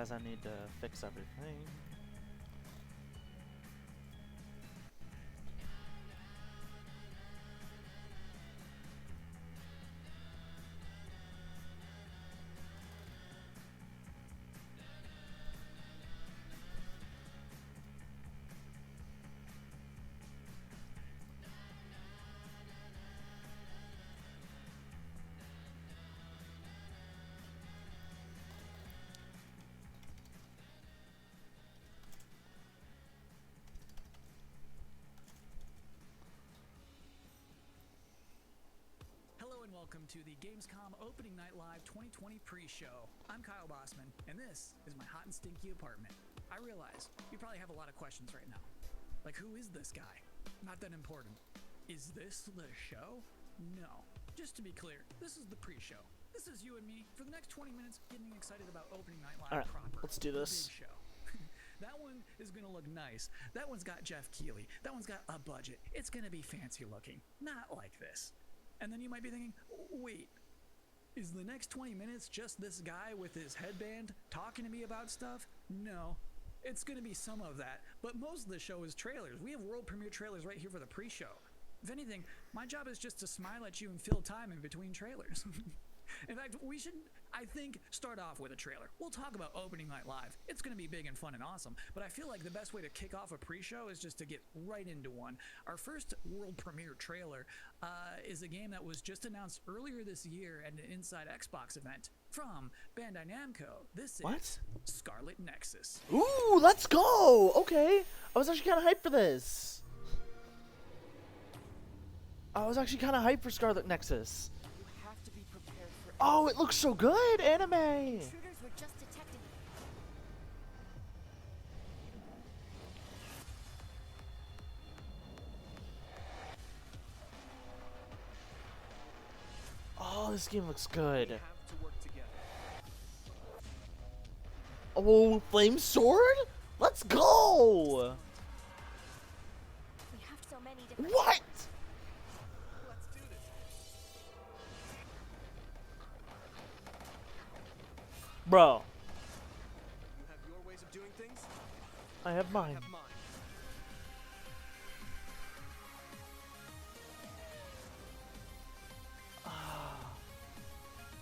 as I need to fix everything. Hello and welcome to the Gamescom Opening Night Live 2020 pre-show. I'm Kyle Bossman, and this is my hot and stinky apartment. I realize you probably have a lot of questions right now. Like, who is this guy? Not that important. Is this the show? No. Just to be clear, this is the pre-show. This is you and me for the next 20 minutes getting excited about Opening Night Live proper. Let's do this. The big show. That one is gonna look nice. That one's got Jeff Keighley. That one's got a budget. It's gonna be fancy looking. Not like this. And then you might be thinking, wait, is the next 20 minutes just this guy with his headband talking to me about stuff? No, it's going to be some of that, but most of the show is trailers. We have world premiere trailers right here for the pre-show. If anything, my job is just to smile at you and fill time in between trailers. In fact, we should, I think, start off with a trailer. We'll talk about Opening Night Live. It's going to be big and fun and awesome, but I feel like the best way to kick off a pre-show is just to get right into one. Our first world premiere trailer is a game that was just announced earlier this year at an Inside Xbox event from Bandai Namco. This is Scarlet Nexus. Ooh, let's go! Okay, I was actually kind of hyped for this. I was actually kind of hyped for Scarlet Nexus. Oh, it looks so good! Anime! Intruders were just detected. Oh, this game looks good. Oh, Flame Sword? Let's go! We have so many different. What? Bro. You have your ways of doing things? I have mine. I have mine.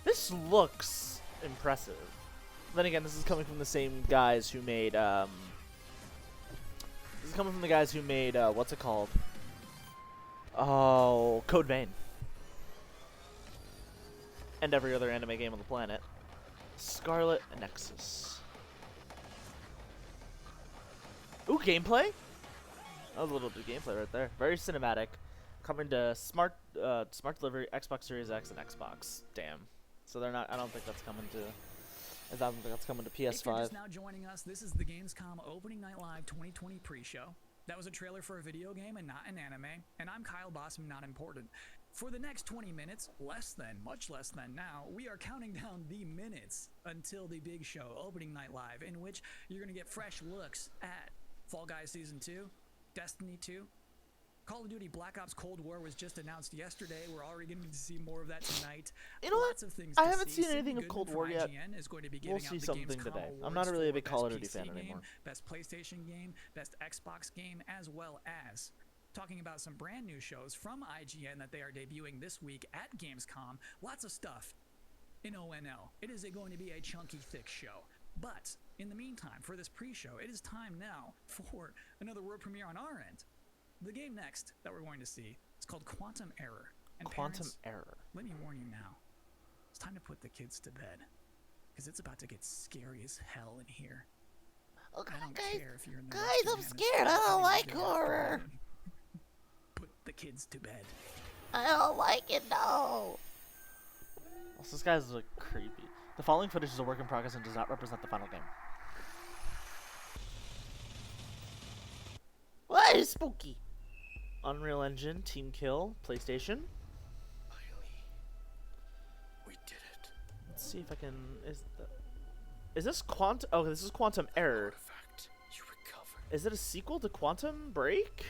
This looks impressive. Then again, this is coming from the same guys who made, this is coming from the guys who made, what's it called? Oh, Code Vein. And every other anime game on the planet. Scarlet Nexus. Ooh, gameplay? That was a little bit of gameplay right there. Very cinematic. Coming to smart delivery, Xbox Series X, and Xbox. Damn. So they're not. I don't think that's coming to. I don't think that's coming to PS5. If you're just now joining us, this is the Gamescom Opening Night Live 2020 pre-show. That was a trailer for a video game and not an anime. And I'm Kyle Bossman, not important. For the next 20 minutes, much less than now, we are counting down the minutes until the big show, Opening Night Live, in which you're going to get fresh looks at Fall Guys Season 2, Destiny 2, Call of Duty Black Ops Cold War was just announced yesterday. We're already going to see more of that tonight. You know Lots what? of things I to haven't see. seen anything Cindy of Cold Goodman War from yet. IGN is going to be We'll giving see out the something Gamescom today. Awards I'm not really a for big Call of Best Duty fan PC anymore. Game, Best PlayStation game, Best Xbox game, as well as talking about some brand new shows from IGN that they are debuting this week at Gamescom. Lots of stuff in ONL. It is going to be a chunky, thick show. But in the meantime, for this pre-show, it is time now for another world premiere on our end. The game next that we're going to see is called Quantum Error. And Quantum parents, Error. let me warn you now. It's time to put the kids to bed. Because it's about to get scary as hell in here. Okay, I don't guys, care if you're in the guys, Western I'm Hemisphere, scared. I don't it is like the horror. afternoon. Put the kids to bed. I don't like it, no. Also, this guy's like creepy. The following footage is a work in progress and does not represent the final game. What is spooky? Unreal Engine, Team Kill, PlayStation. Finally, we did it. Let's see if I can. Is this Quantum? Oh, this is Quantum Error. Artifact, you recovered. Is it a sequel to Quantum Break?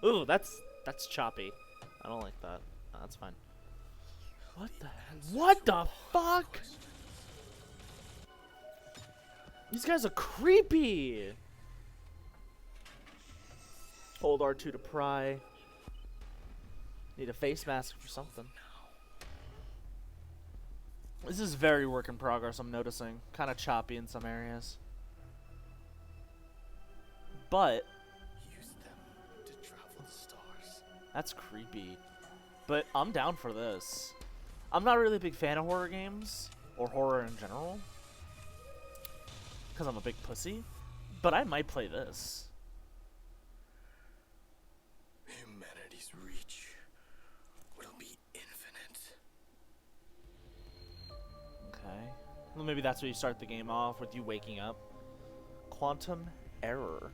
Ooh, that's choppy. I don't like that. No, that's fine. What the hell? What the fuck? These guys are creepy. Hold R2 to pry. Need a face mask for something. This is very work in progress, I'm noticing. Kind of choppy in some areas. But Use them to travel the stars. that's creepy. But I'm down for this. I'm not really a big fan of horror games, or horror in general, because I'm a big pussy. But I might play this. Humanity's reach will be infinite. Okay. Well, maybe that's where you start the game off, with you waking up. Quantum Error.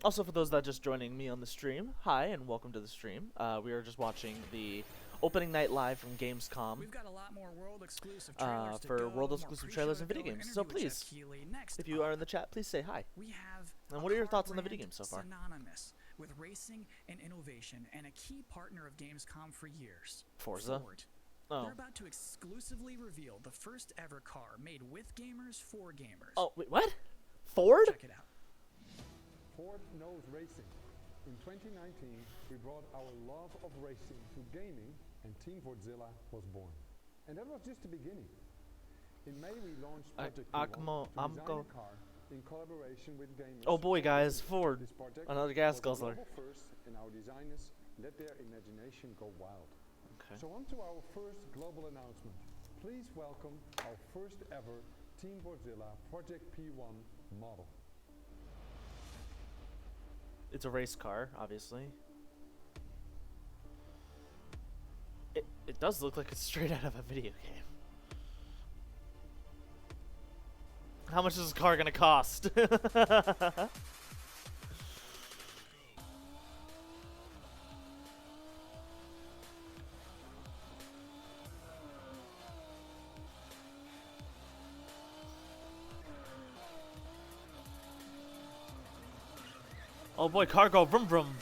Also, for those that are just joining me on the stream, hi and welcome to the stream. We are just watching the opening night live from Gamescom. We've got a lot more world exclusive trailers to for go, world more exclusive pre-show trailers to and video go, games. interview So with please, Jeff Keighley. Next if you are in up, the chat, please say hi. we have And a what are your car thoughts on the video brand game so far? synonymous with racing and innovation, and a key partner of Gamescom for years. Forza? Ford. Oh. They're about to exclusively reveal the first ever car made with gamers for gamers. Oh, wait, what? Ford? Check it out. Ford knows racing. In 2019, we brought our love of racing to gaming, and Team Fordzilla was born. And that was just the beginning. In May, we launched Project Akmo- P1 to design Amco. a car in collaboration with gamers. Oh boy, guys, Ford. This project Another gas was a guzzler. global first, and our designers let their imagination go wild. Okay. So on to our first global announcement. Please welcome our first ever Team Fordzilla Project P1 model. It's a race car, obviously. It does look like it's straight out of a video game. How much is this car gonna cost? Oh boy, cargo, vroom vroom.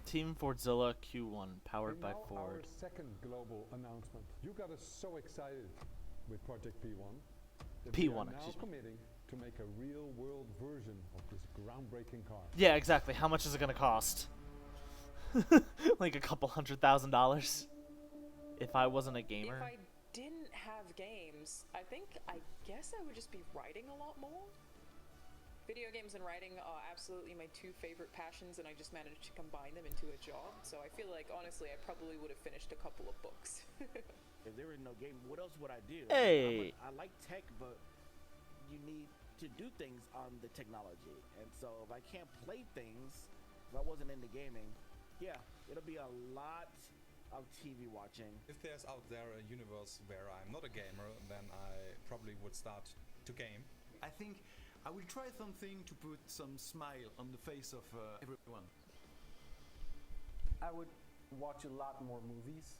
Team Fordzilla Q1, powered And by now Ford. our second global announcement. You got us so excited with Project P1 that we P1, are now excuse me. committing to make a real-world version of this groundbreaking car. Yeah, exactly. How much is it gonna cost? Like a couple $100,000. If I wasn't a gamer. If I didn't have games, I guess I would just be writing a lot more. Video games and writing are absolutely my two favorite passions, and I just managed to combine them into a job. So I feel like, honestly, I probably would have finished a couple of books. If there was no game, what else would I do? Hey. I like tech, but you need to do things on the technology. And so if I can't play things, if I wasn't into gaming, yeah, it'll be a lot of TV watching. If there's out there a universe where I'm not a gamer, then I probably would start to game. I think I will try something to put some smile on the face of everyone. I would watch a lot more movies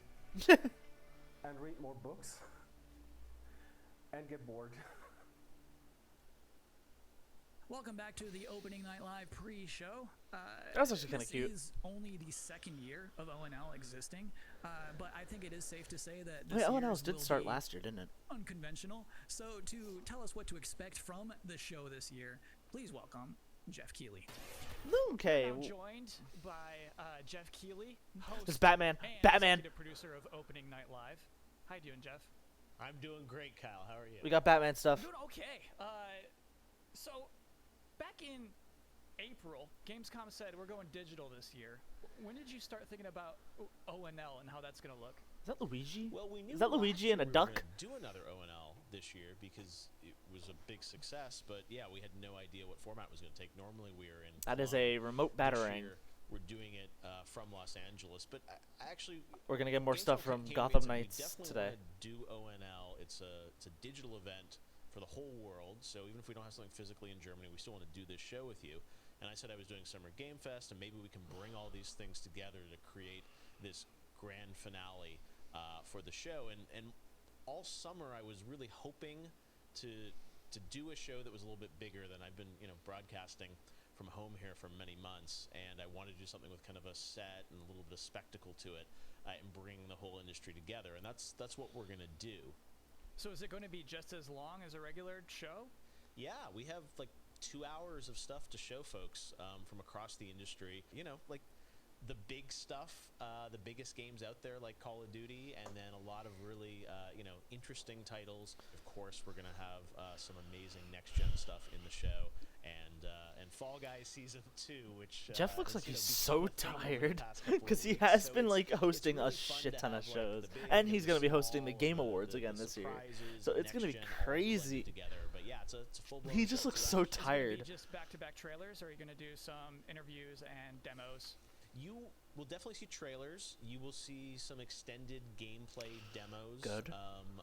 and read more books and get bored. Welcome back to the opening night live pre-show. That's actually kinda cute. This is only the second year of ONL existing, but I think it is safe to say that this Wait, year's ONLs did will start be last year, didn't it? unconventional. So to tell us what to expect from the show this year, please welcome Jeff Keighley. Okay. I'm joined by Jeff Keighley, host There's Batman. and Batman. executive producer of Opening Night Live. How you doing, Jeff? I'm doing great, Kyle. How are you? We got Batman stuff. Doing okay. So back in April, Gamescom said we're going digital this year. When did you start thinking about ONL and how that's going to look? Is that Luigi? Well, we knew Is that last Luigi year and a we were duck? gonna do another ONL this year because it was a big success, but yeah, we had no idea what format was going to take. Normally, we are in. That is Cologne. a remote This battering. year, we're doing it from Los Angeles, but I actually We're gonna get more Gamescom stuff came from to me Gotham and said, Knights we definitely today. wanna do ONL. It's a digital event for the whole world. So even if we don't have something physically in Germany, we still want to do this show with you. And I said I was doing Summer Game Fest, and maybe we can bring all these things together to create this grand finale for the show. And all summer, I was really hoping to do a show that was a little bit bigger than I've been, broadcasting from home here for many months. And I wanted to do something with kind of a set and a little bit of spectacle to it, and bring the whole industry together. And that's what we're gonna do. So is it going to be just as long as a regular show? Yeah, we have like 2 hours of stuff to show folks from across the industry. You know, like the big stuff, the biggest games out there like Call of Duty, and then a lot of really, interesting titles. Of course, we're going to have some amazing next-gen stuff in the show. And Fall Guys Season 2, which... Jeff looks has, like he's become so a thing over the tired past couple of because he weeks. has So been it's- like hosting really a fun shit to ton of have, like, shows, the big and he's the gonna be hosting the small, Game Awards again the this year. surprises, So the it's gonna be next gen all blended crazy. Together. But yeah, it's a full-blown He show. just looks So so that's- Is it gonna be tired. just back-to-back trailers, or are you going to do some interviews and demos? You will definitely see trailers. You will see some extended gameplay demos Good.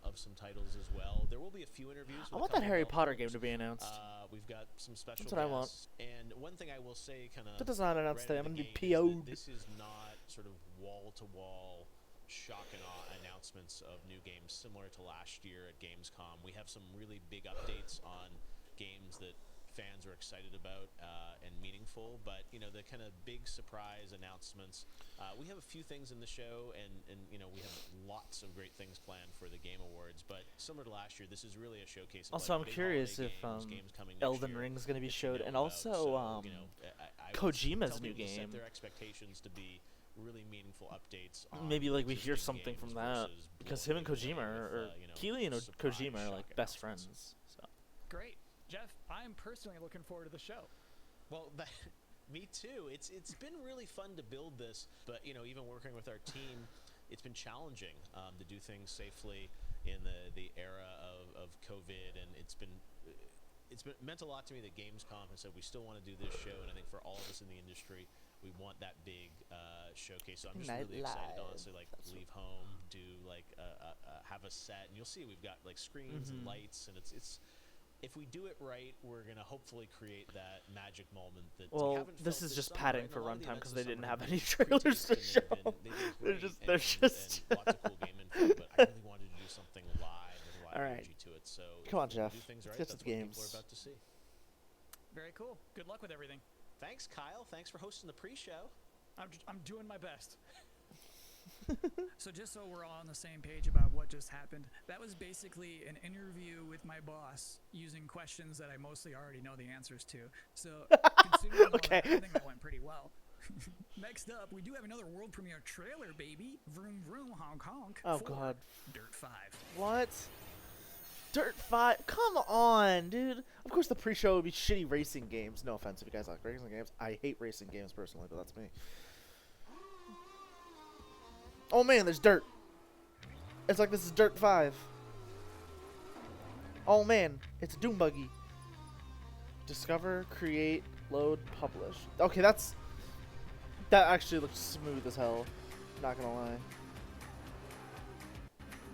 Of some titles as well. There will be a few interviews. I with a want that couple Harry of Potter game developers. to be announced. We've got some special That's what I want. guests. And one thing I will say, kind of, That does not announce today. I'm gonna gonna be PO'd. This is not sort of wall-to-wall shock and awe announcements of new games similar to last year at Gamescom. We have some really big updates on games that fans are excited about and meaningful, but the kind of big surprise announcements. We have a few things in the show, and we have lots of great things planned for the Game Awards. But similar to last year, this is really a showcase. Of Also, like I'm big curious holiday if games coming next Elden year Ring is gonna be that you showed, know and about. also So, I would Kojima's tell new people to set game. their expectations to be really meaningful updates. Maybe on like we hear existing something games from that versus because him and blowing away Kojima with, or Keely and surprise Kojima are shock like best announcements. friends. So Great. Jeff, I'm personally looking forward to the show. Well, me too. It's been really fun to build this, but even working with our team, it's been challenging to do things safely in the era of COVID, and it's meant a lot to me that Gamescom has said we still want to do this show, and I think for all of us in the industry, we want that big showcase. So I'm just really excited to honestly leave home, do have a set, and you'll see we've got like screens and lights, and it's. If we do it right, we're going to hopefully create that magic moment that we well, haven't this felt is just summer, padding right? for And a lot of the runtime events because they this didn't summer have have any been trailers to pretty show. decent, and they've been They're great just and- they're and- just. and lots of cool game info, but I really wanted to do something live with a lot All of right. energy to it. So Come on, if we Jeff. do things Let's right, get to that's the what people games. are about to see. Very cool. Good luck with everything. Thanks, Kyle. Thanks for hosting the pre-show. I'm doing my best. So just so we're all on the same page about what just happened, that was basically an interview with my boss using questions that I mostly already know the answers to. So considering all that, I think that went pretty well. Next up, we do have another world premiere trailer, baby. Vroom vroom honk honk. Oh, for God. Dirt 5. What? Dirt 5? Come on, dude. Of course the pre-show would be shitty racing games. No offense if you guys like racing games. I hate racing games personally, but that's me. Oh man, there's dirt. It's like this is Dirt 5. Oh man, it's a Doom buggy. Discover, create, load, publish. Okay, that actually looks smooth as hell. Not gonna lie.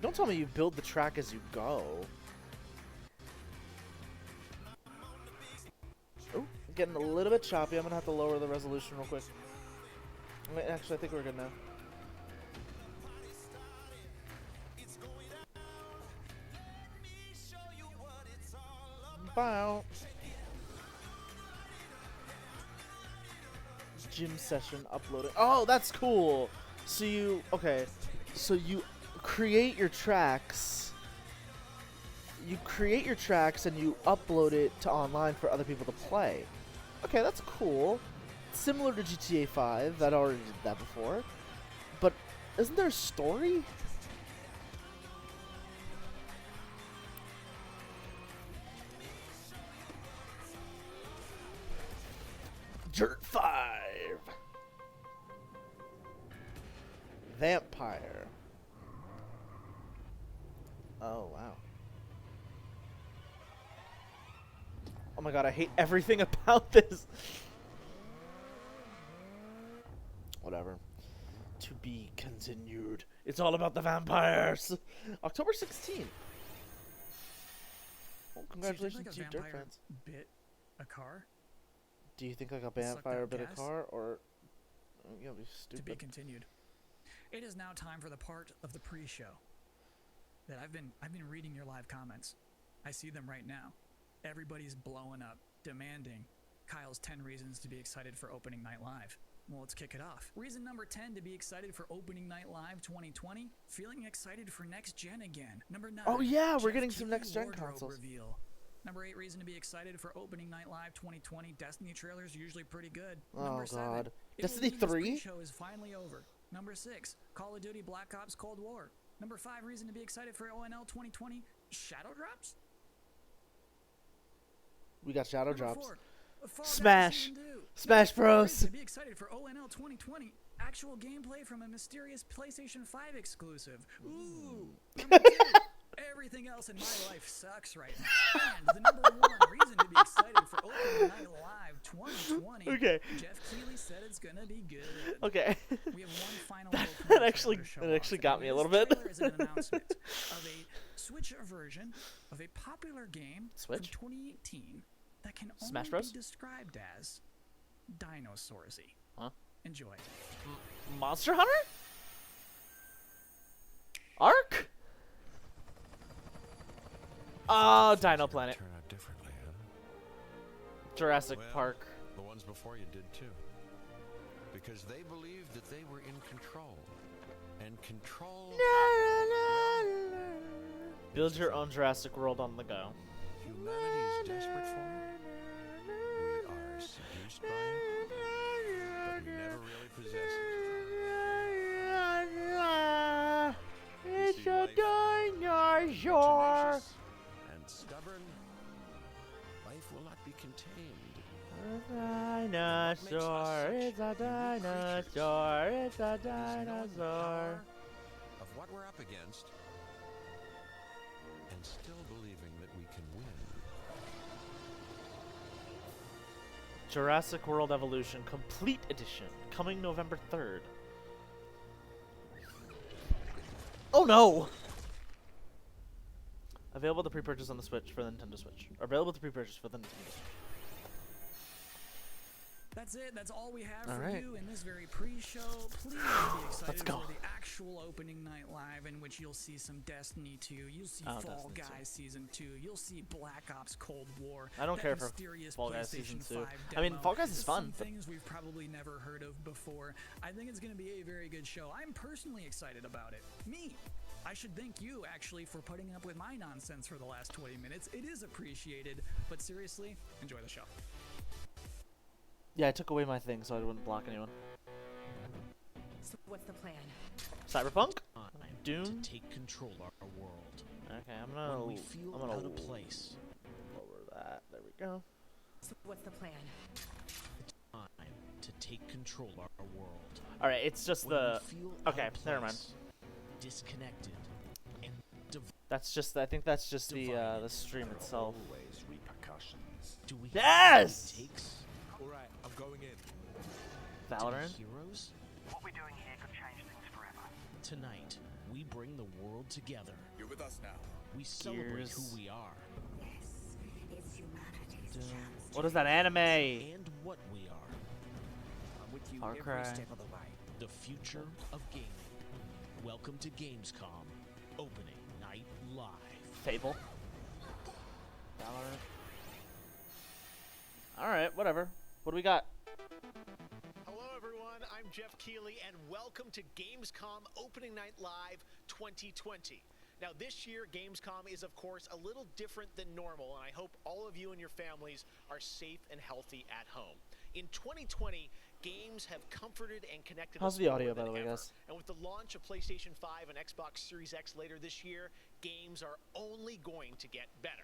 Don't tell me you build the track as you go. Oh, getting a little bit choppy. I'm gonna have to lower the resolution real quick. Actually, I think we're good now. Bow. Gym session uploading. Oh, that's cool. So you create your tracks. You create your tracks and you upload it to online for other people to play. Okay, that's cool. Similar to GTA 5, that already did that before. But isn't there a story? Dirt 5. Vampire. Oh, wow. Oh my god, I hate everything about this. Whatever. To be continued. It's all about the vampires. October 16th. Well, congratulations to you, Dirt fans. Bit a car? Do you think like a Sucked vampire up bit a gas? car, or you know, be To be stupid? continued. It is now time for the part of the pre-show that I've been reading your live comments. I see them right now. Everybody's blowing up, demanding Kyle's 10 reasons to be excited for opening night live. Well, let's kick it off. Reason number 10 to be excited for Opening Night Live 2020. Feeling excited for next gen again. Number 9. Oh yeah, we're Jeff getting some Keighley next gen wardrobe consoles. Reveal. Number 8 reason to be excited for Opening Night Live 2020. Destiny trailers are usually pretty good. Oh Number 7. god. It Destiny will mean this 3? pre-show is finally over. Number 6. Call of Duty Black Ops Cold War. Number 5 reason to be excited for ONL 2020. Shadow drops. We got shadow Number drops. 4. Fall Guys Smash. Season 2. Smash Reason Bros. to be excited for ONL 2020. Actual gameplay from a mysterious PlayStation 5 exclusive. Ooh. Number 2. Everything else in my life sucks right now. And the number 1 reason to be excited for Opening Night Live 2020. Okay. Jeff Keighley said it's gonna be good. Okay. We have one final That trailer actually to show that actually off. got me a This little bit. trailer is an announcement of a Switch version of a popular game Switch? from 2018 that can Smash only Bros? be described as Dinosaursy. Huh? Enjoy. Monster Hunter? Ark? Oh, Dino Planet. Turn out differently, huh? Jurassic Well, Park. The ones before you did too. Because they believed that they were in control. And control. Build your own Jurassic World on the go. Humanity is desperate for it. We are seduced by it. But we never really possess it. It's see, a life can be dinosaur. tenacious and stubborn. Life will not be contained. Dinosaur, it's a dinosaur, it's a dinosaur. Of what we're up against, and still believing that we can win. Jurassic World Evolution Complete Edition, coming November 3rd. Oh no! Available to pre-purchase on the Switch for the Nintendo Switch. Or available to pre-purchase for the Nintendo Switch. That's it. That's all we have All for right. you in this very pre-show. Please be excited Let's go. for the actual Opening Night Live, in which you'll see some Destiny 2, you'll see Oh, Fall Destiny 2. Guys Season 2, you'll see Black Ops Cold War. I don't that care for mysterious Fall Guys Season PlayStation 2. 5 I mean, demo, Fall Guys is fun, Some but- things we've probably never heard of before. I think it's going to be a very good show. I'm personally excited about it. Me. I should thank you, actually, for putting up with my nonsense for the last 20 minutes. It is appreciated, but seriously, enjoy the show. Yeah, I took away my thing so I wouldn't block anyone. So what's the plan? Cyberpunk? Time Doom? to take control of our world. Okay, I'm gonna. When we feel I'm gonna out of place. lower that. There we go. So what's the plan? Time to take control of our world. All right, it's just When the. we feel Okay, out of never mind. place, disconnected, and That's just. I think that's just the stream itself. Always repercussions. do we Yes! have what it takes All right, I'm going in. to Valorant. be heroes? What we're doing here could change things forever. Tonight, we bring the world together. You're with us now. We celebrate Gears. who we are It's humanity's chance. What is that anime? and what we are. I'm with you Far every Cry. step of the way. The future of gaming. Welcome to Gamescom, opening night live. Fable. Valorant. All right, whatever. What do we got? Hello, everyone. I'm Jeff Keighley, and welcome to Gamescom Opening Night Live 2020. Now, this year, Gamescom is, of course, a little different than normal, and I hope all of you and your families are safe and healthy at home. In 2020, games have comforted and connected How's us the audio, more by than the way, ever. guys? And with the launch of PlayStation 5 and Xbox Series X later this year, games are only going to get better.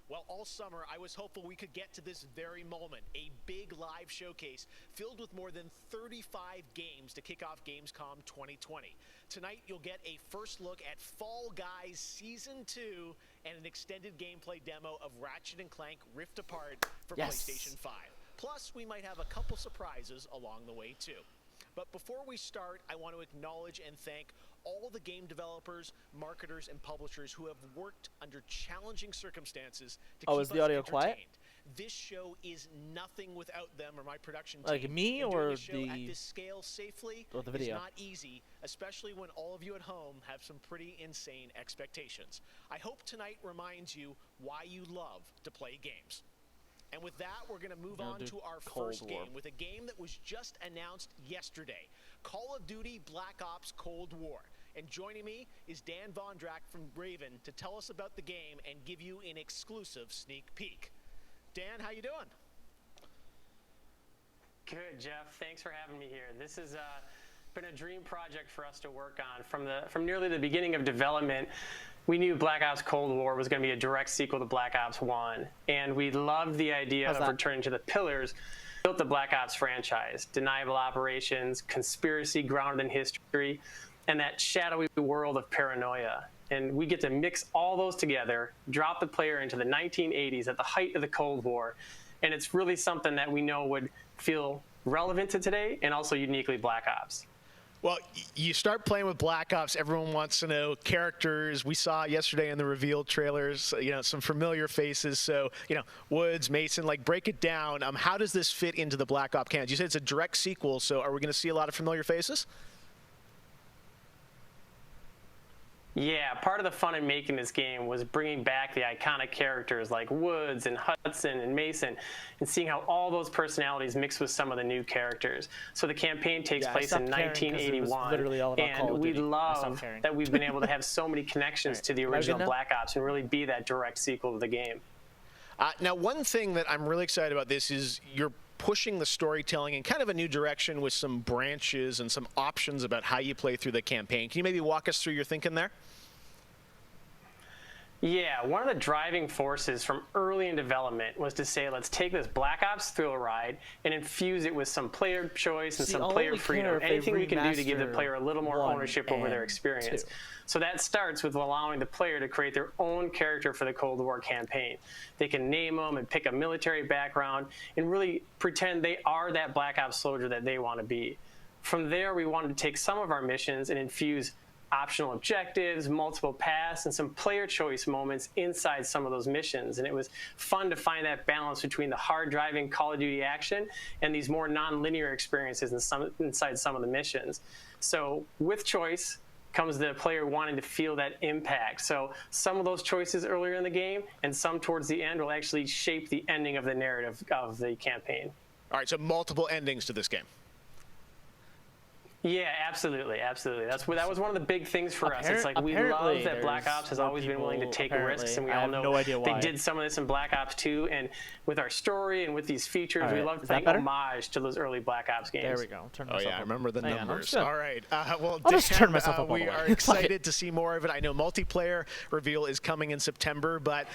Well, all summer, I was hopeful we could get to this very moment, a big live showcase filled with more than 35 games to kick off Gamescom 2020. Tonight, you'll get a first look at Fall Guys Season 2 and an extended gameplay demo of Ratchet & Clank Rift Apart for Yes. PlayStation 5. Plus, we might have a couple surprises along the way, too. But before we start, I want to acknowledge and thank all the game developers, marketers, and publishers who have worked under challenging circumstances to Oh, keep is the us audio quiet? entertained. This show is nothing without them or my production team. Like me And doing or a show at the- this scale safely or the is video? not easy, especially when all of you at home have some pretty insane expectations. I hope tonight reminds you why you love to play games. And with that, we're going to move Gonna on do to our Cold first War. game with a game that was just announced yesterday. Call of Duty Black Ops Cold War. And joining me is Dan Vondrak from Raven to tell us about the game and give you an exclusive sneak peek. Dan, how you doing? Good, Jeff. Thanks for having me here. This has been a dream project for us to work on. From nearly the beginning of development, we knew Black Ops Cold War was going to be a direct sequel to Black Ops 1, and we loved the idea of returning to the pillars built the Black Ops franchise: deniable operations, conspiracy grounded in history, and that shadowy world of paranoia. And we get to mix all those together, drop the player into the 1980s at the height of the Cold War, and it's really something that we know would feel relevant to today and also uniquely Black Ops. Well, you start playing with Black Ops, everyone wants to know characters. We saw yesterday in the reveal trailers, some familiar faces. So, Woods, Mason, break it down. How does this fit into the Black Ops canon? You said it's a direct sequel, so are we going to see a lot of familiar faces? Yeah, part of the fun in making this game was bringing back the iconic characters like Woods and Hudson and Mason and seeing how all those personalities mix with some of the new characters. So the campaign takes place in 1981, and we love that we've been able to have so many connections to the original Black Ops and really be that direct sequel to the game. Now, one thing that I'm really excited about this is you're pushing the storytelling in kind of a new direction with some branches and some options about how you play through the campaign. Can you maybe walk us through your thinking there? Yeah, one of the driving forces from early in development was to say, let's take this Black Ops thrill ride and infuse it with some player choice and some player freedom. Anything we can do to give the player a little more ownership over their experience. So that starts with allowing the player to create their own character for the Cold War campaign. They can name them and pick a military background and really pretend they are that Black Ops soldier that they want to be. From there, we wanted to take some of our missions and infuse optional objectives, multiple paths, and some player choice moments inside some of those missions. And it was fun to find that balance between the hard driving Call of Duty action and these more non-linear experiences inside some of the missions. So with choice comes the player wanting to feel that impact. So some of those choices earlier in the game and some towards the end will actually shape the ending of the narrative of the campaign. All right, so multiple endings to this game. Yeah, absolutely. That was one of the big things for us. It's like we love that Black Ops has always been willing to take risks, and we all know they did some of this in Black Ops 2. And with our story and with these features, we love paying homage to those early Black Ops games. There we go. I remember the numbers. All right. Well, I'll just turn myself up all the we way. are excited to see more of it. I know multiplayer reveal is coming in September, but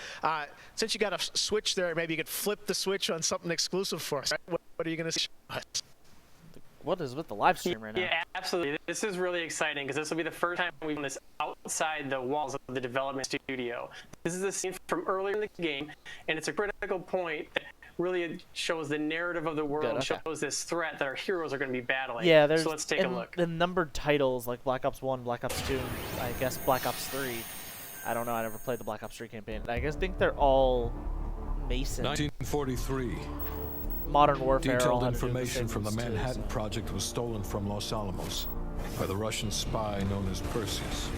since you got a switch there, maybe you could flip the switch on something exclusive for us. What are you going to show us? What is with the live stream right now? Yeah, absolutely. This is really exciting because this will be the first time we've done this outside the walls of the development studio. This is a scene from earlier in the game, and it's a critical point that really shows the narrative of the world, shows this threat that our heroes are going to be battling. Yeah, there's so let's take a look. The numbered titles like Black Ops 1, Black Ops 2, I guess Black Ops 3. I don't know, I never played the Black Ops 3 campaign. I think they're all Mason. 1943. Modern Warfare. Detailed information from the Manhattan Project was stolen from Los Alamos by the Russian spy known as Perseus.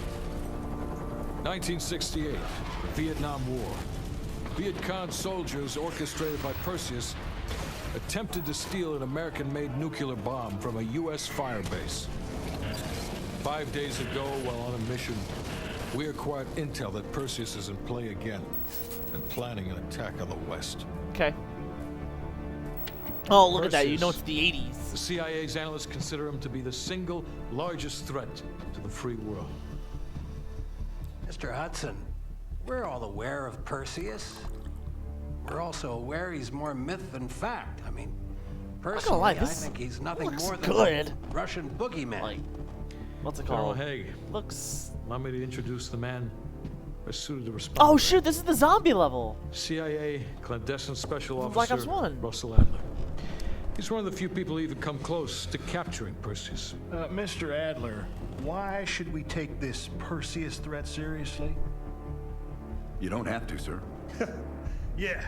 1968, Vietnam War. Viet Cong soldiers orchestrated by Perseus attempted to steal an American-made nuclear bomb from a U.S. firebase. 5 days ago, while on a mission, we acquired intel that Perseus is in play again and planning an attack on the West. Okay. Oh, look at that. You know it's the 80s. The CIA's analysts consider him to be the single largest threat to the free world. Mr. Hudson, we're all aware of Perseus. We're also aware he's more myth than fact. I mean, personally, I think he's nothing more than a Russian boogeyman. Like, what's it Colonel called? Haig. Looks. Allow me to introduce the man best suited to respond. Oh shoot! This is the zombie level. CIA clandestine special officer Black Ops 1. Russell Adler. He's one of the few people who even come close to capturing Perseus. Mr. Adler, why should we take this Perseus threat seriously? You don't have to, sir. Yeah,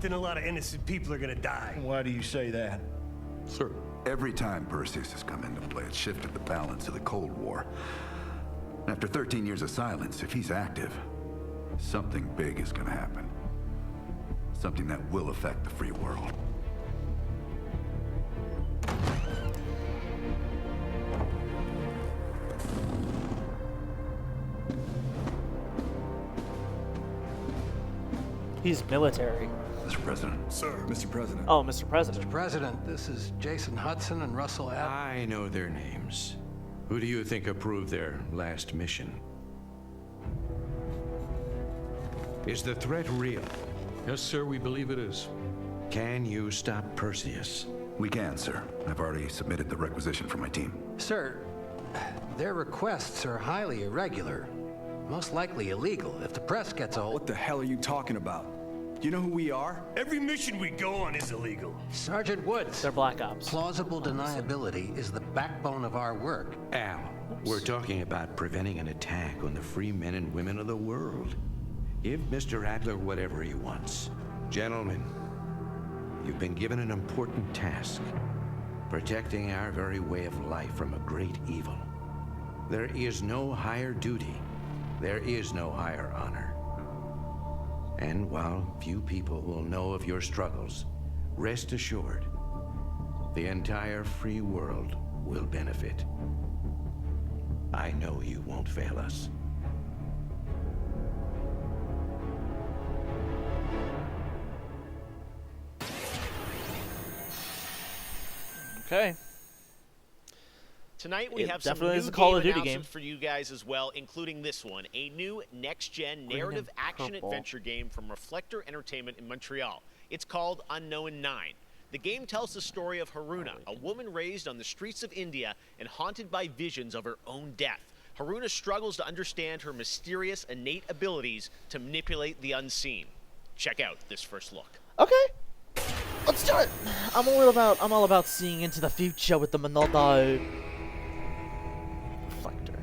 then a lot of innocent people are gonna die. Why do you say that? Sir. Every time Perseus has come into play, it's shifted the balance of the Cold War. After 13 years of silence, if he's active, something big is gonna happen. Something that will affect the free world. He's military. Mr. President. Sir. Mr. President. Oh, Mr. President. Mr. President, this is Jason Hudson and Russell I know their names. Who do you think approved their last mission? Is the threat real? Yes, sir, we believe it is. Can you stop Perseus? We can, sir. I've already submitted the requisition for my team. Sir, their requests are highly irregular. Most likely illegal. If the press gets a hold... What the hell are you talking about? You know who we are? Every mission we go on is illegal. Sergeant Woods. They're Black Ops. Plausible deniability is the backbone of our work. Al, we're talking about preventing an attack on the free men and women of the world. Give Mr. Adler whatever he wants. Gentlemen, you've been given an important task. Protecting our very way of life from a great evil. There is no higher duty. There is no higher honor. And while few people will know of your struggles, rest assured, the entire free world will benefit. I know you won't fail us. Okay. Tonight we It have some definitely new is a Call game of Duty announcements game. for you guys as well, including this one, a new next-gen Green narrative and action purple. adventure game from Reflector Entertainment in Montreal. It's called Unknown 9. The game tells the story of Haruna, a woman raised on the streets of India and haunted by visions of her own death. Haruna struggles to understand her mysterious innate abilities to manipulate the unseen. Check out this first look. Okay. Let's do it. I'm all about seeing into the future with the Monado Reflector.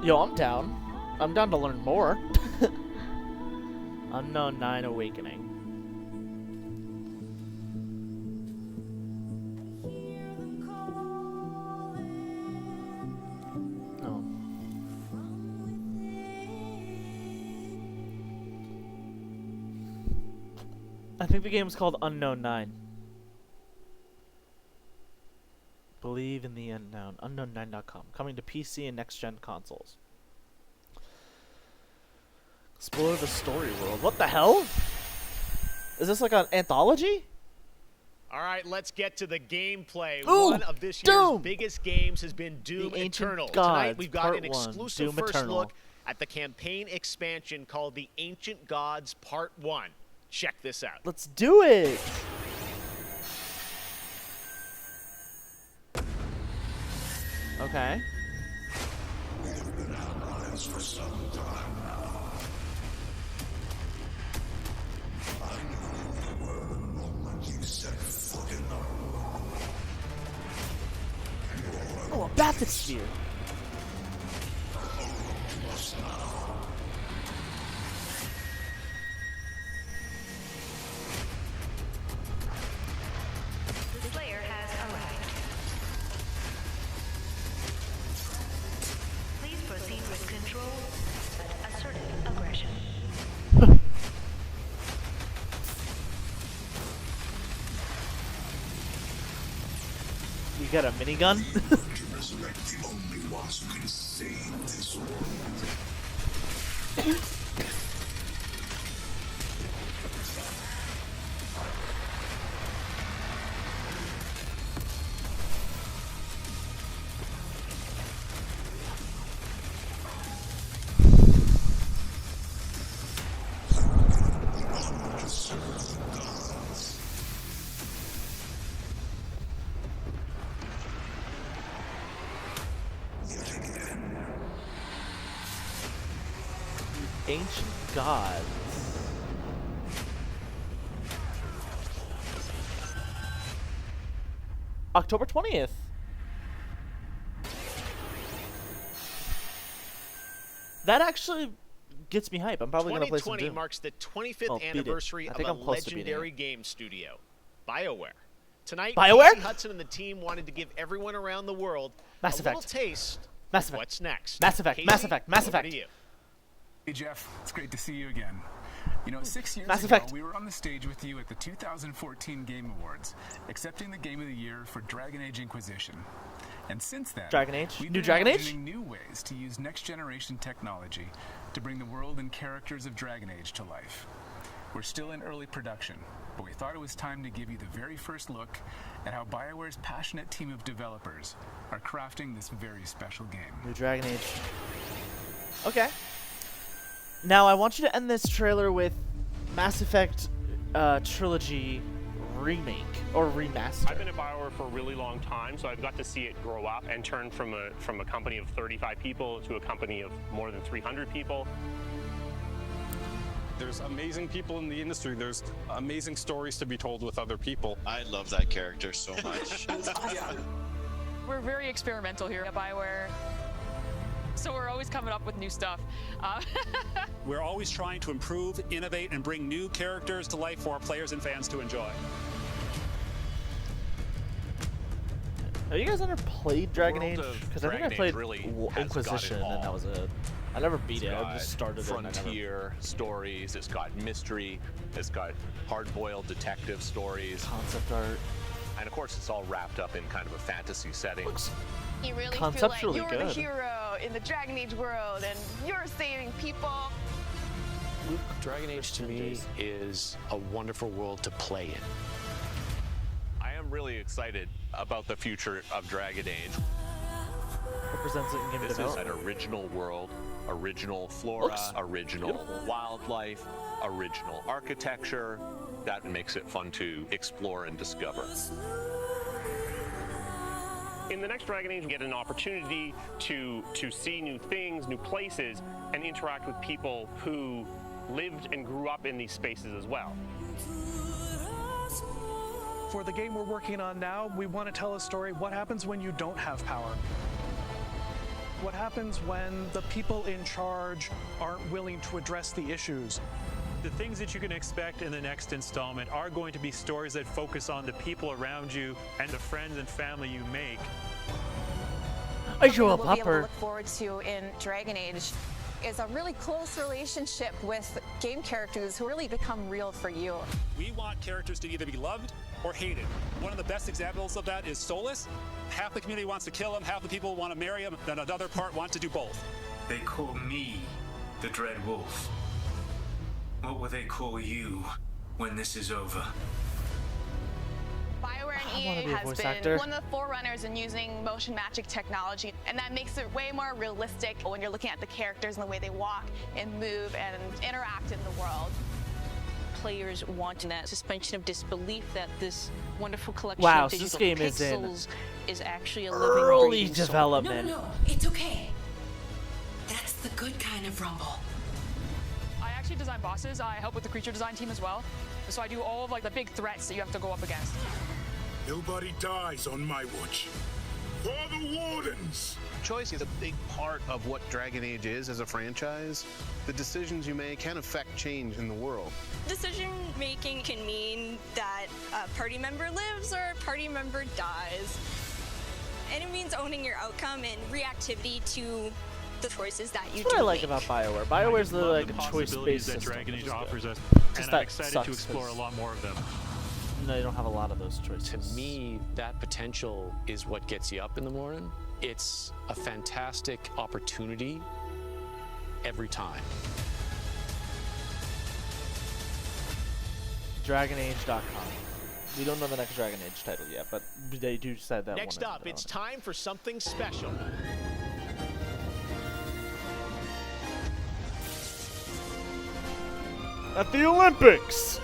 Yo, I'm down. I'm down to learn more. Unknown 9 Awakening. Oh. I think the game's called Unknown 9. Believe in the unknown. Unknown9.com. Coming to PC and next-gen consoles. Explore the story world. What the hell? Is this like an anthology? All right, let's get to the gameplay. Ooh, One of this year's Doom! biggest games has been Doom The Ancient Eternal. Gods, Tonight we've got Part an 1, exclusive Doom first Eternal. look at the campaign expansion called The Ancient Gods Part 1. Check this out. Let's do it! Okay. We have been allies for some time now. I knew you were the moment you set foot in the room. Oh, a bathysphere. Just now. The Slayer has arrived. Please proceed with control, but assertive aggression. You got a minigun? To resurrect the only ones who can save this world. Ancient Gods. October 20th. That actually gets me hype. I'm probably going to play some 2020 Doom. marks the 25th anniversary of a legendary game studio, BioWare. Tonight, BioWare? Casey Hudson and the team wanted to give everyone around the world Mass a little Effect. taste Mass of Effect. what's next. Mass Effect. Casey, Mass Effect. Mass over Effect. to you. Hey Jeff, it's great to see you again. You know, 6 years Mass ago, Effect. we were on the stage with you at the 2014 Game Awards, accepting the Game of the Year for Dragon Age Inquisition. And since then, Dragon Age? we've New been Dragon Age? imagining new ways to use next-generation technology to bring the world and characters of Dragon Age to life. We're still in early production, but we thought it was time to give you the very first look at how BioWare's passionate team of developers are crafting this very special game. New Dragon Age. Okay. Now I want you to end this trailer with Mass Effect Trilogy remake or remaster. I've been at BioWare for a really long time, so I've got to see it grow up and turn from a company of 35 people to a company of more than 300 people. There's amazing people in the industry. There's amazing stories to be told with other people. I love that character so much. We're very experimental here at BioWare, so we're always coming up with new stuff. We're always trying to improve, innovate, and bring new characters to life for our players and fans to enjoy. Have you guys ever played Dragon Age? World of Because I think I Dragon Age played really has Inquisition, got it and that all. was it. I never beat it. I got just started it. And I never... frontier stories. It's got mystery. It's got hard-boiled detective stories. Concept art. And of course, it's all wrapped up in kind of a fantasy setting. You really feel like Conceptually you're good. the hero in the Dragon Age world and you're saving people. Dragon Age to me is a wonderful world to play in. I am really excited about the future of Dragon Age. Represents it in game This is development. an original world, original flora, Looks original beautiful. wildlife, original architecture. That makes it fun to explore and discover. In the next Dragon Age, you get an opportunity to see new things, new places, and interact with people who lived and grew up in these spaces as well. For the game we're working on now, we want to tell a story. What happens when you don't have power? What happens when the people in charge aren't willing to address the issues? The things that you can expect in the next installment are going to be stories that focus on the people around you and the friends and family you make. Are you a What we'll be able to pupper? look forward to in Dragon Age is a really close relationship with game characters who really become real for you. We want characters to either be loved or hated. One of the best examples of that is Solus. Half the community wants to kill him, half the people want to marry him, then another part wants to do both. They call me the Dread Wolf. What will they call you when this is over? BioWare I and wanna EA be a has voice been actor. one of the forerunners in using motion magic technology, and that makes it way more realistic when you're looking at the characters and the way they walk and move and interact in the world. Players want that suspension of disbelief that this wonderful collection Wow, of so digital this game is in pixels is actually a living, early breathing soul. development. No, it's okay. That's the good kind of rumble. I actually design bosses. I help with the creature design team as well. So I do all of like the big threats that you have to go up against. Nobody dies on my watch. For the Wardens! Choice is a big part of what Dragon Age is as a franchise. The decisions you make can affect change in the world. Decision making can mean that a party member lives or a party member dies. And it means owning your outcome and reactivity to the choices that you That's what do I like make. about BioWare. BioWare's Love like the a possibilities choice-based that system. Dragon which Age is offers good. us, Just and that I'm excited sucks to explore 'cause a lot more of them. No, you don't have a lot of those choices. To me, that potential is what gets you up in the morning. It's a fantastic opportunity every time. DragonAge.com. We don't know the next Dragon Age title yet, but they do say that Next one. up, it's time for something special. At the Olympics!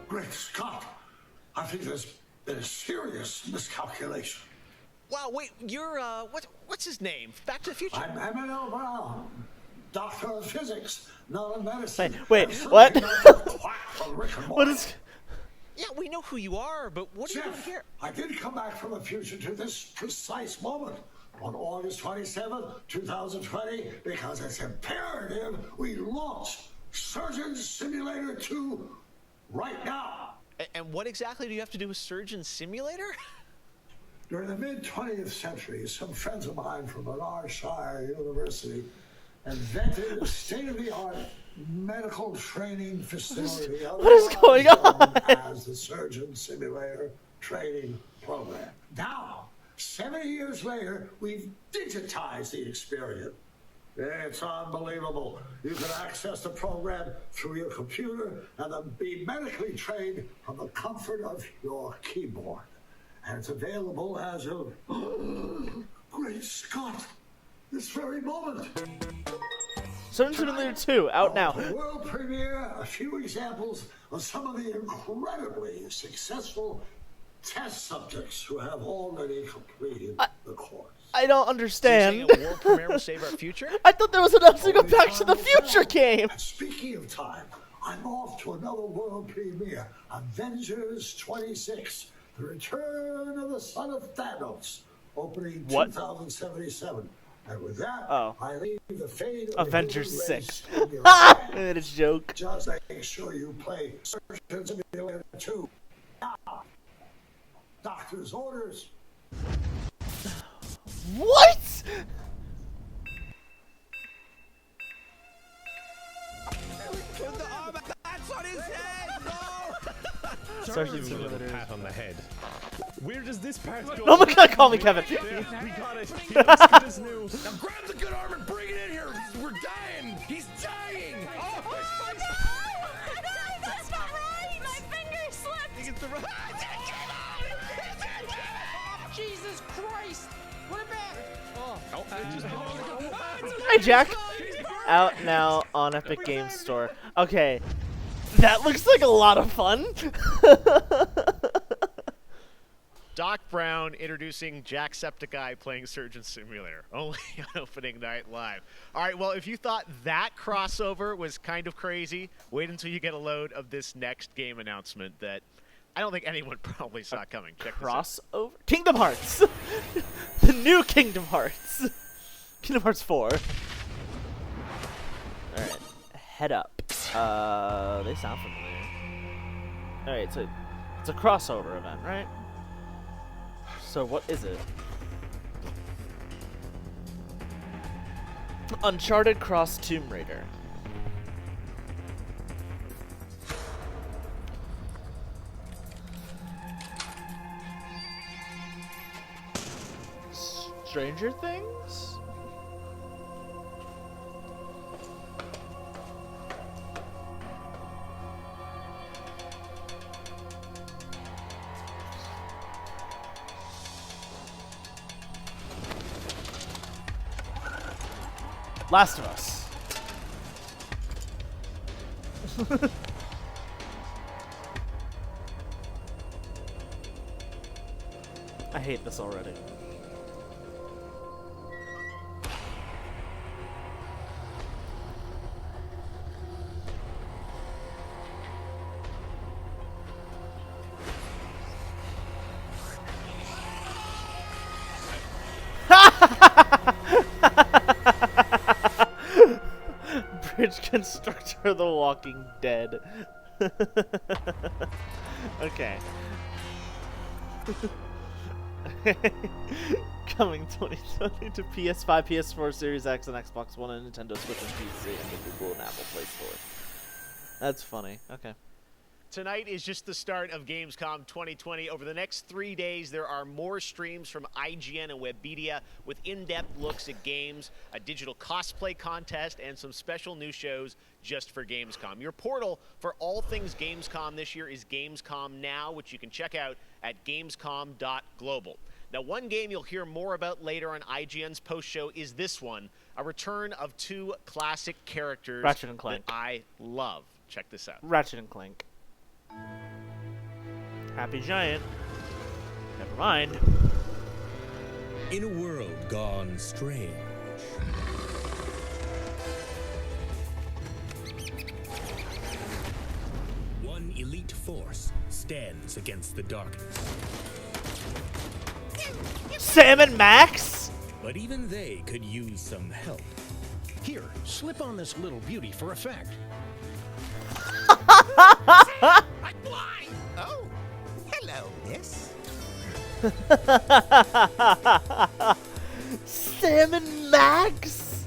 Great Scott! I think there's been a serious miscalculation. Wow, wait, you're, what's his name? Back to the Future. I'm Emmett Brown, Doctor of Physics, not of Medicine. Wait, what? What is... Yeah, we know who you are, but what are you doing here? I did come back from the future to this precise moment on August 27th, 2020, because it's imperative we launch Surgeon Simulator 2 right now. And what exactly do you have to do with Surgeon Simulator? During the mid-20th century, some friends of mine from Lanarkshire University invented a state-of-the-art medical training facility. What is going on? As the Surgeon Simulator Training Program. Now, 70 years later, we've digitized the experience. It's unbelievable. You can access the program through your computer and then be medically trained from the comfort of your keyboard. And it's available as of, great Scott, this very moment. Surgeon Simulator 2, out now. World premiere, a few examples of some of the incredibly successful test subjects who have already completed the course. I don't understand. So you're saying a world premiere will save our future? I thought there was another single Back to the Future game. And speaking of time, I'm off to another world premiere, Avengers 26, The Return of the Son of Thanos, opening 2077. And with that, I leave the fate of Avengers 6. I made a joke. Just make sure you play Surgeon Simulator 2 now. Doctor's orders. What? That's on his head! No! Surgeon Simulator. Pat on the head. Where does this part go? Oh my god, call me Kevin. We got it. He looks good as new. Now grab the good arm and bring it in here. We're dying. He's dying. Oh, his face. That's not right! My finger slipped! He gets the right. Jesus Christ! Put it back! Hey, Jack. Out now on Epic Games Store. Okay, that looks like a lot of fun. Doc Brown introducing Jacksepticeye playing Surgeon Simulator, only on opening night live. All right, well, if you thought that crossover was kind of crazy, wait until you get a load of this next game announcement that I don't think anyone probably saw coming. Check this out. Crossover? Kingdom Hearts! The new Kingdom Hearts! Kingdom Hearts 4. Alright, head up. They sound familiar. Alright, so it's a crossover event, right? So what is it? Uncharted Cross Tomb Raider. Stranger Things? Last of Us. I hate this already. Bridge Constructor The Walking Dead. Okay. Coming 2020 to PS5, PS4, Series X, and Xbox One, and Nintendo Switch and PC, and the Google and Apple Play Store. That's funny. Okay. Tonight is just the start of Gamescom 2020. Over the next 3 days, there are more streams from IGN and Webedia with in-depth looks at games, a digital cosplay contest, and some special new shows just for Gamescom. Your portal for all things Gamescom this year is Gamescom Now, which you can check out at gamescom.global. Now, one game you'll hear more about later on IGN's post-show is this one, a return of two classic characters Ratchet and Clank. that I love. Check this out. Ratchet and Clank. Happy Giant. Never mind. In a world gone strange, one elite force stands against the darkness. Sam and Max? But even they could use some help. Here, slip on this little beauty for effect. I'm blind! Oh, hello, miss. Sam and Max?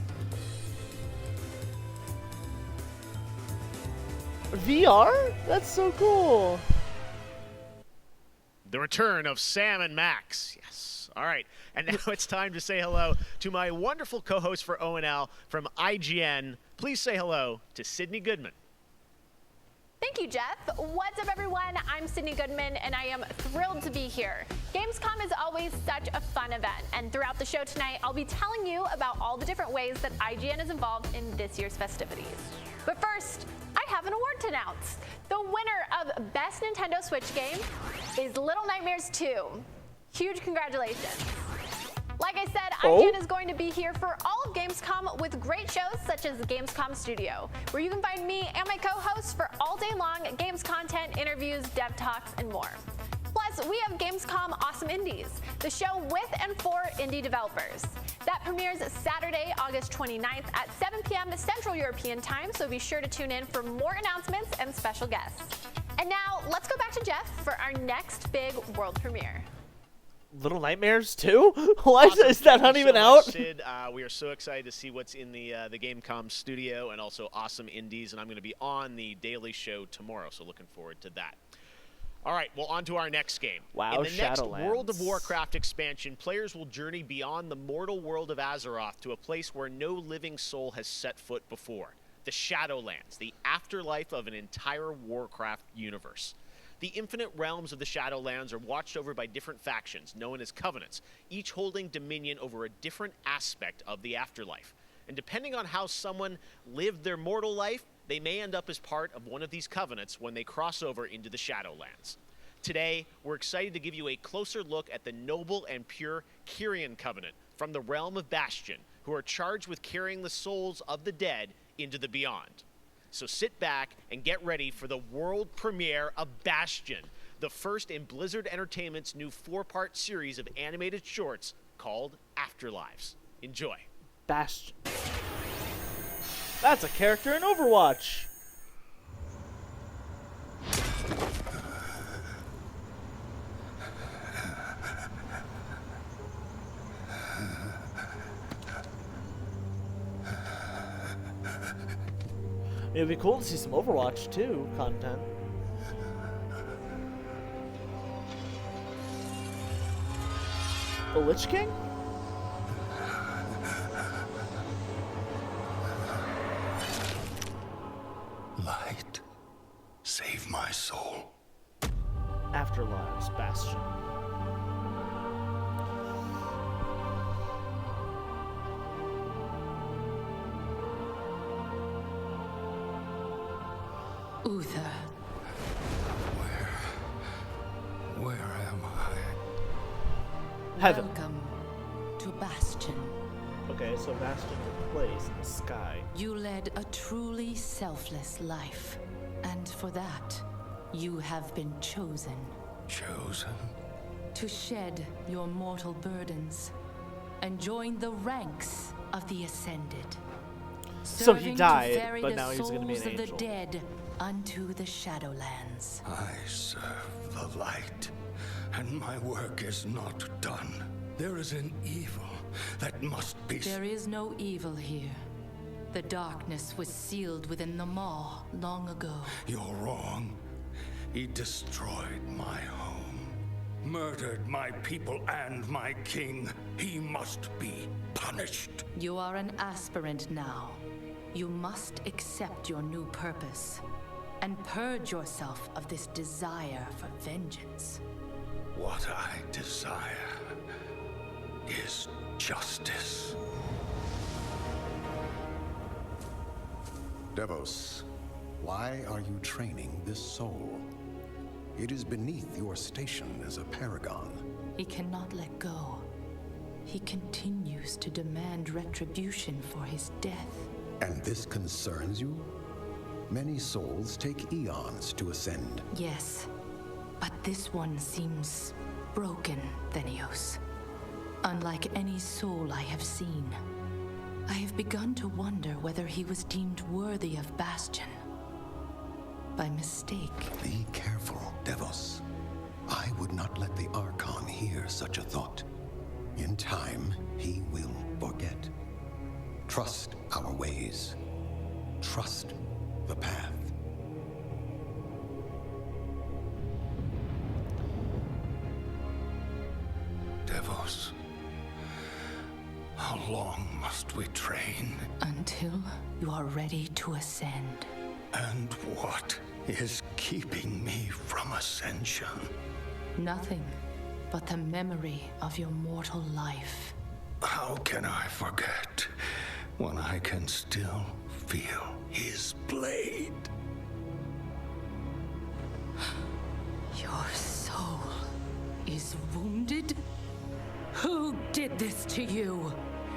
VR? That's so cool. The return of Sam and Max. Yes. All right. And now it's time to say hello to my wonderful co-host for ONL from IGN. Please say hello to Sydney Goodman. Thank you, Jeff. What's up, everyone? I'm Sydney Goodman, and I am thrilled to be here. Gamescom is always such a fun event, and throughout the show tonight, I'll be telling you about all the different ways that IGN is involved in this year's festivities. But first, I have an award to announce. The winner of Best Nintendo Switch Game is Little Nightmares 2. Huge congratulations. Like I said, IGN is going to be here for all of Gamescom with great shows such as the Gamescom Studio, where you can find me and my co-hosts for all day long games content, interviews, dev talks, and more. Plus, we have Gamescom Awesome Indies, the show with and for indie developers. That premieres Saturday, August 29th at 7 p.m. Central European Time, so be sure to tune in for more announcements and special guests. And now, let's go back to Jeff for our next big world premiere. Little Nightmares 2? Why Awesome. is that Thank not you even so out? much, Sid. We are so excited to see what's in the Gamescom studio and also Awesome Indies, and I'm going to be on the Daily Show tomorrow, so looking forward to that. All right, well, on to our next game. Wow, in the next Shadowlands. World of Warcraft expansion, players will journey beyond the mortal world of Azeroth to a place where no living soul has set foot before. The Shadowlands, the afterlife of an entire Warcraft universe. The infinite realms of the Shadowlands are watched over by different factions, known as covenants, each holding dominion over a different aspect of the afterlife. And depending on how someone lived their mortal life, they may end up as part of one of these covenants when they cross over into the Shadowlands. Today, we're excited to give you a closer look at the noble and pure Kyrian Covenant from the realm of Bastion, who are charged with carrying the souls of the dead into the beyond. So sit back and get ready for the world premiere of Bastion, the first in Blizzard Entertainment's new 4-part series of animated shorts called Afterlives. Enjoy. Bastion. That's a character in Overwatch. It'd be cool to see some Overwatch 2 content. The Lich King? Light, save my soul. Afterlives, Bastion. Uther. Where am I? Heaven. Welcome to Bastion. Okay, so Bastion is a place in the sky. You led a truly selfless life, and for that, you have been chosen. Chosen? To shed your mortal burdens and join the ranks of the Ascended. So he Serving died, to ferry but the now he's gonna be an souls of angel. the dead unto the Shadowlands. I serve the light, and my work is not done. There is an evil that must be... There is no evil here. The darkness was sealed within the maw long ago. You're wrong. He destroyed my home, murdered my people and my king. He must be punished. You are an aspirant now. You must accept your new purpose and purge yourself of this desire for vengeance. What I desire is justice. Devos, why are you training this soul? It is beneath your station as a paragon. He cannot let go. He continues to demand retribution for his death. And this concerns you? Many souls take eons to ascend. Yes, but this one seems broken, Thenios. Unlike any soul I have seen, I have begun to wonder whether he was deemed worthy of Bastion. By mistake. Be careful, Devos. I would not let the Archon hear such a thought. In time, he will forget. Trust our ways. Trust the path. Devos, how long must we train? Until you are ready to ascend. And what is keeping me from ascension? Nothing but the memory of your mortal life. How can I forget when I can still feel his blade? Your soul is wounded? Who did this to you?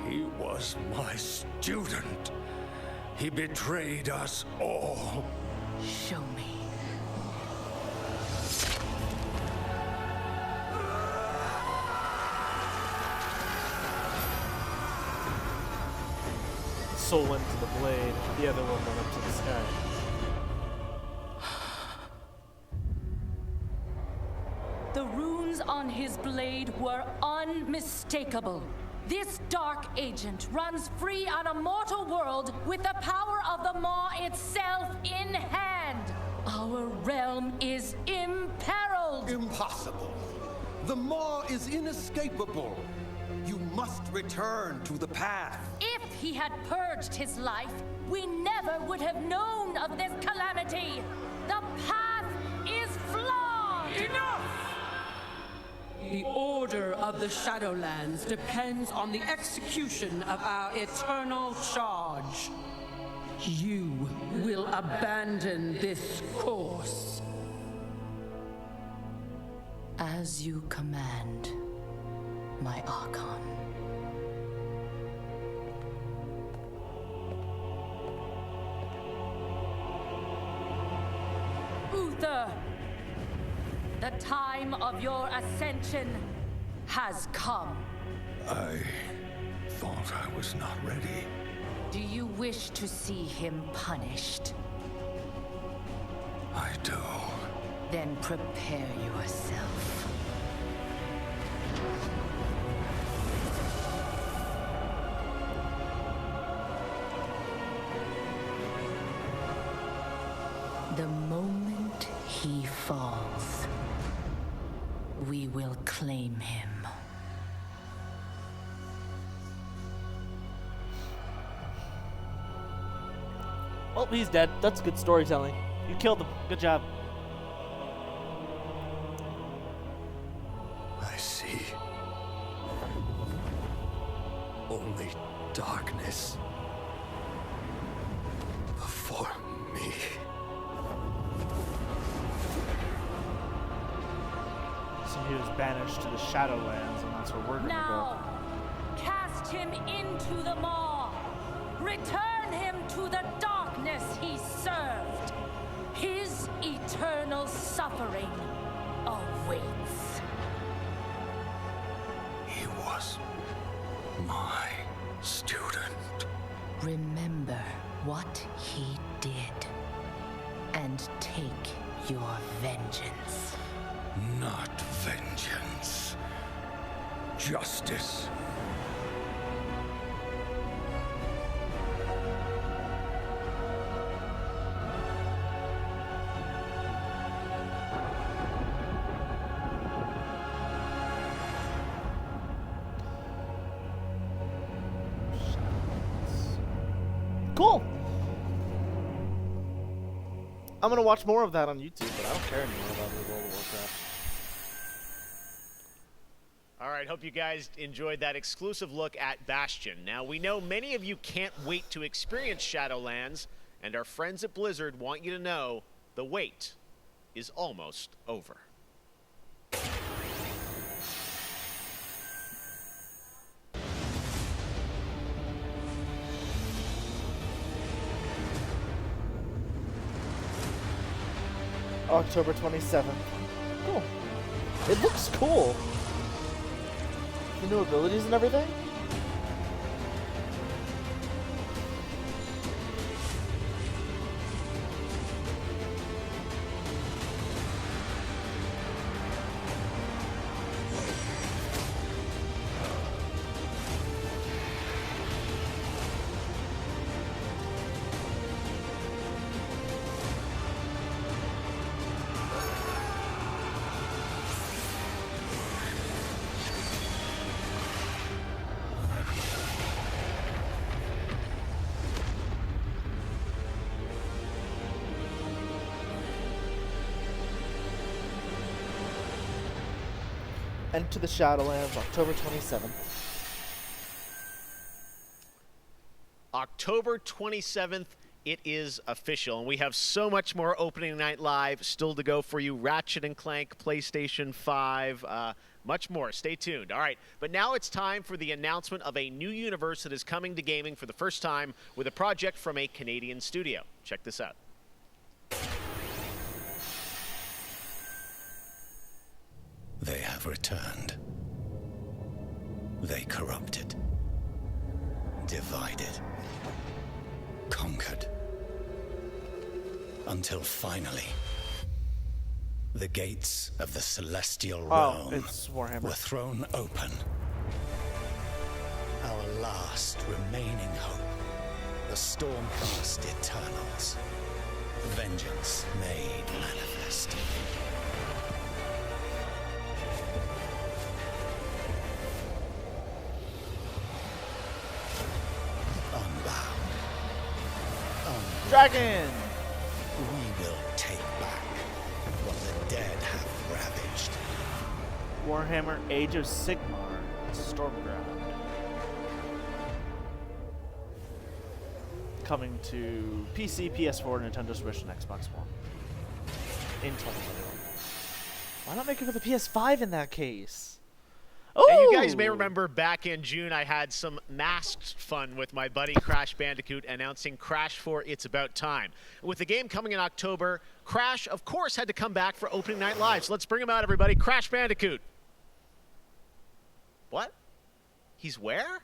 He was my student. He betrayed us all. Show me. Soul went to the blade, the other one went up to the sky. The runes on his blade were unmistakable. This dark agent runs free on a mortal world with the power of the Maw itself in hand. Our realm is imperiled. Impossible. The Maw is inescapable. You must return to the path. If he had purged his life, we never would have known of this calamity. The path is flawed. Enough! The order of the Shadowlands depends on the execution of our eternal charge. You will abandon this course. As you command, my Archon. Uther! The time of your ascension has come. I thought I was not ready. Do you wish to see him punished? I do. Then prepare yourself. The moment he falls, we will claim him. Oh, he's dead. That's good storytelling. You killed him. Good job. I see. Only darkness before me. So he was banished to the Shadowlands, and that's where we're gonna Now, cast him into the Maw. Return him to the darkness he served. His eternal suffering awaits. He was my student. Remember what he did, and take your vengeance. Not vengeance. Justice. Cool. I'm gonna watch more of that on YouTube, but I don't care anymore about the World of Warcraft. All right, hope you guys enjoyed that exclusive look at Bastion. Now, we know many of you can't wait to experience Shadowlands, and our friends at Blizzard want you to know the wait is almost over. October 27th. Cool. It looks cool. The new abilities and everything. Enter the Shadowlands, October 27th. October 27th, it is official, and we have so much more opening night live still to go for you. Ratchet & Clank, PlayStation 5, much more. Stay tuned. All right, but now it's time for the announcement of a new universe that is coming to gaming for the first time with a project from a Canadian studio. Check this out. They have returned. They corrupted, divided, conquered. Until finally, the gates of the celestial realm were thrown open. Our last remaining hope, the Stormcast Eternals. Vengeance made manifest. Dragon! We will take back what the dead have ravaged. Warhammer Age of Sigmar, Stormground. Coming to PC, PS4, Nintendo Switch, and Xbox One. In 2021. Why not make it for the PS5 in that case? And you guys may remember back in June, I had some masked fun with my buddy Crash Bandicoot announcing Crash 4 It's About Time. With the game coming in October, Crash, of course, had to come back for opening night live. So let's bring him out, everybody. Crash Bandicoot. What? He's where?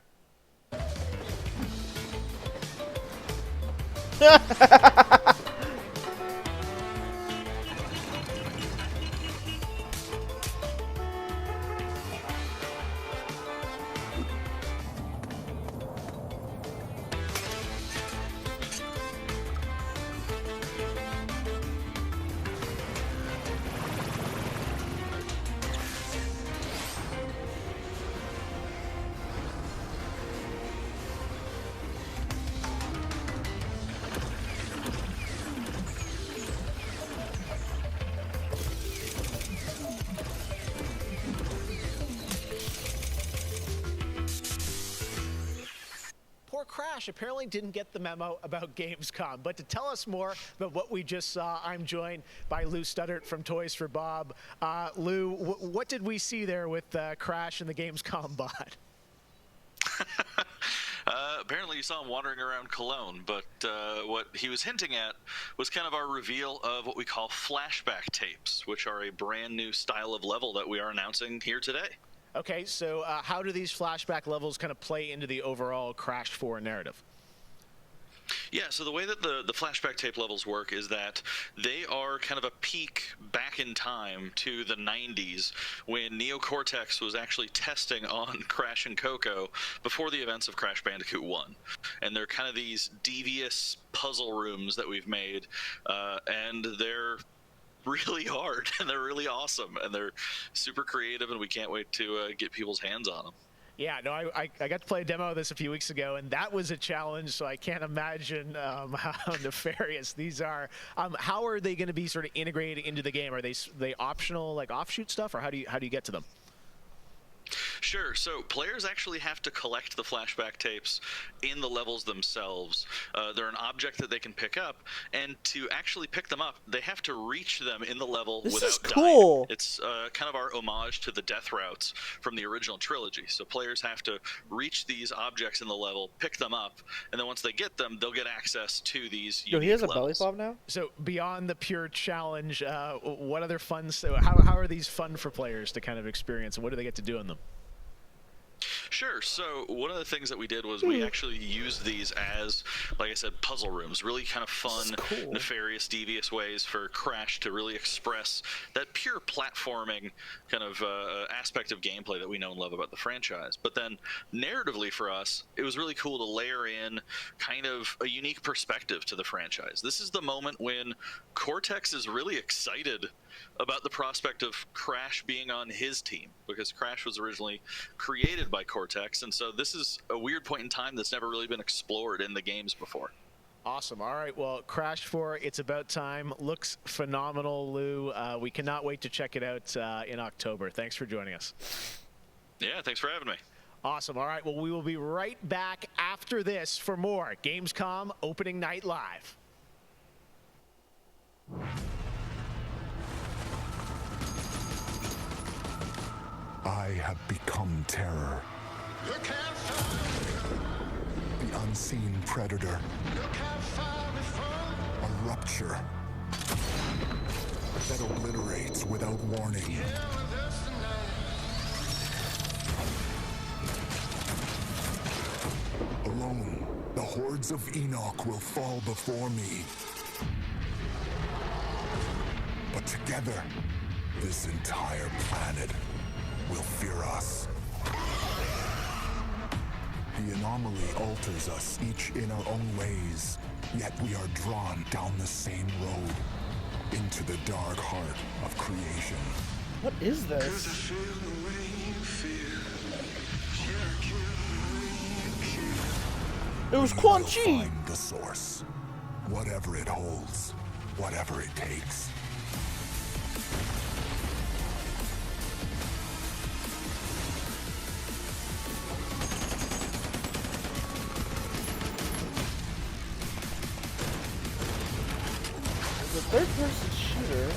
Crash apparently didn't get the memo about Gamescom. But to tell us more about what we just saw, I'm joined by Lou Studdert from Toys for Bob. Lou, what did we see there with Crash and the Gamescom bot? Apparently you saw him wandering around Cologne, but what he was hinting at was kind of our reveal of what we call flashback tapes, which are a brand new style of level that we are announcing here today. Okay, so how do these flashback levels kind of play into the overall Crash 4 narrative? Yeah, so the way that the flashback tape levels work is that they are kind of a peek back in time to the 90s when Neo Cortex was actually testing on Crash and Coco before the events of Crash Bandicoot 1. And they're kind of these devious puzzle rooms that we've made, and they're really hard, and they're really awesome, and they're super creative, and we can't wait to get people's hands on them. Yeah, no, I got to play a demo of this a few weeks ago, and that was a challenge, so I can't imagine how nefarious these are. How are they going to be sort of integrated into the game? Are they optional, like offshoot stuff, or how do you get to them? Sure. So players actually have to collect the flashback tapes in the levels themselves. They're an object that they can pick up, and to actually pick them up, they have to reach them in the level This without is cool. dying. It's kind of our homage to the death routes from the original trilogy. So players have to reach these objects in the level, pick them up, and then once they get them, they'll get access to these Yo, he unique has a levels. belly flop now? So beyond the pure challenge, what other fun? So how are these fun for players to kind of experience, and what do they get to do in them? Sure. So one of the things that we did was we actually used these as, like I said, puzzle rooms. Really kind of fun, nefarious, devious ways for Crash to really express that pure platforming kind of aspect of gameplay that we know and love about the franchise. But then narratively for us, it was really cool to layer in kind of a unique perspective to the franchise. This is the moment when Cortex is really excited about the prospect of Crash being on his team, because Crash was originally created by Cortex, and so this is a weird point in time that's never really been explored in the games before. Awesome. All right, well, Crash 4, It's About Time, looks phenomenal, Lou. We cannot wait to check it out in October. Thanks for joining us. Yeah, thanks for having me. Awesome. All right, well, we will be right back after this for more Gamescom Opening Night Live. I have become terror. The unseen predator. A rupture that obliterates without warning. Alone, the hordes of Enoch will fall before me. But together, this entire planet will fear us. The anomaly alters us, each in our own ways, yet we are drawn down the same road, into the dark heart of creation. What is this? It was Quan Chi! Find the source, whatever it holds, whatever it takes. The third-person shooter.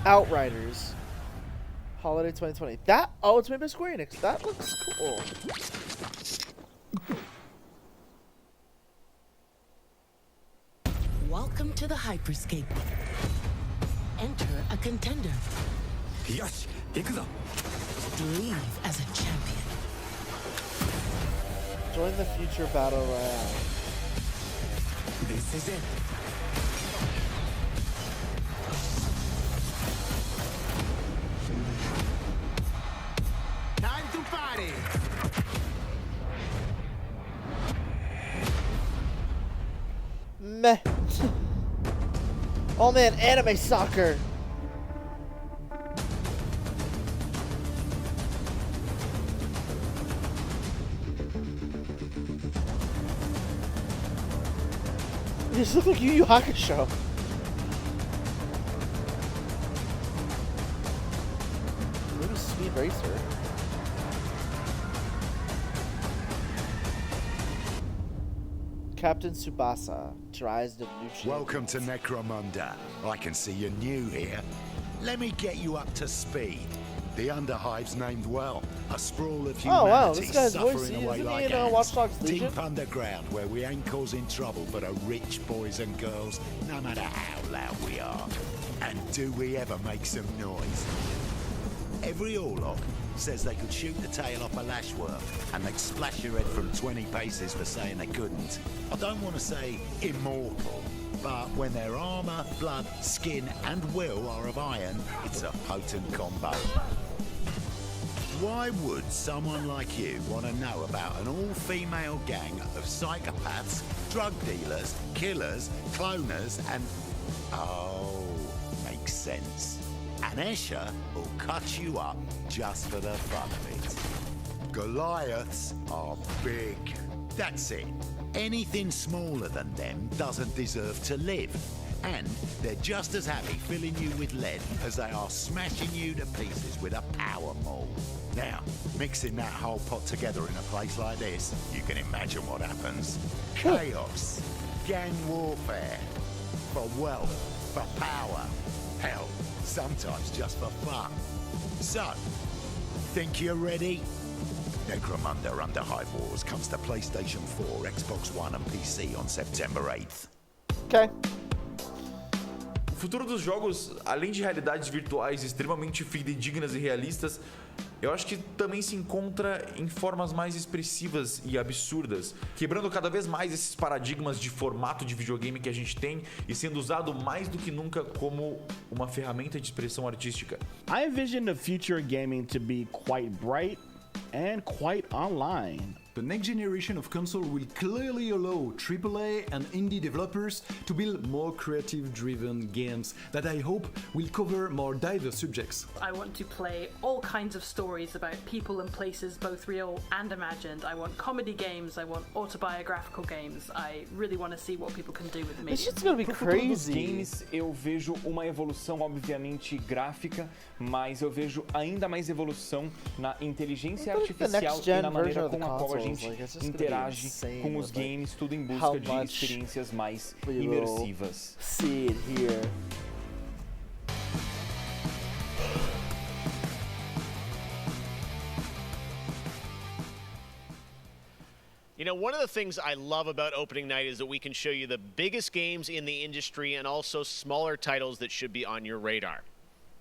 Outriders. Holiday 2020. That, oh, it's made by Square Enix. That looks cool. Welcome to the Hyperscape. Enter a contender. Yes, ikuzo. Leave as a champion. Join the future battle royale. This is it. Time to party. Meh. Oh man, anime soccer. You just look like Yu Yu Hakusho. Maybe Speed Racer. Captain Tsubasa tries to nuke. Welcome to Necromunda. I can see you're new here. Let me get you up to speed. The Underhive's named well. A sprawl of humanity Oh wow, this guy's voice, suffering away isn't like he in ants. Watch Dogs Legion? Deep underground, where we ain't causing trouble for the rich boys and girls, no matter how loud we are. And do we ever make some noise? Every Orlok says they could shoot the tail off a lashworm, and they'd splash your head from 20 paces for saying they couldn't. I don't want to say immortal, but when their armor, blood, skin, and will are of iron, it's a potent combo. Why would someone like you want to know about an all-female gang of psychopaths, drug dealers, killers, cloners, and... Oh, makes sense. And Escher will cut you up just for the fun of it. Goliaths are big. That's it. Anything smaller than them doesn't deserve to live. And they're just as happy filling you with lead as they are smashing you to pieces with a power maul. Now, mixing that whole pot together in a place like this, you can imagine what happens. Chaos, gang warfare, for wealth, for power, hell, sometimes just for fun. So, think you're ready? Necromunda Under Hive Wars comes to PlayStation 4, Xbox One and PC on September 8th. Okay. O futuro dos jogos, além de realidades virtuais extremamente fidedignas e realistas, eu acho que também se encontra em formas mais expressivas e absurdas, quebrando cada vez mais esses paradigmas de formato de videogame que a gente tem e sendo usado mais do que nunca como uma ferramenta de expressão artística. I envision the future gaming to be quite bright and quite online. The next generation of console will clearly allow AAA and indie developers to build more creative-driven games that I hope will cover more diverse subjects. I want to play all kinds of stories about people and places, both real and imagined. I want comedy games, I want autobiographical games. I really want to see what people can do with media. This shit's gonna be Pro futuro dos crazy. games, eu vejo uma evolução, obviamente, gráfica, mas eu vejo ainda mais evolução na inteligência artificial e na maneira como a qual a gente interage com os games, tudo em busca de experiências mais imersivas. See it here. You know, one of the things I love about opening night is that we can show you the biggest games in the industry and also smaller titles that should be on your radar.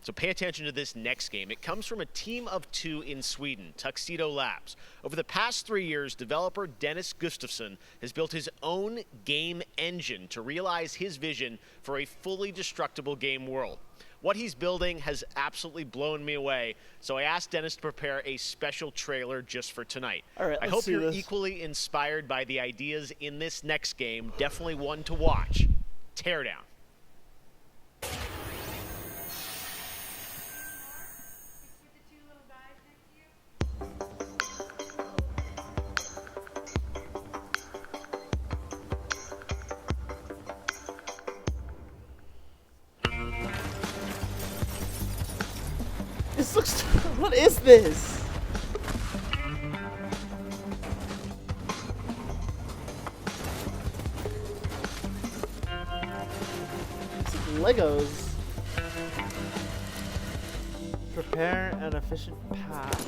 So pay attention to this next game. It comes from a team of two in Sweden, Tuxedo Labs. Over the past 3 years, developer Dennis Gustafsson has built his own game engine to realize his vision for a fully destructible game world. What he's building has absolutely blown me away, so I asked Dennis to prepare a special trailer just for tonight. All right, I let's hope see you're this. equally inspired by the ideas in this next game. Definitely one to watch. Teardown. This looks. What is this? It's like Legos. Prepare an efficient path.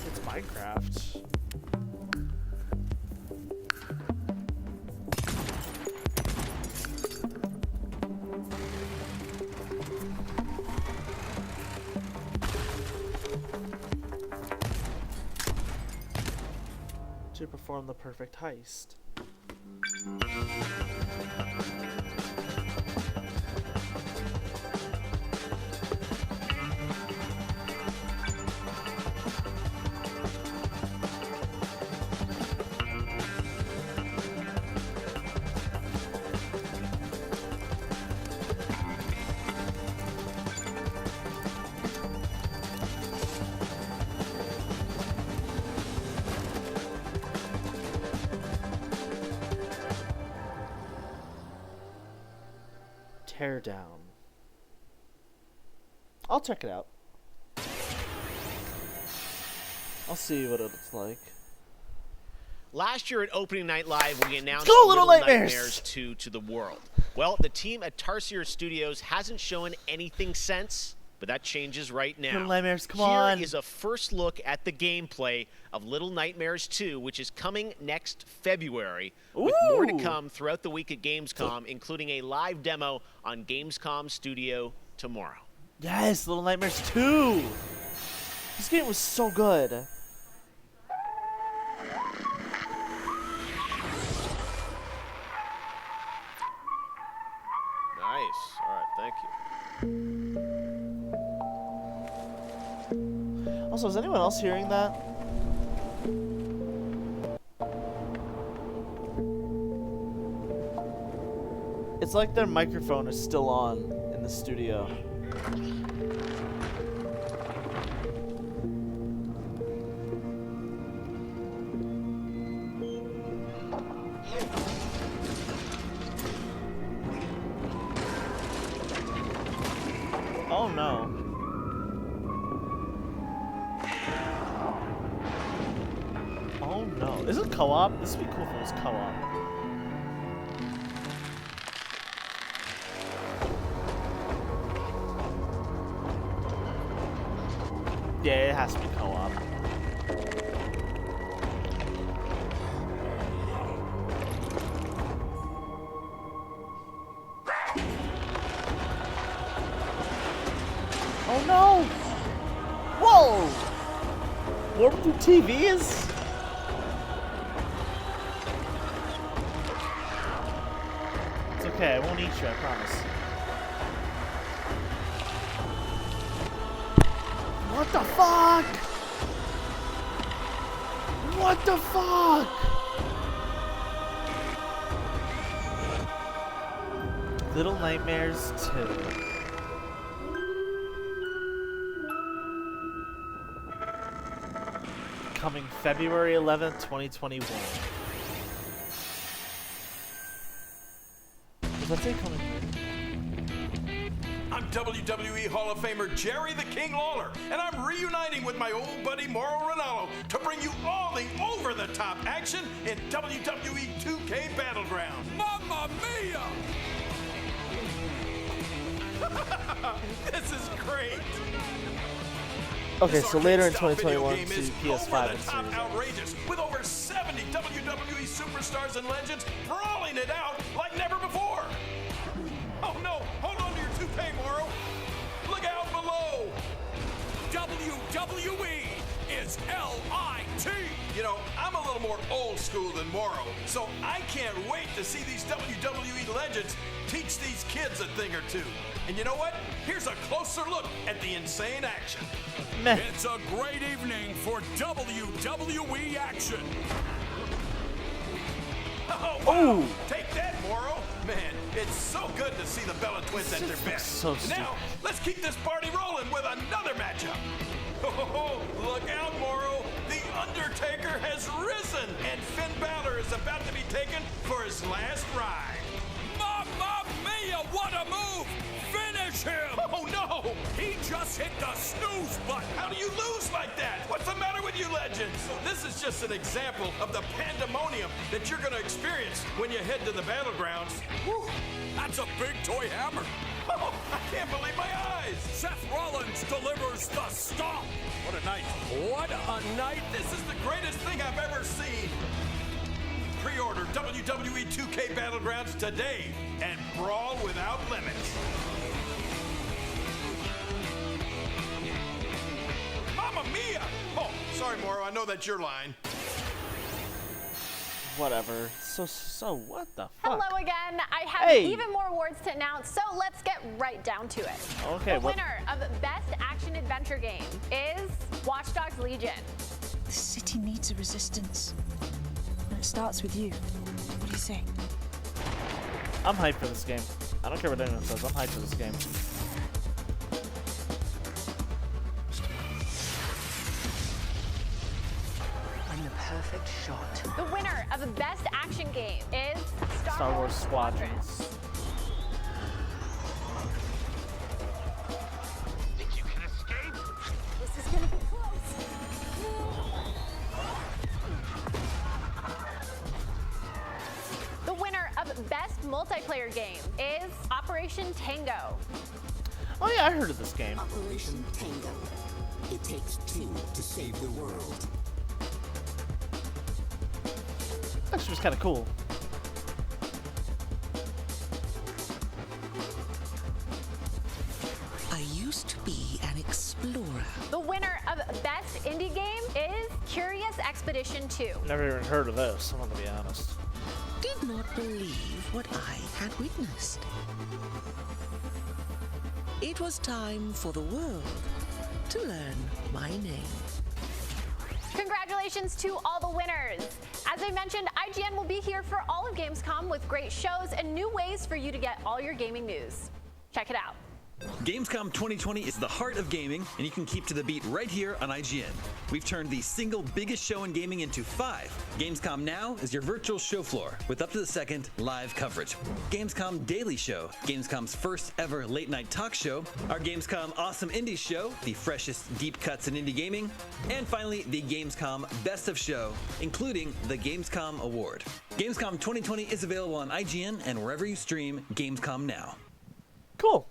It's Minecraft. To perform the perfect heist. Teardown. I'll check it out. I'll see what it looks like. Last year at Opening Night Live, we announced go, Little Nightmares 2 to the world. Well, the team at Tarsier Studios hasn't shown anything since, but that changes right now. Little Nightmares, come Here on. is a first look at the gameplay of Little Nightmares 2, which is coming next February, with more to Ooh. come throughout the week at Gamescom, including a live demo on Gamescom Studio tomorrow. Yes, Little Nightmares 2! This game was so good. Nice. All right, thank you. Also, is anyone else hearing that? It's like their microphone is still on in the studio. Oh no. Oh no. Is it co-op? This would be cool if it was co-op. Yeah, it has to be co-op. Oh no! Whoa! Warp through TVs? It's okay, I won't eat you, I promise. What the fuck? What the fuck? Little Nightmares 2. Coming February 11th, 2021. Was that say coming? I'm WWE Hall of Famer Jerry the King Lawler, and I'm reuniting with my old buddy Mauro Ranallo to bring you all the over-the-top action in WWE 2K Battleground. Mamma mia! This is great! Okay, so later in 2021 to PS5 and Series X. Outrageous, with over 70 WWE superstars and legends brawling it out like never before. Oh no, hold on to your toupee, Mauro. Look out below. WWE is L-I-T. You know, I'm a little more old school than Mauro, so I can't wait to see these WWE legends teach these kids a thing or two. And you know what? Here's a closer look at the insane action. Meh. It's a great evening for WWE action. Oh, wow. Take that, Mauro. Man, it's so good to see the Bella Twins at their best. So stupid. Now, let's keep this party rolling with another matchup. Oh, look out, Mauro. The Undertaker has risen, and Finn Balor is about to be taken for his last ride. Mamma mia, what a move! Finish him! Oh, no! He just hit the snooze button! How do you lose like that? What's the matter with you legends? This is just an example of the pandemonium that you're gonna experience when you head to the battlegrounds. Whew, that's a big toy hammer. Oh, I can't believe my eyes! Seth Rollins delivers the stomp! What a night. What a night! This is the greatest thing I've ever seen! Pre-order WWE 2K Battlegrounds today and brawl without limits. Mamma mia! Oh, sorry, Mauro. I know that's your line. Whatever. So what the fuck? Hello again. I have even more awards to announce, so let's get right down to it. Okay. The winner of Best Action Adventure Game is Watch Dogs Legion. The city needs a resistance. And it starts with you. What do you say? I'm hyped for this game. I don't care what anyone says. I'm hyped for this game. The perfect shot. The winner of Best Action Game is Star Wars Squadrons. Think you can escape? This is gonna be close. The winner of Best Multiplayer Game is Operation Tango. Oh yeah, I heard of this game. Operation Tango. It takes two to save the world. Actually, was kind of cool. I used to be an explorer. The winner of Best Indie Game is Curious Expedition 2. Never even heard of this, I'm gonna be honest. Did not believe what I had witnessed. It was time for the world to learn my name. Congratulations to all the winners. As I mentioned, IGN will be here for all of Gamescom with great shows and new ways for you to get all your gaming news. Check it out. Gamescom 2020 is the heart of gaming, and you can keep to the beat right here on IGN. We've turned the single biggest show in gaming into 5. Gamescom Now is your virtual show floor with up-to-the-second live coverage. Gamescom Daily Show, Gamescom's first ever late-night talk show, our Gamescom Awesome Indie Show, the freshest deep cuts in indie gaming, and finally, the Gamescom Best of Show, including the Gamescom Award. Gamescom 2020 is available on IGN and wherever you stream Gamescom Now. Cool.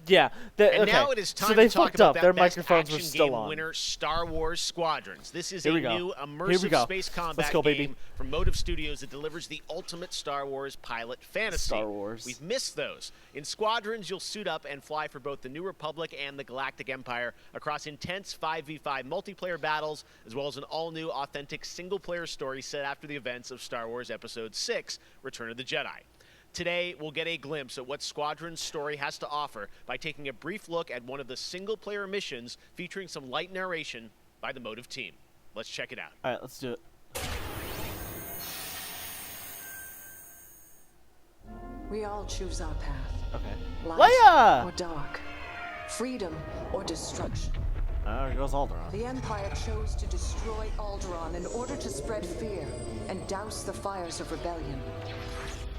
Yeah. And okay. now it is time so they to talk fucked about up. that Their best microphones were action still game on. winner, Star Wars Squadrons. This is Here a we go. new Here we immersive go. space combat Let's go, baby. game from Motive Studios that delivers the ultimate Star Wars pilot fantasy. Star Wars. We've missed those. In Squadrons, you'll suit up and fly for both the New Republic and the Galactic Empire across intense 5v5 multiplayer battles, as well as an all-new, authentic single-player story set after the events of Star Wars Episode 6, Return of the Jedi. Today, we'll get a glimpse at what Squadron's story has to offer by taking a brief look at one of the single-player missions featuring some light narration by the Motive team. Let's check it out. All right, let's do it. We all choose our path. Okay. Light Leia! or dark. Freedom or destruction. There goes Alderaan. The Empire chose to destroy Alderaan in order to spread fear and douse the fires of rebellion.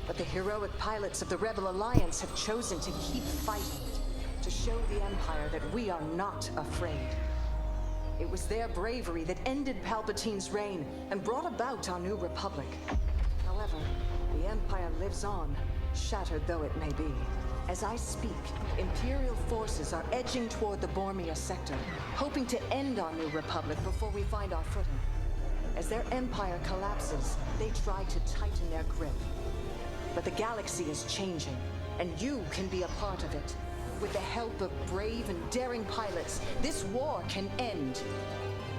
But the heroic pilots of the Rebel Alliance have chosen to keep fighting, to show the Empire that we are not afraid. It was their bravery that ended Palpatine's reign and brought about our new Republic. However, the Empire lives on, shattered though it may be. As I speak, Imperial forces are edging toward the Bormia sector, hoping to end our new Republic before we find our footing. As their empire collapses, they try to tighten their grip. But the galaxy is changing, and you can be a part of it. With the help of brave and daring pilots, this war can end.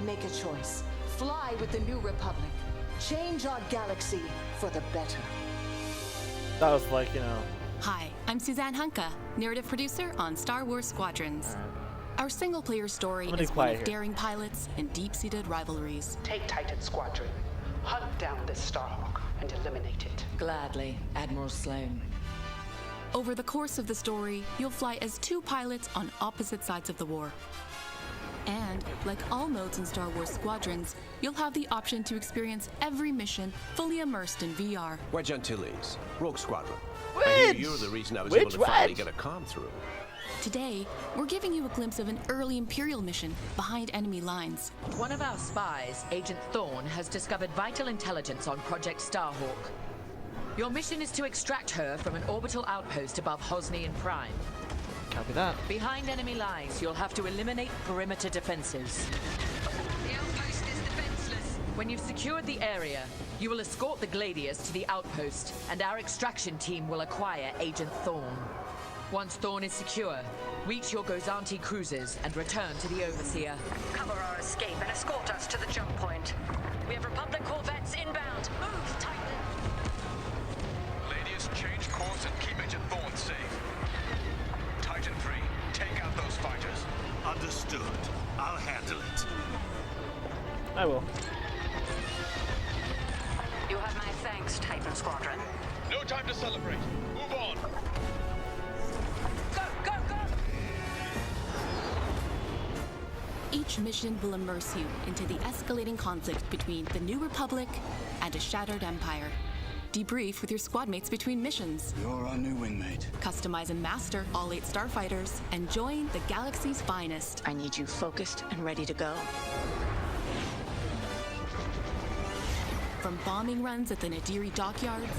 Make a choice. Fly with the New Republic. Change our galaxy for the better. That was like, you know... Hi, I'm Suzanne Hunka, narrative producer on Star Wars Squadrons. Our single-player story is one of daring pilots and deep-seated rivalries. Take Titan Squadron. Hunt down this Starhawk and eliminate it. Gladly, Admiral Sloan. Over the course of the story, you'll fly as 2 pilots on opposite sides of the war. And, like all modes in Star Wars Squadrons, you'll have the option to experience every mission fully immersed in VR. Wedge Antilles, Rogue Squadron. Wedge! I hear you're the reason I was able to finally get a comm through. Today, we're giving you a glimpse of an early Imperial mission behind enemy lines. One of our spies, Agent Thorne, has discovered vital intelligence on Project Starhawk. Your mission is to extract her from an orbital outpost above Hosnian Prime. Copy that. Behind enemy lines, you'll have to eliminate perimeter defenses. The outpost is defenseless. When you've secured the area, you will escort the Gladius to the outpost, and our extraction team will acquire Agent Thorne. Once Thorne is secure, reach your Gozanti cruisers and return to the Overseer. Cover our escape and escort us to the jump point. We have Republic corvettes inbound. Move, Titan! Ladies, change course and keep Agent Thorne safe. Titan 3, take out those fighters. Understood. I'll handle it. I will. You have my thanks, Titan Squadron. No time to celebrate. Move on. Each mission will immerse you into the escalating conflict between the New Republic and a shattered empire. Debrief with your squad mates between missions. You're our new wingmate. Customize and master all 8 starfighters and join the galaxy's finest. I need you focused and ready to go. From bombing runs at the Nadiri dockyards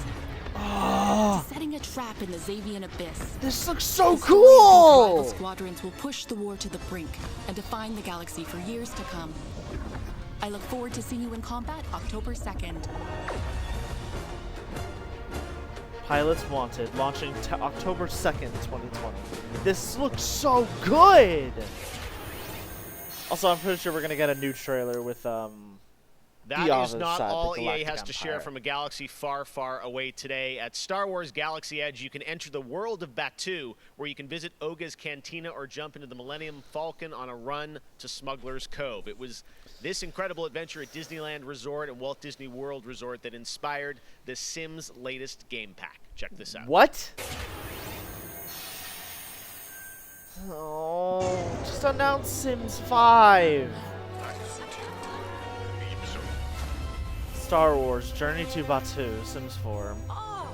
to setting a trap in the Xavian Abyss. This looks so The story of these cool! rival squadrons will push the war to the brink and define the galaxy for years to come. I look forward to seeing you in combat October 2nd. Pilots Wanted, launching October 2nd, 2020. This looks so good! Also, I'm pretty sure we're gonna get a new trailer with, That is not all EA has to share from a galaxy far, far away today. At Star Wars Galaxy Edge, you can enter the world of Batuu, where you can visit Oga's Cantina or jump into the Millennium Falcon on a run to Smuggler's Cove. It was this incredible adventure at Disneyland Resort and Walt Disney World Resort that inspired the Sims latest game pack. Check this out. What? Oh, just announce Sims 5. Star Wars Journey to Batuu, Sims 4. Oh,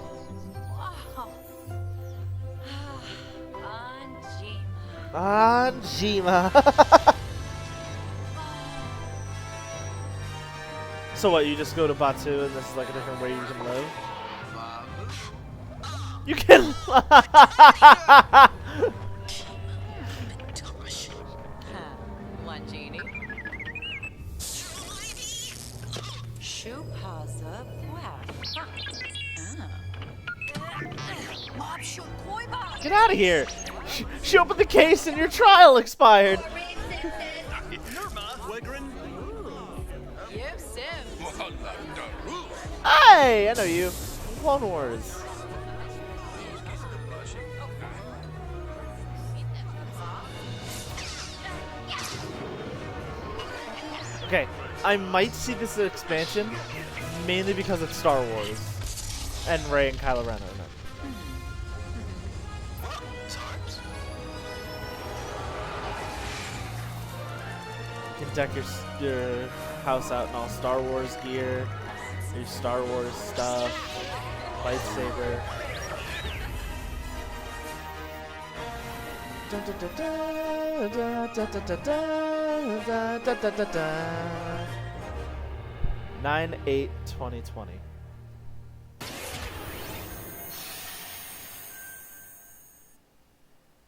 wow. Anjima. So what, you just go to Batuu and this is like a different way you can live? You can One genie. Shupaza Get out of here! She opened the case and your trial expired! Hey! I know you. Clone Wars. Okay, I might see this expansion mainly because it's Star Wars and Rey and Kylo Ren are in it. You can deck your house out in all Star Wars gear, your Star Wars stuff, lightsaber. 9/8/2020.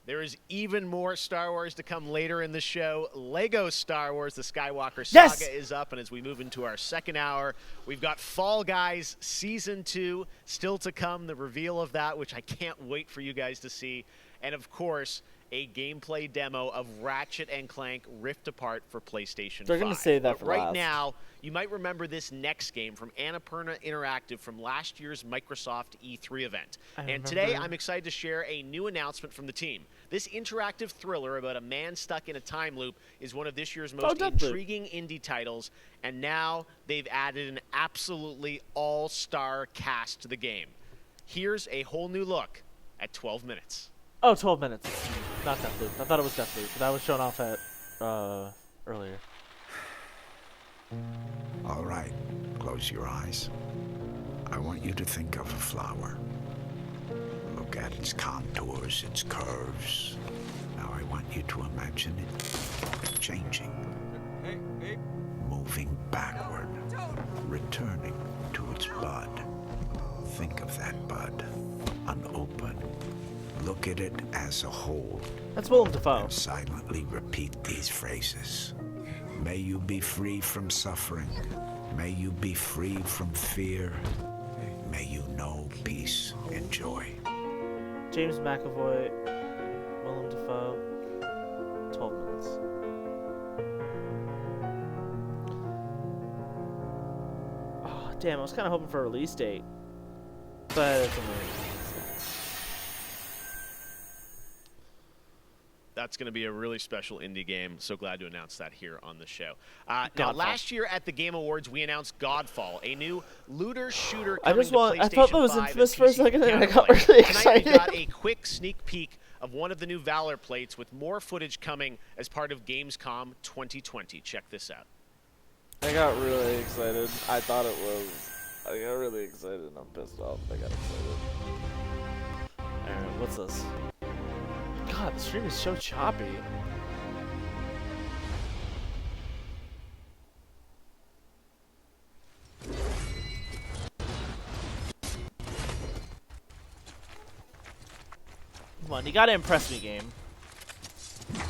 There is even more Star Wars to come later in the show. Lego Star Wars, the Skywalker Yes! Saga is up, and as we move into our second hour, we've got Fall Guys Season 2 still to come, the reveal of that, which I can't wait for you guys to see. And of course, a gameplay demo of Ratchet & Clank Rift Apart for PlayStation 5. They're going to save that But for right last. now, you might remember this next game from Annapurna Interactive from last year's Microsoft E3 event. And today, I'm excited to share a new announcement from the team. This interactive thriller about a man stuck in a time loop is one of this year's most intriguing indie titles, and now they've added an absolutely all-star cast to the game. Here's a whole new look at 12 minutes. Oh, 12 minutes. Not Deathloop. I thought it was Deathloop, but that was shown off at earlier. All right, close your eyes. I want you to think of a flower. Look at its contours, its curves. Now I want you to imagine it changing, moving backward, returning to its bud. Think of that bud, unopened. Look at it as a whole. That's Willem Dafoe. And silently repeat these phrases. May you be free from suffering. May you be free from fear. May you know peace and joy. James McAvoy, Willem Dafoe, 12 minutes. Oh, damn, I was kind of hoping for a release date. But it's only... That's going to be a really special indie game. So glad to announce that here on the show. Now, last year at the Game Awards, we announced Godfall, a new looter shooter coming to PlayStation 5 I thought that was Infamous for a second, and I got Counterplay. really Tonight, excited. we got a quick sneak peek of one of the new Valor plates with more footage coming as part of Gamescom 2020. Check this out. I got really excited. I thought it was... I got really excited, and I'm pissed off. I got excited. Alright, what's this? God, the stream is so choppy. Come on, you gotta impress me, game. You're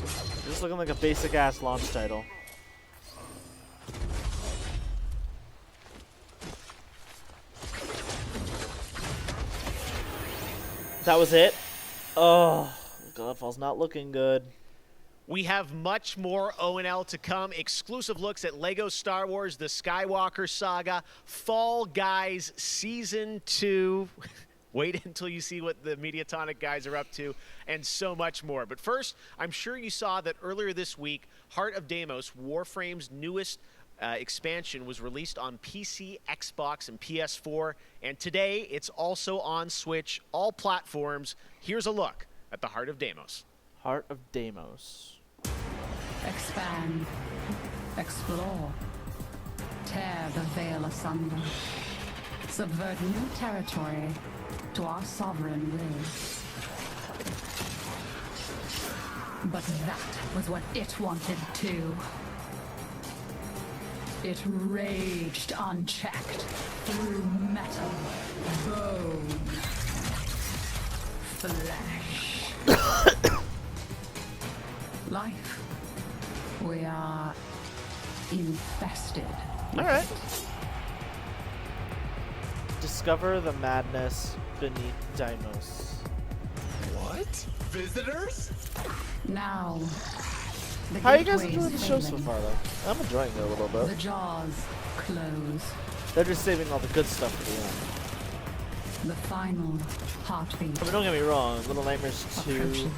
just looking like a basic-ass launch title. That was it? Oh... Godfall's not looking good. We have much more O&L to come. Exclusive looks at Lego Star Wars, the Skywalker Saga, Fall Guys Season 2. Wait until you see what the Mediatonic guys are up to, and so much more. But first, I'm sure you saw that earlier this week, Heart of Deimos, Warframe's newest expansion, was released on PC, Xbox, and PS4. And today, it's also on Switch, all platforms. Here's a look at the Heart of Deimos. Heart of Deimos. Expand. Explore. Tear the veil asunder. Subvert new territory to our sovereign will. But that was what it wanted too. It raged unchecked through metal, bone, flesh. Life. We are infested. All right. Discover the madness beneath Deimos. What? Visitors? Now. How are you guys enjoying the show so far, though? I'm enjoying it a little bit. The jaws close. They're just saving all the good stuff for the end. The final heartbeat. I mean, don't get me wrong. Little Nightmares 2.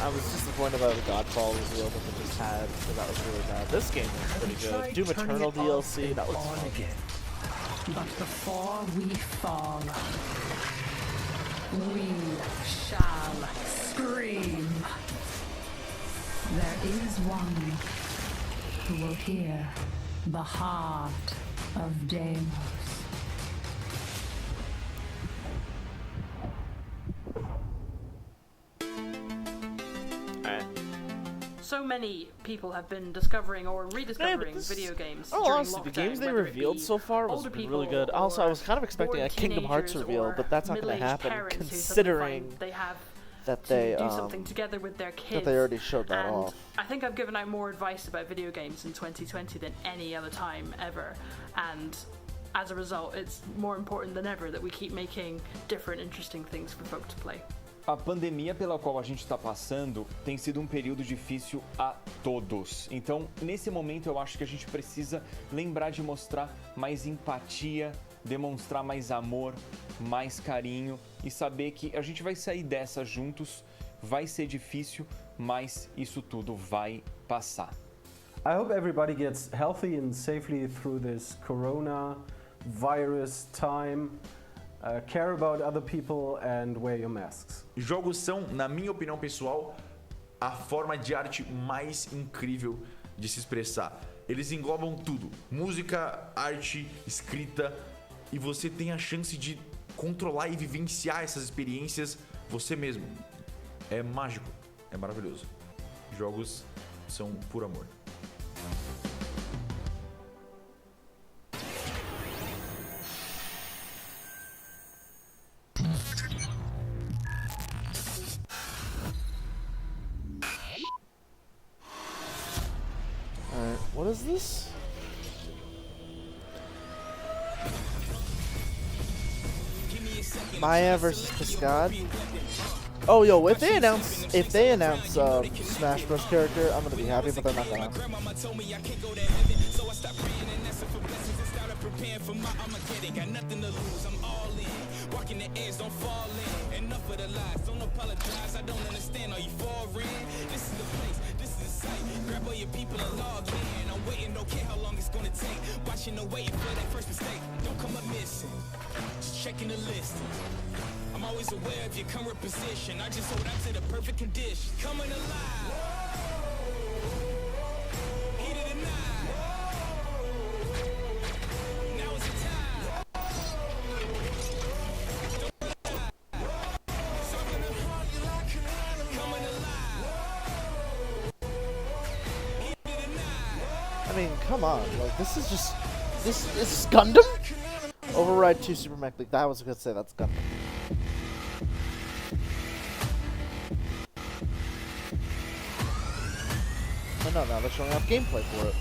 I was disappointed about the Godfall reveal that they just had, so that was really bad. This game was pretty good. Doom Eternal DLC, that looks fun. But before we fall, we shall scream. There is one who will hear the heart of Deimos. So many people have been discovering or rediscovering video games. Oh, during honestly, the lockdown, games they whether it revealed be so far was older really people good. Also, I was kind of expecting or a Kingdom Hearts teenagers reveal, or but that's not going to middle-aged happen, parents who suddenly considering find they have that to they do something together with their kids. that they already showed that and off. I think I've given out more advice about video games in 2020 than any other time ever, and as a result, it's more important than ever that we keep making different, interesting things for folk to play. A pandemia pela qual a gente está passando tem sido um período difícil a todos. Então, nesse momento, eu acho que a gente precisa lembrar de mostrar mais empatia, demonstrar mais amor, mais carinho e saber que a gente vai sair dessa juntos. Vai ser difícil, mas isso tudo vai passar. I hope everybody gets healthy and safely through this coronavirus time. Care about other people and wear your masks. Jogos são, na minha opinião pessoal, a forma de arte mais incrível de se expressar. Eles englobam tudo: música, arte, escrita, e você tem a chance de controlar e vivenciar essas experiências você mesmo. É mágico, é maravilhoso. Jogos são por amor. Alright, what is this? Maya versus Cascade. Oh, yo, if they announce Smash Bros character, I'm gonna be happy, but they're not gonna. Walking the edge, don't fall in. Enough of the lies, don't apologize. I don't understand, are you foreign? This is the place, this is the site. Grab all your people and log in. I'm waiting, don't care how long it's gonna take. Watching the waiting for that first mistake. Don't come up missing, just checking the list. I'm always aware of your current position. I just hold on to the perfect condition. Coming alive. Heat of the night. Now is the time. I mean, come on, like this is Gundam? Override 2 Super Mech League. That was gonna say that's Gundam. Oh no, now they're showing off gameplay for it.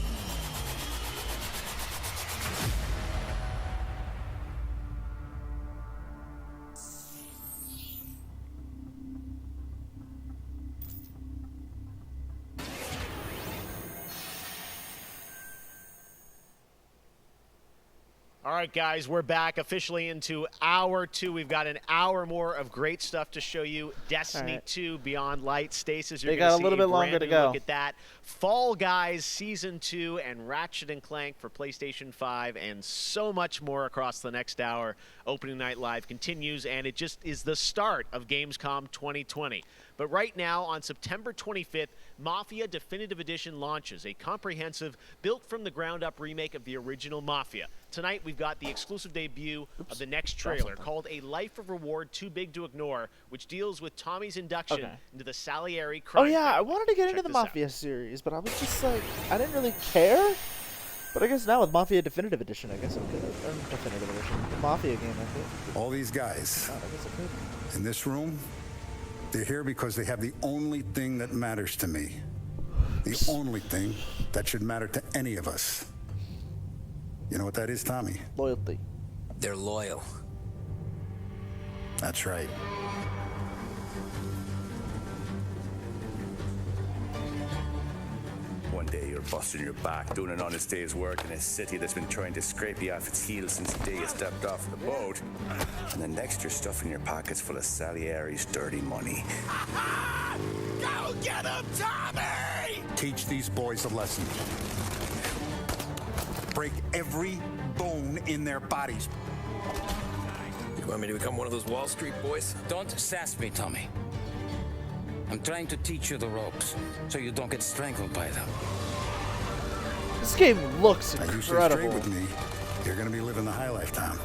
All right, guys, we're back officially into hour 2. We've got an hour more of great stuff to show you. Destiny 2, Beyond Light, Stasis. They got a little bit longer to go. Look at that. Fall Guys Season 2 and Ratchet & Clank for PlayStation 5 and so much more across the next hour. Opening Night Live continues, and it just is the start of Gamescom 2020. But right now, on September 25th, Mafia Definitive Edition launches, a comprehensive, built-from-the-ground-up remake of the original Mafia. Tonight, we've got the exclusive debut of the next trailer called A Life of Reward Too Big to Ignore, which deals with Tommy's induction into the Salieri crime Oh yeah, I family. wanted to get into the Mafia series, but I was just like, I didn't really care. But I guess now with Mafia Definitive Edition, I guess I'm good. Or Definitive Edition, the Mafia game, I think. All these guys I guess I could. in this room, they're here because they have the only thing that matters to me. The only thing that should matter to any of us. You know what that is, Tommy? Loyalty. They're loyal. That's right. One day you're busting your back, doing an honest day's work in a city that's been trying to scrape you off its heels since the day you stepped off the boat. And the next you're stuffing your pockets full of Salieri's dirty money. Go get him, Tommy! Teach these boys a lesson. Break every bone in their bodies. You want me to become one of those Wall Street boys? Don't sass me, Tommy. I'm trying to teach you the ropes, so you don't get strangled by them. This game looks Now, you stay incredible. straight with me, you're gonna be living the high life, Tom.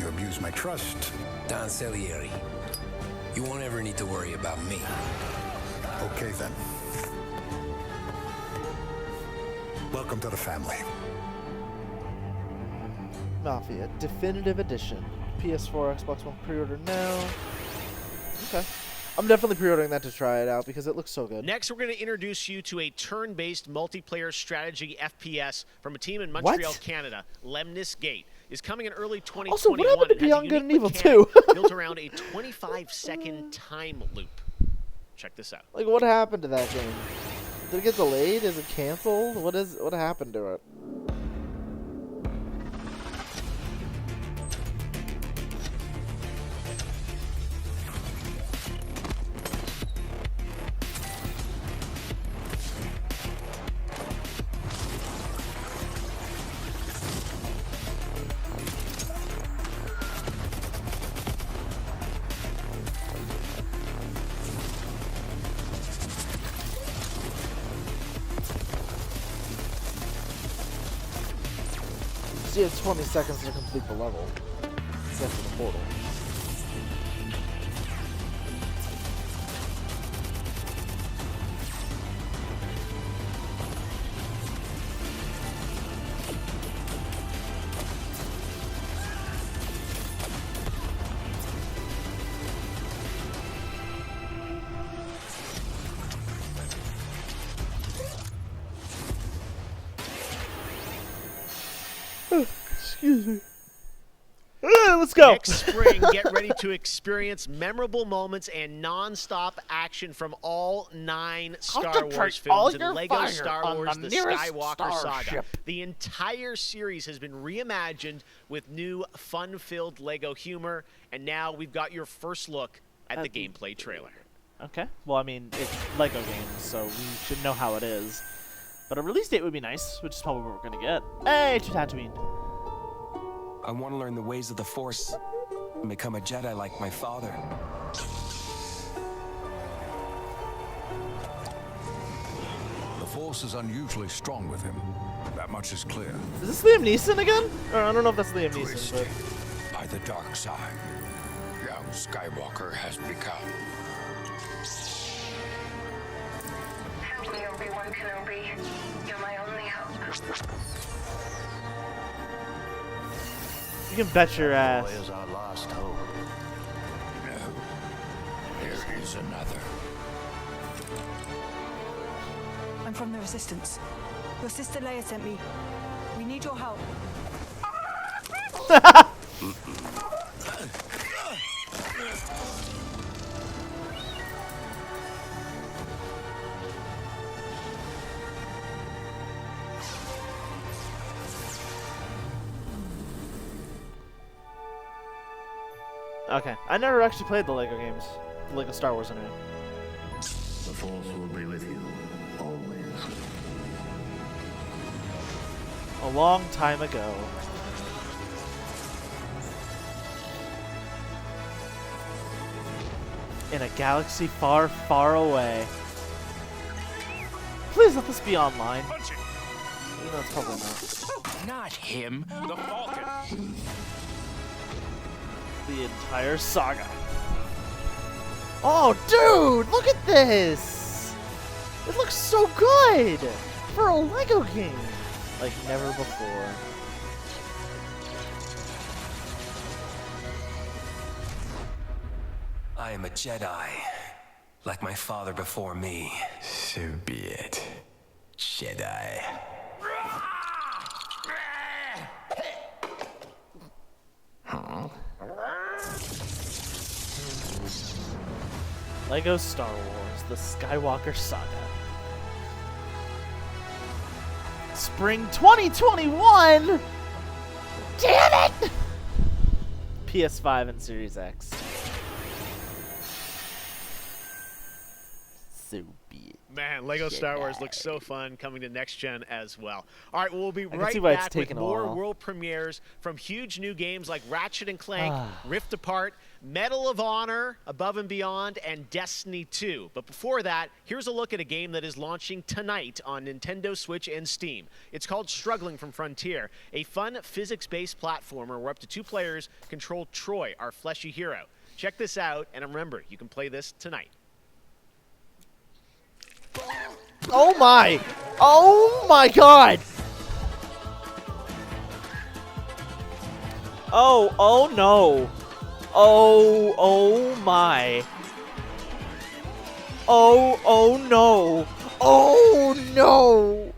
You abuse my trust. Don Salieri, you won't ever need to worry about me. Okay, then. Welcome to the family. Mafia Definitive Edition. PS4, Xbox One pre-order now. Okay. I'm definitely pre-ordering that to try it out because it looks so good. Next, we're going to introduce you to a turn-based multiplayer strategy FPS from a team in Montreal, Canada. Lemnis Gate is coming in early 2021. Also, what happened to and has a Beyond Good and unique Evil 2? mechanic built around a 25-second time loop. Check this out. Like, what happened to that game? Did it get delayed? Is it canceled? What happened to it? So you have 20 seconds to complete the level. Except for the portal. Excuse me. Let's go. Next spring, get ready to experience memorable moments and non-stop action from all 9 Star Wars films in LEGO Star Wars The Skywalker Saga. The entire series has been reimagined with new, fun-filled LEGO humor, and now we've got your first look at the gameplay trailer. Okay. Well, I mean, it's LEGO games, so we should know how it is. But a release date would be nice, which is probably what we're going to get. Hey, to Tatooine. I want to learn the ways of the Force and become a Jedi like my father. The Force is unusually strong with him. That much is clear. Is this Liam Neeson again? Or I don't know if that's Liam Neeson, but... By the dark side, young Skywalker has become. Help me, Obi-Wan Kenobi. You're my only hope. You can bet your ass. Is our last hope. No, there is another. I'm from the Resistance. Your sister Leia sent me. We need your help. Okay. I never actually played the LEGO games. The LEGO Star Wars anyway. The Force will be with you, always. A long time ago. In a galaxy far, far away. Please let this be online. You know, it's probably not. Not him, the Falcon. The entire saga. Oh, dude, look at this! It looks so good for a Lego game, like never before. I am a Jedi, like my father before me. So be it, Jedi. Lego Star Wars, the Skywalker Saga. Spring 2021! Damn it! PS5 and Series X. So be it. Man, Lego Star Wars looks so fun coming to next gen as well. All right, well, we'll be see right why it's back with taken a more while. world premieres from huge new games like Ratchet & Clank, Rift Apart, Medal of Honor, Above and Beyond, and Destiny 2. But before that, here's a look at a game that is launching tonight on Nintendo Switch and Steam. It's called Struggling from Frontier, a fun physics-based platformer where up to 2 players control Troy, our fleshy hero. Check this out, and remember, you can play this tonight. Oh my! Oh my god! Oh no! Oh my! Oh no! Oh no!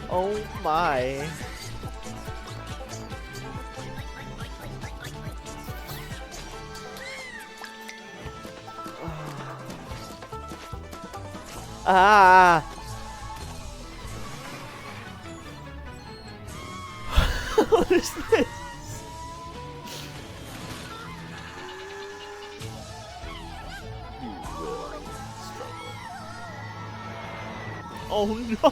Oh my! Ah! What is this? You will struggle. Oh no!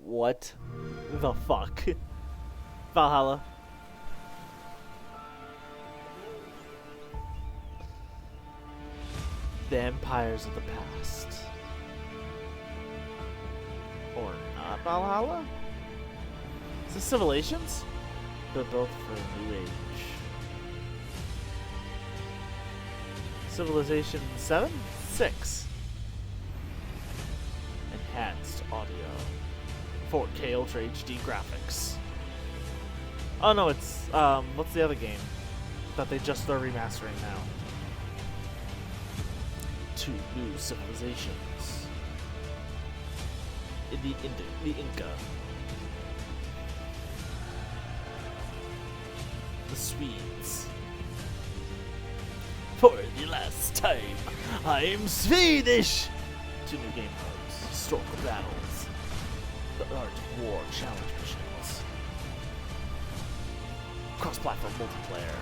What the fuck? Valhalla. The empires of the past. Or not Valhalla? Is this Civilizations? They're both for a new age. Civilization 7? 6. Enhanced audio. 4K Ultra HD graphics. Oh no, it's, what's the other game that they just are remastering now? 2 new civilizations. In the Inca. The Swedes. For the last time, I am Swedish! 2 new game modes. Historical battles. The Art of War challenge missions. Cross-platform multiplayer.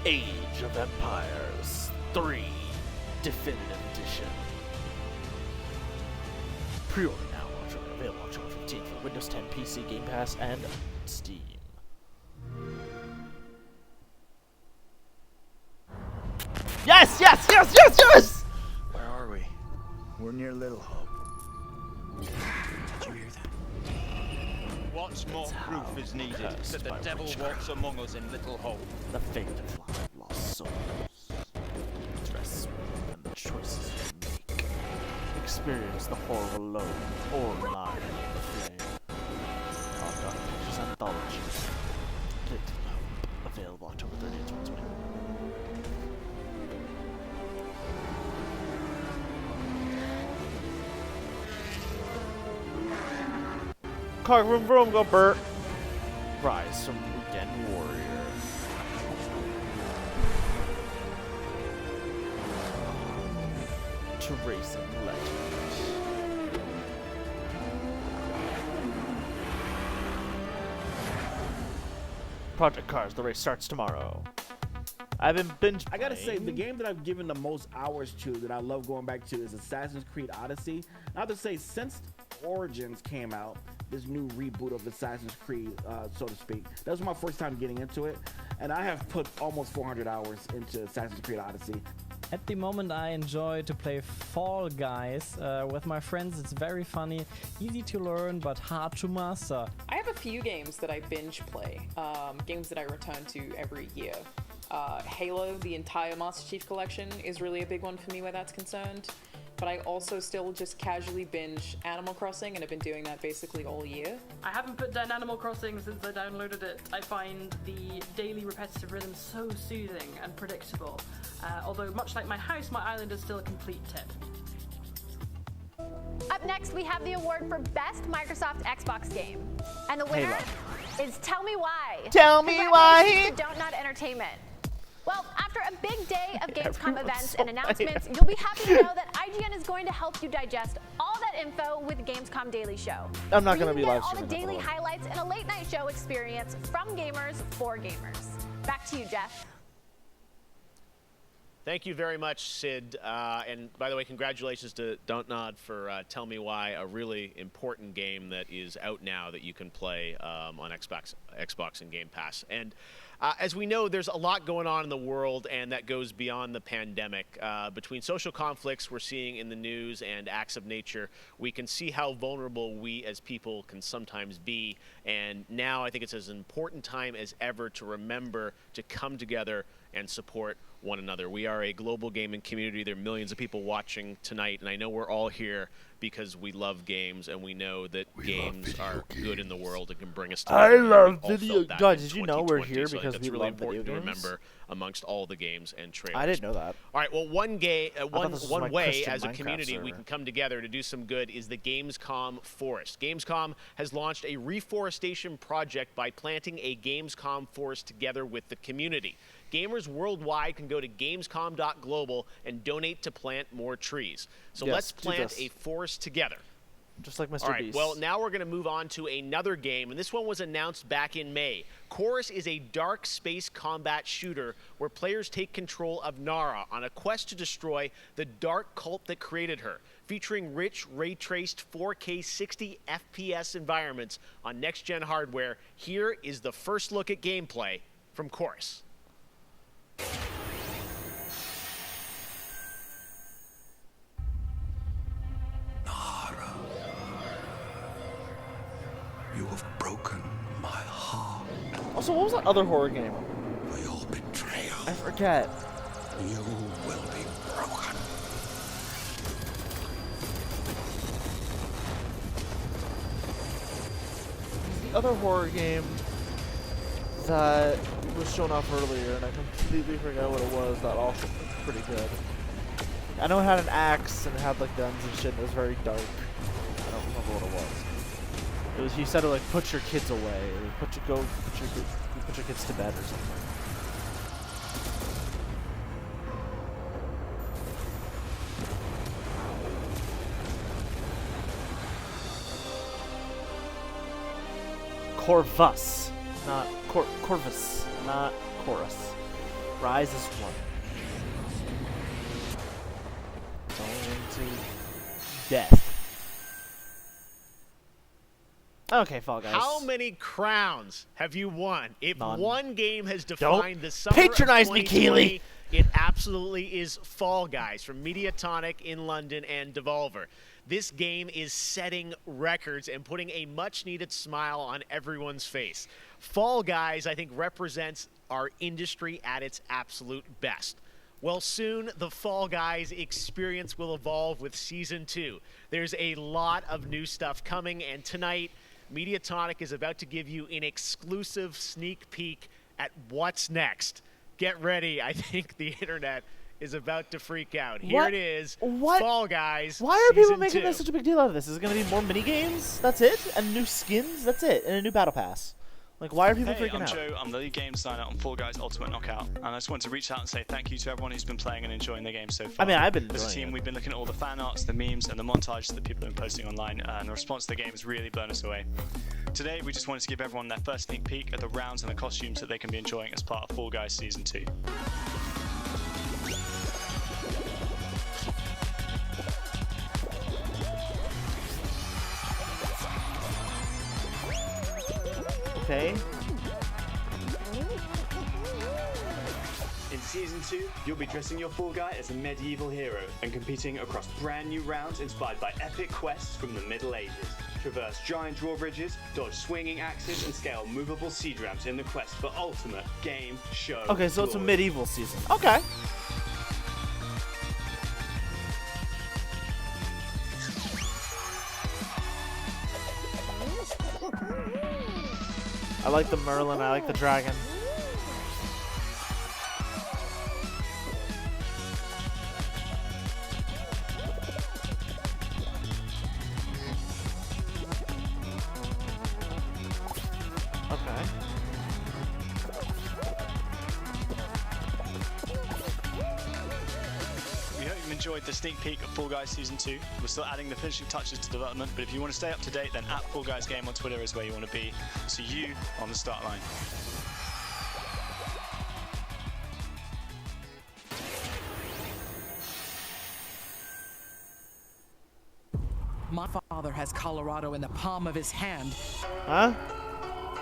Age of Empires 3 Definitive Edition. Pre-order now, available October 15th for Windows 10, PC, Game Pass, and Steam. Yes, yes, yes, yes, yes! Where are we? We're near Little Hope. Did you hear that? What's more proof is needed that the devil walks among us in Little Hope? The fate of lost souls. Dress and the choices you make. Experience the horror alone or live in the flame. Our Dark Pictures Anthology. Little Hope. Available October 30th, 2020. Car vroom vroom, go Bert. Rise from Weekend Warrior. to Racing Legend. Project Cars, the race starts tomorrow. I've been binge I gotta say, the game that I've given the most hours to, that I love going back to, is Assassin's Creed Odyssey. I have to say, since Origins came out, this new reboot of Assassin's Creed, so to speak, that was my first time getting into it, and I have put almost 400 hours into Assassin's Creed Odyssey. At the moment, I enjoy to play Fall Guys with my friends. It's very funny, easy to learn, but hard to master. I have a few games that I binge play, games that I return to every year. Halo, the entire Master Chief Collection, is really a big one for me where that's concerned. But I also still just casually binge Animal Crossing, and I've been doing that basically all year. I haven't put down Animal Crossing since I downloaded it. I find the daily repetitive rhythm so soothing and predictable. Although much like my house, my island is still a complete tip. Up next, we have the award for Best Microsoft Xbox Game. And the winner is Tell Me Why. Tell me why. Congratulations to Don't Nod Entertainment. Well, after a big day of Gamescom events and announcements, you'll be happy to know that IGN is going to help you digest all that info with Gamescom Daily Show. I'm not going to be live all the streaming. daily highlights and a late night show experience from gamers for gamers. Back to you, Jeff. Thank you very much, Sid. And by the way, congratulations to Don't Nod for Tell Me Why, a really important game that is out now that you can play on Xbox and Game Pass. And as we know, there's a lot going on in the world, and that goes beyond the pandemic. Between social conflicts we're seeing in the news and acts of nature, we can see how vulnerable we as people can sometimes be. And now I think it's as important time as ever to remember to come together and support one another. We are a global gaming community. There are millions of people watching tonight, and I know we're all here because we love games, and we know that games are good in the world and can bring us together. I love video games. God, did you know we're here so because we really love video important to games? remember amongst all the games and trailers. I didn't know that. All right, well, one way Christian as a Minecraft community we server. can come together to do some good is the Gamescom Forest. Gamescom has launched a reforestation project by planting a Gamescom forest together with the community. Gamers worldwide can go to gamescom.global and donate to plant more trees. So Yes, let's do plant this. a forest together. Just like Mr. All right, Beast. well, now we're going to move on to another game, and this one was announced back in May. Chorus is a dark space combat shooter where players take control of Nara on a quest to destroy the dark cult that created her, featuring rich, ray-traced 4K 60 FPS environments on next-gen hardware. Here is the first look at gameplay from Chorus. You have broken my heart. Also, what was that other horror game? For your betrayal. I forget. You will be broken. The other horror game that was shown off earlier, and I completely forgot what it was, that also looked pretty good. I know it had an axe and it had like guns and shit, and it was very dark. I don't remember what it was. It was, you said to like put your kids away, or put your kids to bed or something. Corvus, not Corvus, not Chorus. Rise is one. Going into death. Okay, Fall Guys. How many crowns have you won? If None. one game has Don't defined the summer patronize of me, 2020, Keely. it absolutely is Fall Guys from Mediatonic in London and Devolver. This game is setting records and putting a much-needed smile on everyone's face. Fall Guys, I think, represents our industry at its absolute best. Well, soon the Fall Guys experience will evolve with Season 2. There's a lot of new stuff coming, and tonight, Mediatonic is about to give you an exclusive sneak peek at what's next. Get ready. I think the internet is about to freak out. Here What? it is. What? Fall Guys. Why are people Season making 2. such a big deal out of this? Is it going to be more mini games? That's it? And new skins? That's it? And a new battle pass? Like, why are people Hey, freaking I'm out? Joe. I'm the lead game designer on Fall Guys Ultimate Knockout, and I just want to reach out and say thank you to everyone who's been playing and enjoying the game so far. I mean, I've been As a enjoying team, it. we've been looking at all the fan arts, the memes, and the montages that people have been posting online, and the response to the game has really blown us away. Today, we just wanted to give everyone their first sneak peek at the rounds and the costumes that they can be enjoying as part of Fall Guys Season 2. Okay. In Season 2, you'll be dressing your Fall Guy as a medieval hero and competing across brand new rounds inspired by epic quests from the Middle Ages. Traverse giant drawbridges, dodge swinging axes, and scale movable siege ramps in the quest for ultimate game show. Okay, so it's a glory. medieval season. Okay. I like the Merlin, I like the dragon. Okay. We hope you've enjoyed the sneak peek of Fall Guys Season 2. We're still adding the finishing touches to development, but if you want to stay up to date, then @FallGuysGame on Twitter is where you want to be. See you on the start line. My father has Colorado in the palm of his hand. Huh?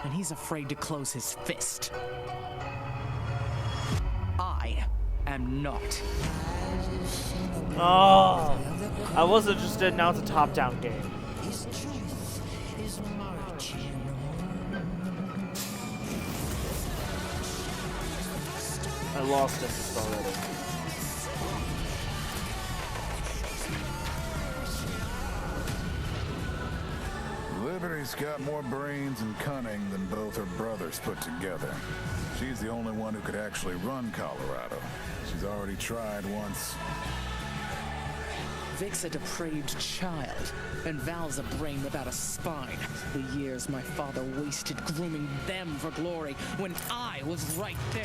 And he's afraid to close his fist. I am not. Oh, I was interested. Now it's a top-down game. I lost interest already. Liberty's got more brains and cunning than both her brothers put together. She's the only one who could actually run Colorado. She's already tried once. Vic's a depraved child, and Val's a brain without a spine. The years my father wasted grooming them for glory when I was right there.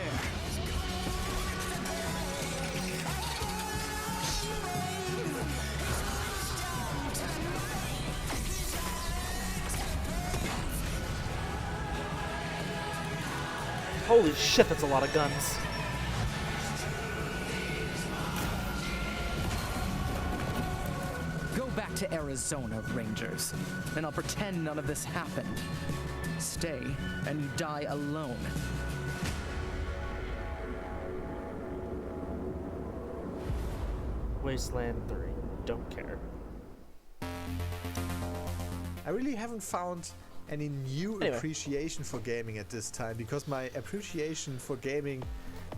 Holy shit, that's a lot of guns. Go back to Arizona, Rangers, and I'll pretend none of this happened. Stay, and you die alone. Wasteland 3. Don't care. I really haven't found any new Anyway. appreciation for gaming at this time, because my appreciation for gaming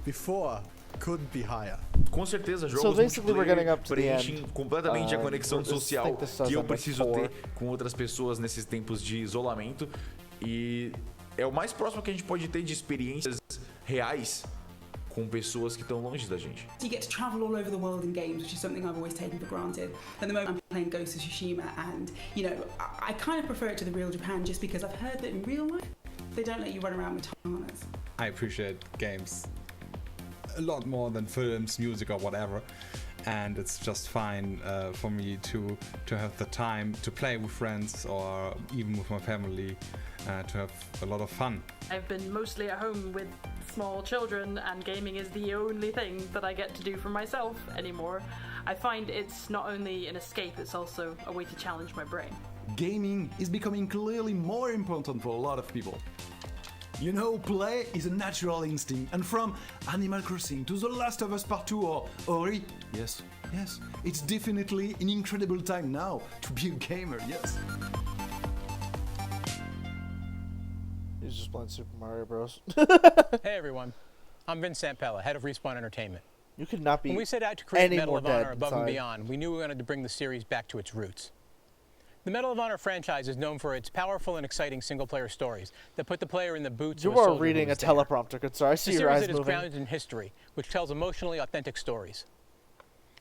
before couldn't be higher. Com certeza, So jogos basically we're getting up to the preenchem end. completamente a conexão I social think this says que eu number preciso 4. ter com outras pessoas nesses tempos de isolamento. E é o mais próximo que a gente pode ter de experiências reais com pessoas que estão longe da gente. You get to travel all over the world in games, which is something I've always taken for granted. At the moment I'm playing Ghost of Tsushima, and you know, I kind of prefer it to the real Japan just because I've heard that in real life they don't let you run around with katanas. I appreciate games a lot more than films, music, or whatever, and it's just fine for me to have the time to play with friends or even with my family, to have a lot of fun. I've been mostly at home with small children, and gaming is the only thing that I get to do for myself anymore. I find it's not only an escape, it's also a way to challenge my brain. Gaming is becoming clearly more important for a lot of people. You know, play is a natural instinct, and from Animal Crossing to The Last of Us Part 2 or Ori, yes, it's definitely an incredible time now to be a gamer, yes. He's just playing Super Mario Bros. Hey everyone, I'm Vince Sampella, head of Respawn Entertainment. You could not be When we set out to create any Medal more of dead Honor Above and inside. Beyond, we knew we wanted to bring the series back to its roots. The Medal of Honor franchise is known for its powerful and exciting single-player stories that put the player in the boots of You a are soldier reading who a was there. teleprompter, good sir. I see It's a your series eyes that is moving. grounded in history, which tells emotionally authentic stories.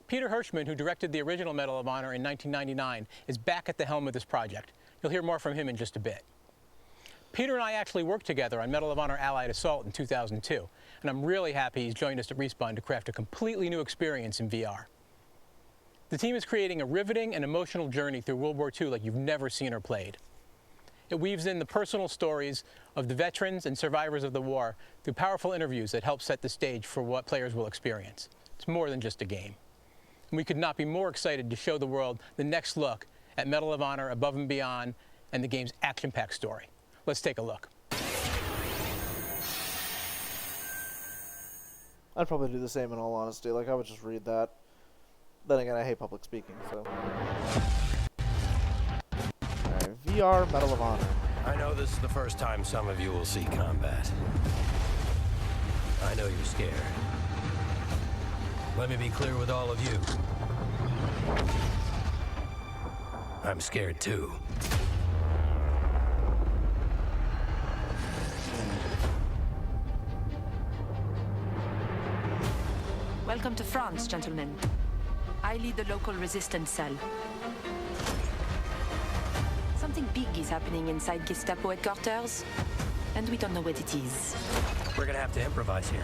Peter Hirschman, who directed the original Medal of Honor in 1999, is back at the helm of this project. You'll hear more from him in just a bit. Peter and I actually worked together on Medal of Honor Allied Assault in 2002, and I'm really happy he's joined us at Respawn to craft a completely new experience in VR. The team is creating a riveting and emotional journey through World War II like you've never seen or played. It weaves in the personal stories of the veterans and survivors of the war through powerful interviews that help set the stage for what players will experience. It's more than just a game. And we could not be more excited to show the world the next look at Medal of Honor Above and Beyond and the game's action-packed story. Let's take a look. I'd probably do the same in all honesty. Like, I would just read that. Then again, I hate public speaking, so. Alright, VR Medal of Honor. I know this is the first time some of you will see combat. I know you're scared. Let me be clear with all of you. I'm scared too. Welcome to France, gentlemen. I lead the local resistance cell. Something big is happening inside Gestapo headquarters, and we don't know what it is. We're gonna have to improvise here.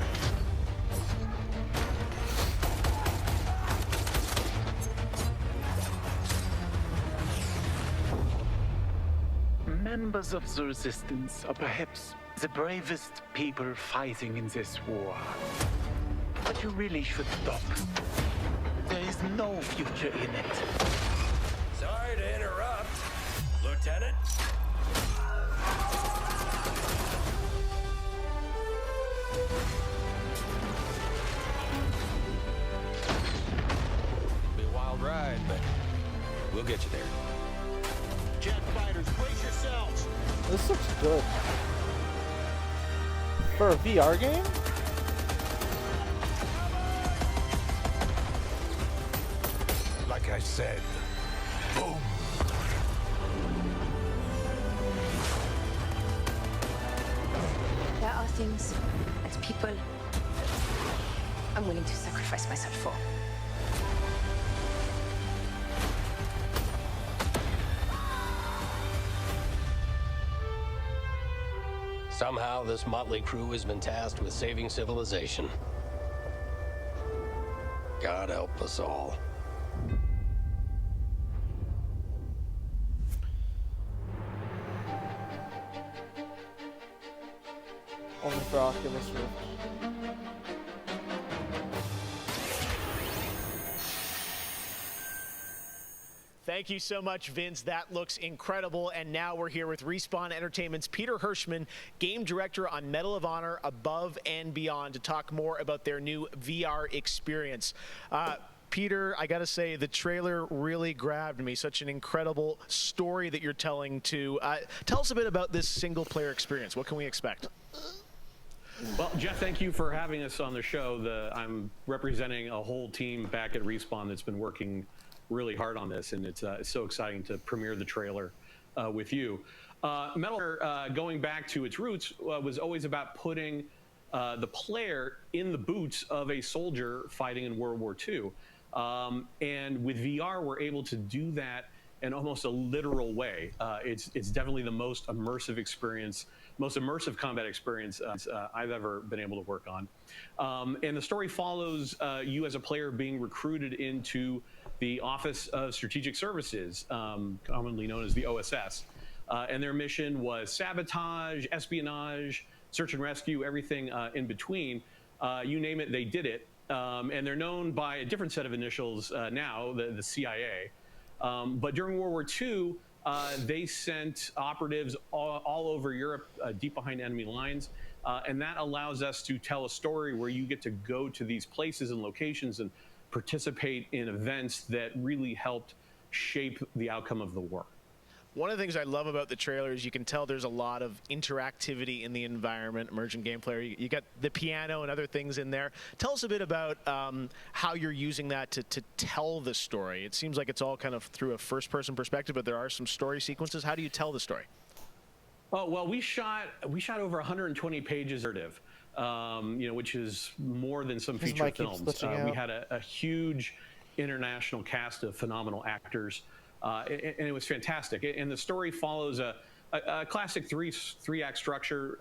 Members of the resistance are perhaps the bravest people fighting in this war. But you really should stop. There is no future in it. Sorry to interrupt, Lieutenant. Be a wild ride, but we'll get you there. Jet fighters, brace yourselves. This looks good. For a VR game? Like I said, boom. There are things and people I'm willing to sacrifice myself for. Somehow, this motley crew has been tasked with saving civilization. God help us all. Only for Oculus Rift. Thank you so much, Vince. That looks incredible. And now we're here with Respawn Entertainment's Peter Hirschman, game director on Medal of Honor Above and Beyond, to talk more about their new VR experience. Peter, I gotta say, the trailer really grabbed me. Such an incredible story that you're telling to. Tell us a bit about this single-player experience. What can we expect? Well, Jeff, thank you for having us on the show. I'm representing a whole team back at Respawn that's been working really hard on this, and it's so exciting to premiere the trailer with you. Medal of Honor, going back to its roots, was always about putting the player in the boots of a soldier fighting in World War II. And with VR, we're able to do that in almost a literal way. It's definitely the most immersive experience, most immersive combat experience I've ever been able to work on. And the story follows you as a player being recruited into the Office of Strategic Services, commonly known as the OSS. And their mission was sabotage, espionage, search and rescue, everything in between. You name it, they did it. And they're known by a different set of initials now, the CIA. But during World War II, they sent operatives all over Europe, deep behind enemy lines. And that allows us to tell a story where you get to go to these places and locations and participate in events that really helped shape the outcome of the war. One of the things I love about the trailer is you can tell there's a lot of interactivity in the environment, emergent gameplay. You got the piano and other things in there. Tell us a bit about how you're using that to tell the story. It seems like it's all kind of through a first-person perspective, but there are some story sequences. How do you tell the story? Oh, well, we shot over 120 pages of narrative, which is more than some feature films. We had a huge international cast of phenomenal actors. And it was fantastic. And the story follows a a classic three-act structure.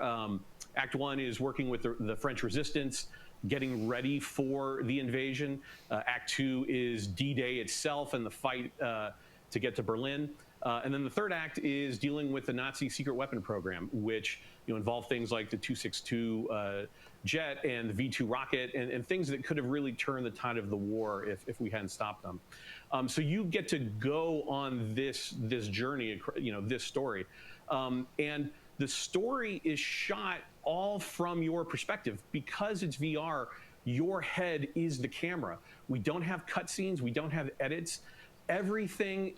Act 1 is working with the French resistance, getting ready for the invasion. Act 2 is D-Day itself and the fight to get to Berlin. And then the third act is dealing with the Nazi secret weapon program, which involved things like the 262 jet and the V2 rocket and things that could have really turned the tide of the war if we hadn't stopped them. So you get to go on this journey, this story. And the story is shot all from your perspective. Because it's VR, your head is the camera. We don't have cutscenes, we don't have edits. Everything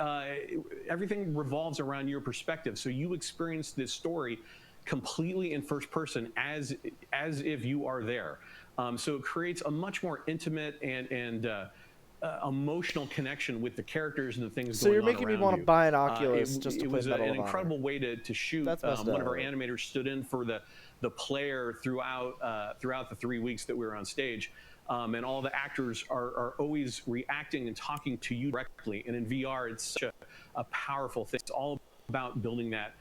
revolves around your perspective. So you experience this story completely in first person as if you are there. So it creates a much more intimate and emotional connection with the characters and the things So going you're on making me around want to you. buy an Oculus just to It play was Medal an of Honor. incredible way to shoot. That's messed One of up. our animators stood in for the player throughout the 3 weeks that we were on stage. And all the actors are always reacting and talking to you directly. And in VR, it's such a powerful thing. It's all about building that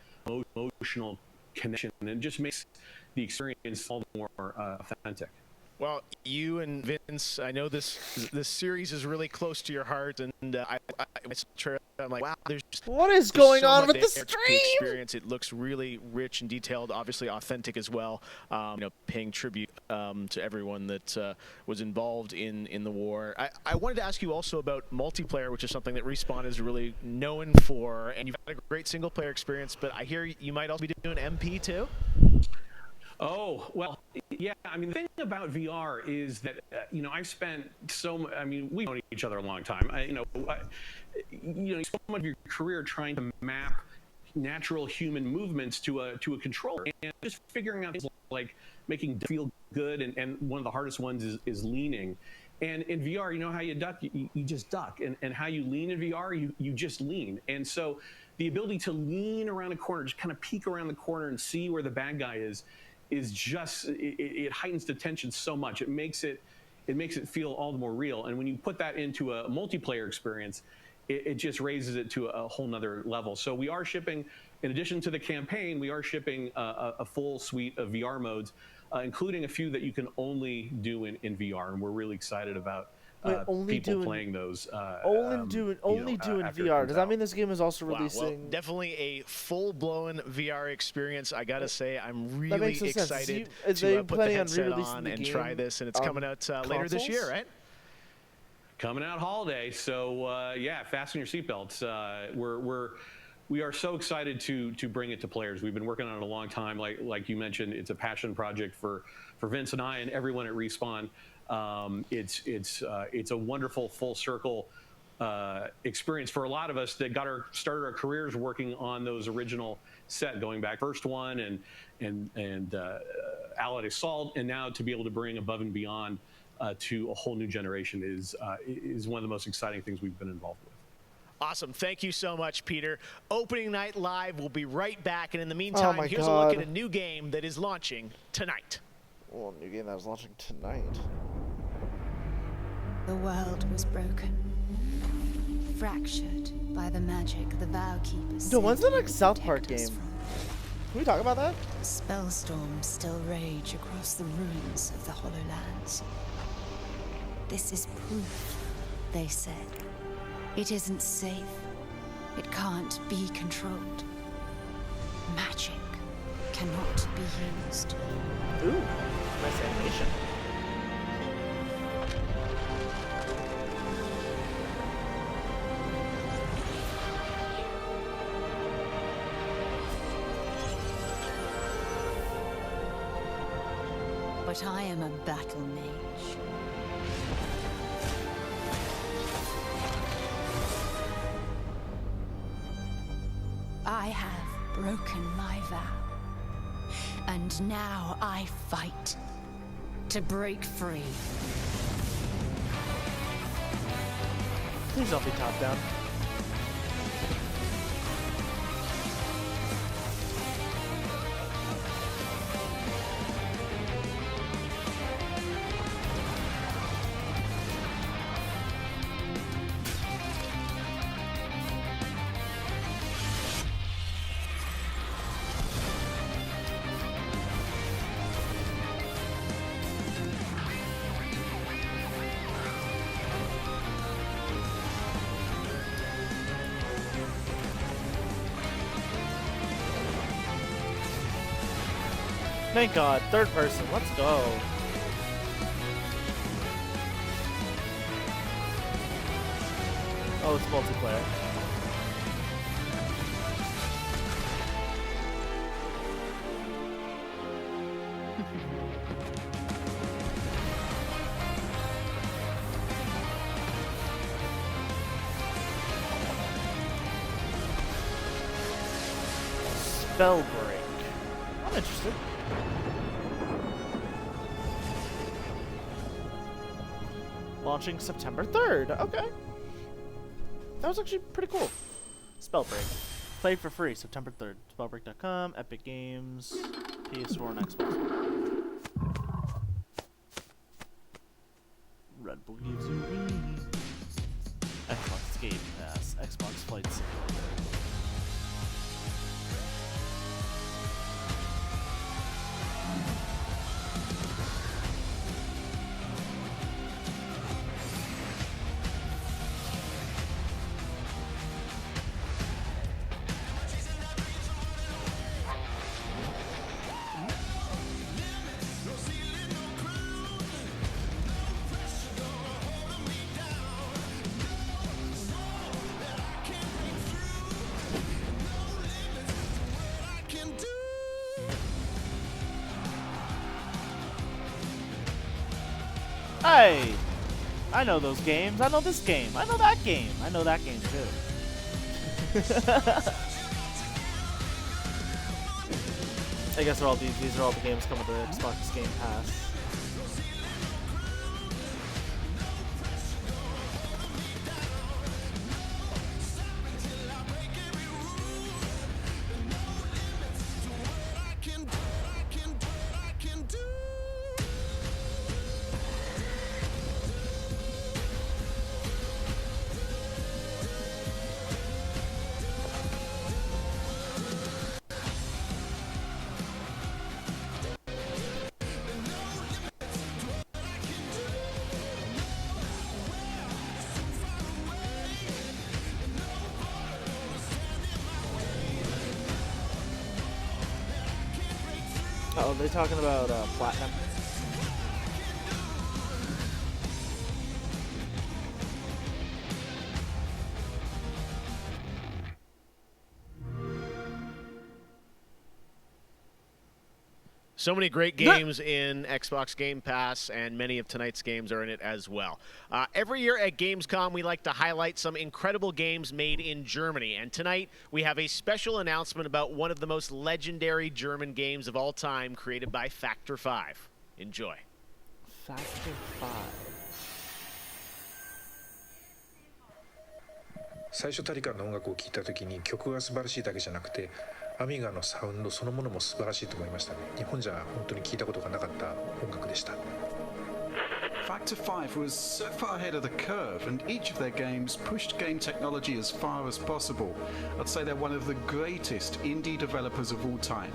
emotional connection, and it just makes the experience all the more authentic. Well, you and Vince, I know this series is really close to your heart, and I'm like, wow, What is going so on much with the there to stream? experience. It looks really rich and detailed, obviously authentic as well. Paying tribute to everyone that was involved in the war. I wanted to ask you also about multiplayer, which is something that Respawn is really known for, and you've had a great single player experience, but I hear you might also be doing MP too? Oh, well, yeah. I mean, the thing about VR is that, I've spent we've known each other a long time. You spend much of your career trying to map natural human movements to a controller, and just figuring out things like making feel good, and one of the hardest ones is leaning. And in VR, you know how you duck? You just duck. And how you lean in VR, you just lean. And so the ability to lean around a corner, just kind of peek around the corner and see where the bad guy is just, it heightens the tension so much. It makes it feel all the more real. And when you put that into a multiplayer experience, it just raises it to a whole nother level. So we are shipping, in addition to the campaign, we are shipping a full suite of VR modes, including a few that you can only do in VR. And we're really excited about people playing those. Only doing VR. Does that mean this game is also releasing? Well, definitely a full-blown VR experience. I gotta say, I'm really excited to put the headset on and try this, and it's coming out later this year, right? Coming out holiday, so yeah, fasten your seatbelts. We are so excited to bring it to players. We've been working on it a long time. Like you mentioned, it's a passion project for Vince and I and everyone at Respawn. It's a wonderful full circle experience for a lot of us that started our careers working on those original set, going back first one and Allied Assault, and now to be able to bring Above and Beyond to a whole new generation is one of the most exciting things we've been involved with. Awesome. Thank you so much, Peter. Opening Night Live will be right back. And in the meantime, here's a look at a new game that is launching tonight. Well, a new game that is launching tonight. The world was broken, fractured by the magic the Vow Keepers. Dude, when's the next South Park game? Can we talk about that? Spellstorms still rage across the ruins of the Hollowlands. This is proof, they said. It isn't safe. It can't be controlled. Magic cannot be used. Ooh, nice animation. But I am a battle mage. I have broken my vow. And now I fight to break free. Please don't be top down. Thank God. Third person. Let's go. Oh, it's multiplayer. Spellbreak. I'm interested. Launching September 3rd. Okay. That was actually pretty cool. Spellbreak. Play for free September 3rd. Spellbreak.com, Epic Games, PS4 and Xbox. Red Bull gives you wings. Xbox Game Pass. Xbox Flight Simulator. Hey! I know those games. I know this game. I know that game. I know that game too. I guess they're all these are all the games coming to Xbox Game Pass. Oh, they're talking about Platinum. So many great games in Xbox Game Pass, and many of tonight's games are in it as well. Every year at Gamescom, we like to highlight some incredible games made in Germany. And tonight, we have a special announcement about one of the most legendary German games of all time, created by Factor 5. Enjoy. Factor 5. 最初タリカンの音楽を聴いた時に曲が素晴らしいだけじゃなくてアミガのサウンドそのものも素晴らしいと思いましたね。日本じゃ本当に聞いたことがなかった音楽でした。 Factor 5 was so far ahead of the curve, and each of their games pushed game technology as far as possible. I'd say they're one of the greatest indie developers of all time.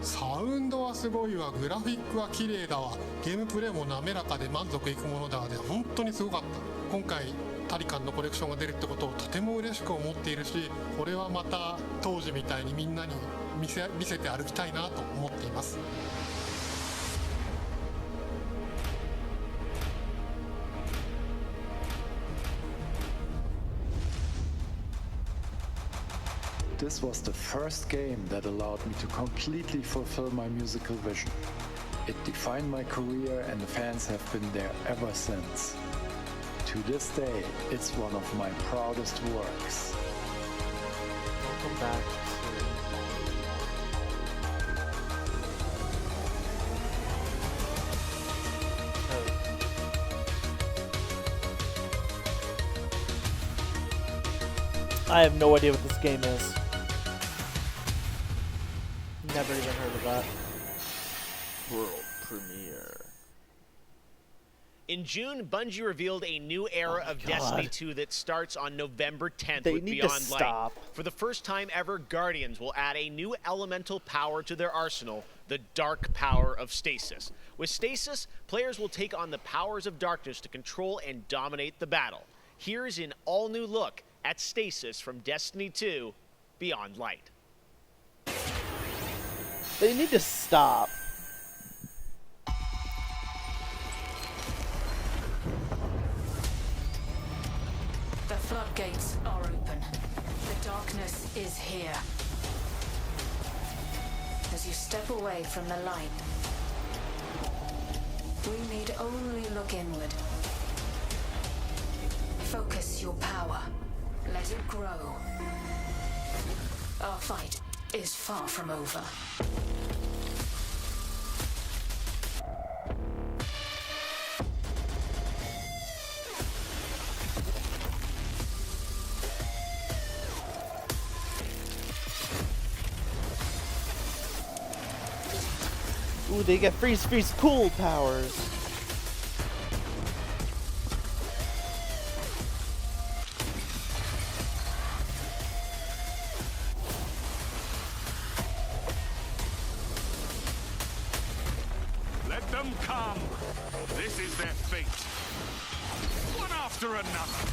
サウンドはすごいわ、グラフィックは綺麗だわ、ゲームプレイも滑らかで満足いくものだわで、本当にすごかった。今回タリカンのコレクションが出るってことをとても嬉しく思っているし、これはまた当時みたいにみんなに見せて歩きたいなと思っています。This was the first game that allowed me to completely fulfill my musical vision. It defined my career, and the fans have been there ever since. To this day, it's one of my proudest works. Welcome back to... I have no idea what this game is. Never even heard of that. World premiere. In June, Bungie revealed a new era of Destiny 2 that starts on November 10th with Beyond Light. For the first time ever, Guardians will add a new elemental power to their arsenal, the dark power of Stasis. With Stasis, players will take on the powers of darkness to control and dominate the battle. Here's an all-new look at Stasis from Destiny 2 Beyond Light. They need to stop. gates are open. The darkness is here. As you step away from the light, we need only look inward. Focus your power. Let it grow. Our fight is far from over. Ooh, they get freeze, cool powers. Let them come. This is their fate. One after another.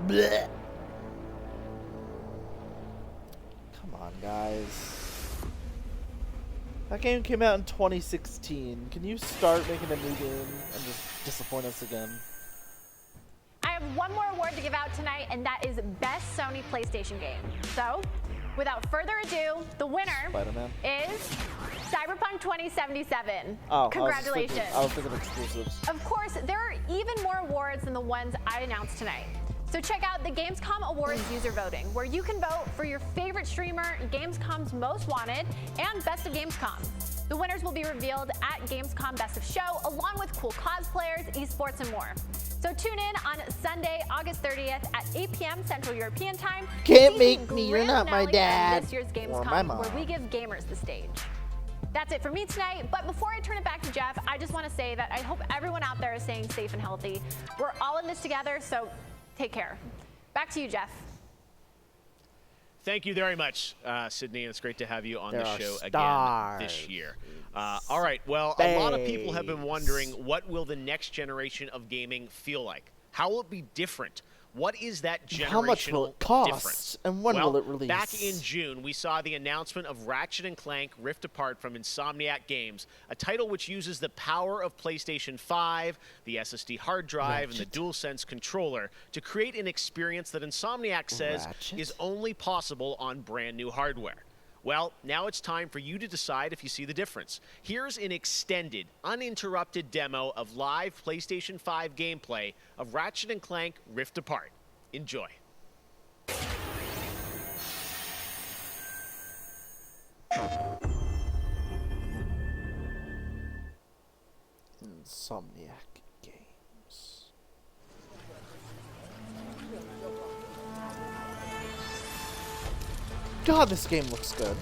Blech. Come on, guys. That game came out in 2016. Can you start making a new game and just disappoint us again? I have one more award to give out tonight, and that is Best Sony PlayStation Game. So, without further ado, the winner Spider-Man is Cyberpunk 2077. Oh, Congratulations. I was thinking exclusives. Of course, there are even more awards than the ones I announced tonight. So check out the Gamescom Awards user voting, where you can vote for your favorite streamer, Gamescom's Most Wanted, and Best of Gamescom. The winners will be revealed at Gamescom Best of Show, along with cool cosplayers, esports, and more. So tune in on Sunday, August 30th at 8 p.m. Central European Time. Can't make me, you're not my dad. This year's Or my Gamescom, mom. where we give gamers the stage. That's it for me tonight, but before I turn it back to Jeff, I just want to say that I hope everyone out there is staying safe and healthy. We're all in this together, so take care. Back to you, Jeff. Thank you very much, Sydney. It's great to have you on There the are show stars. again this year. All right. Well, a lot of people have been wondering, what will the next generation of gaming feel like? How will it be different? What is that generational How much will it cost? difference? And when well, will it release? Back in June, we saw the announcement of Ratchet & Clank Rift Apart from Insomniac Games, a title which uses the power of PlayStation 5, the SSD hard drive, and the DualSense controller to create an experience that Insomniac says is only possible on brand new hardware. Well, now it's time for you to decide if you see the difference. Here's an extended, uninterrupted demo of live PlayStation 5 gameplay of Ratchet & Clank Rift Apart. Enjoy. Insomniac Games. God, this game looks good.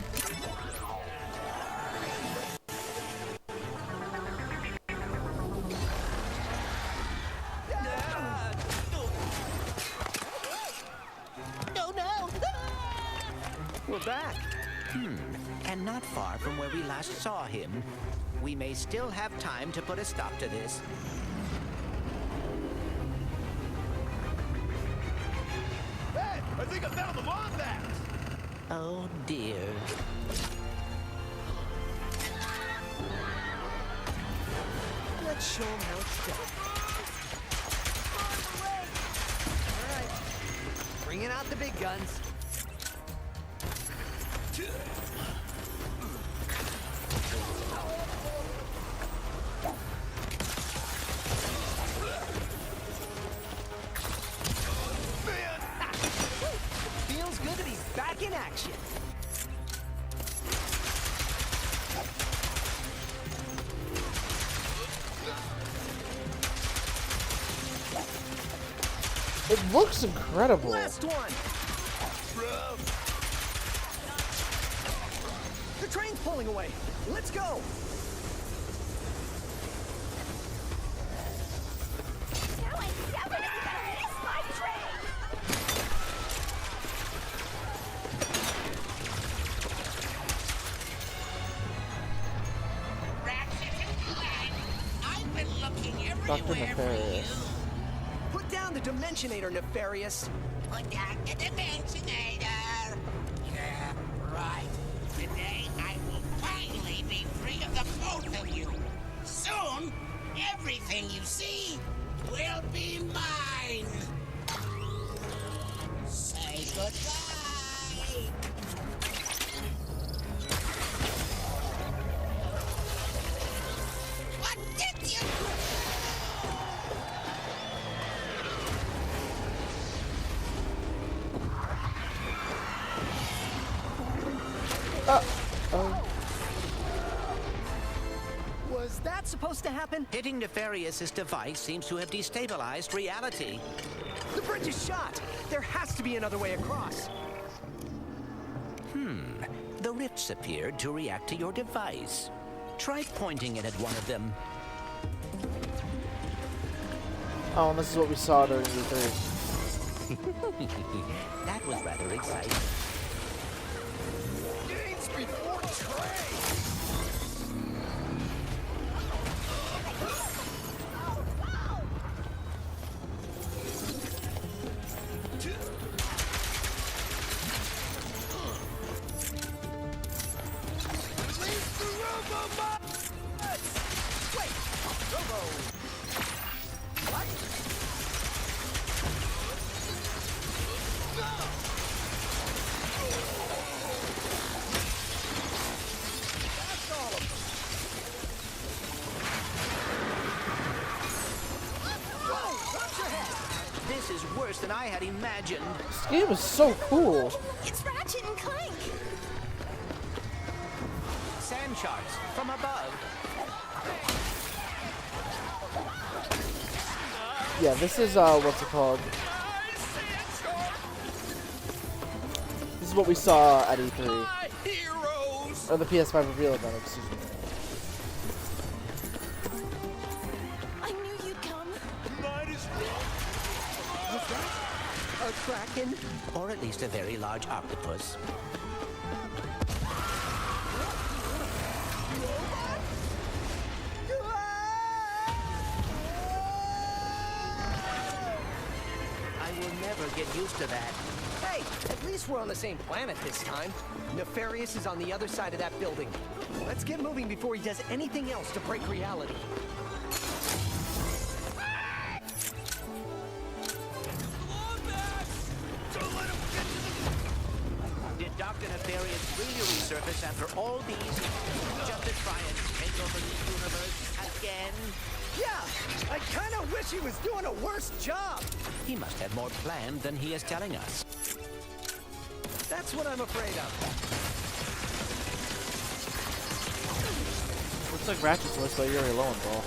Oh no! We're back. And not far from where we last saw him. We may still have time to put a stop to this. Hey, I think I found the Wombat! Oh dear. Let's show him how it's done. Alright, bringing out the big guns. Feels good to be back in action. It looks incredible. Last one. bro. The train's pulling away. Let's go. Now I definitely gotta miss my train. I've been looking everywhere. Put down the Dimensionator, Nefarious. Put down the Dimensionator. Yeah, right. Today I will finally be free of the both of you. Soon, everything you see will be mine. Say goodbye. What did you do? Was that supposed to happen? Hitting Nefarious's device seems to have destabilized reality. The bridge is shot. There has to be another way across. The rifts appeared to react to your device. Try pointing it at one of them. Oh, and this is what we saw during E3. That was rather exciting. Games before trade. This is worse than I had imagined. This game is so cool. It's Ratchet and Clank. Sand sharks from above. Yeah, this is what's it called? This is what we saw at E3. Or the PS5 reveal event, excuse me. I knew you'd come. A kraken? Or at least a very large octopus. I will never get used to that. Hey, at least we're on the same planet this time. Nefarious is on the other side of that building. Let's get moving before he does anything else to break reality. Did Dr. Nefarious really resurface after all these just to try and take over the universe again? Yeah, I kind of wish he was doing a worse job. He must have more planned than he is telling us. That's what I'm afraid of. Looks like Ratchet's voiced by Yuri Lowenthal.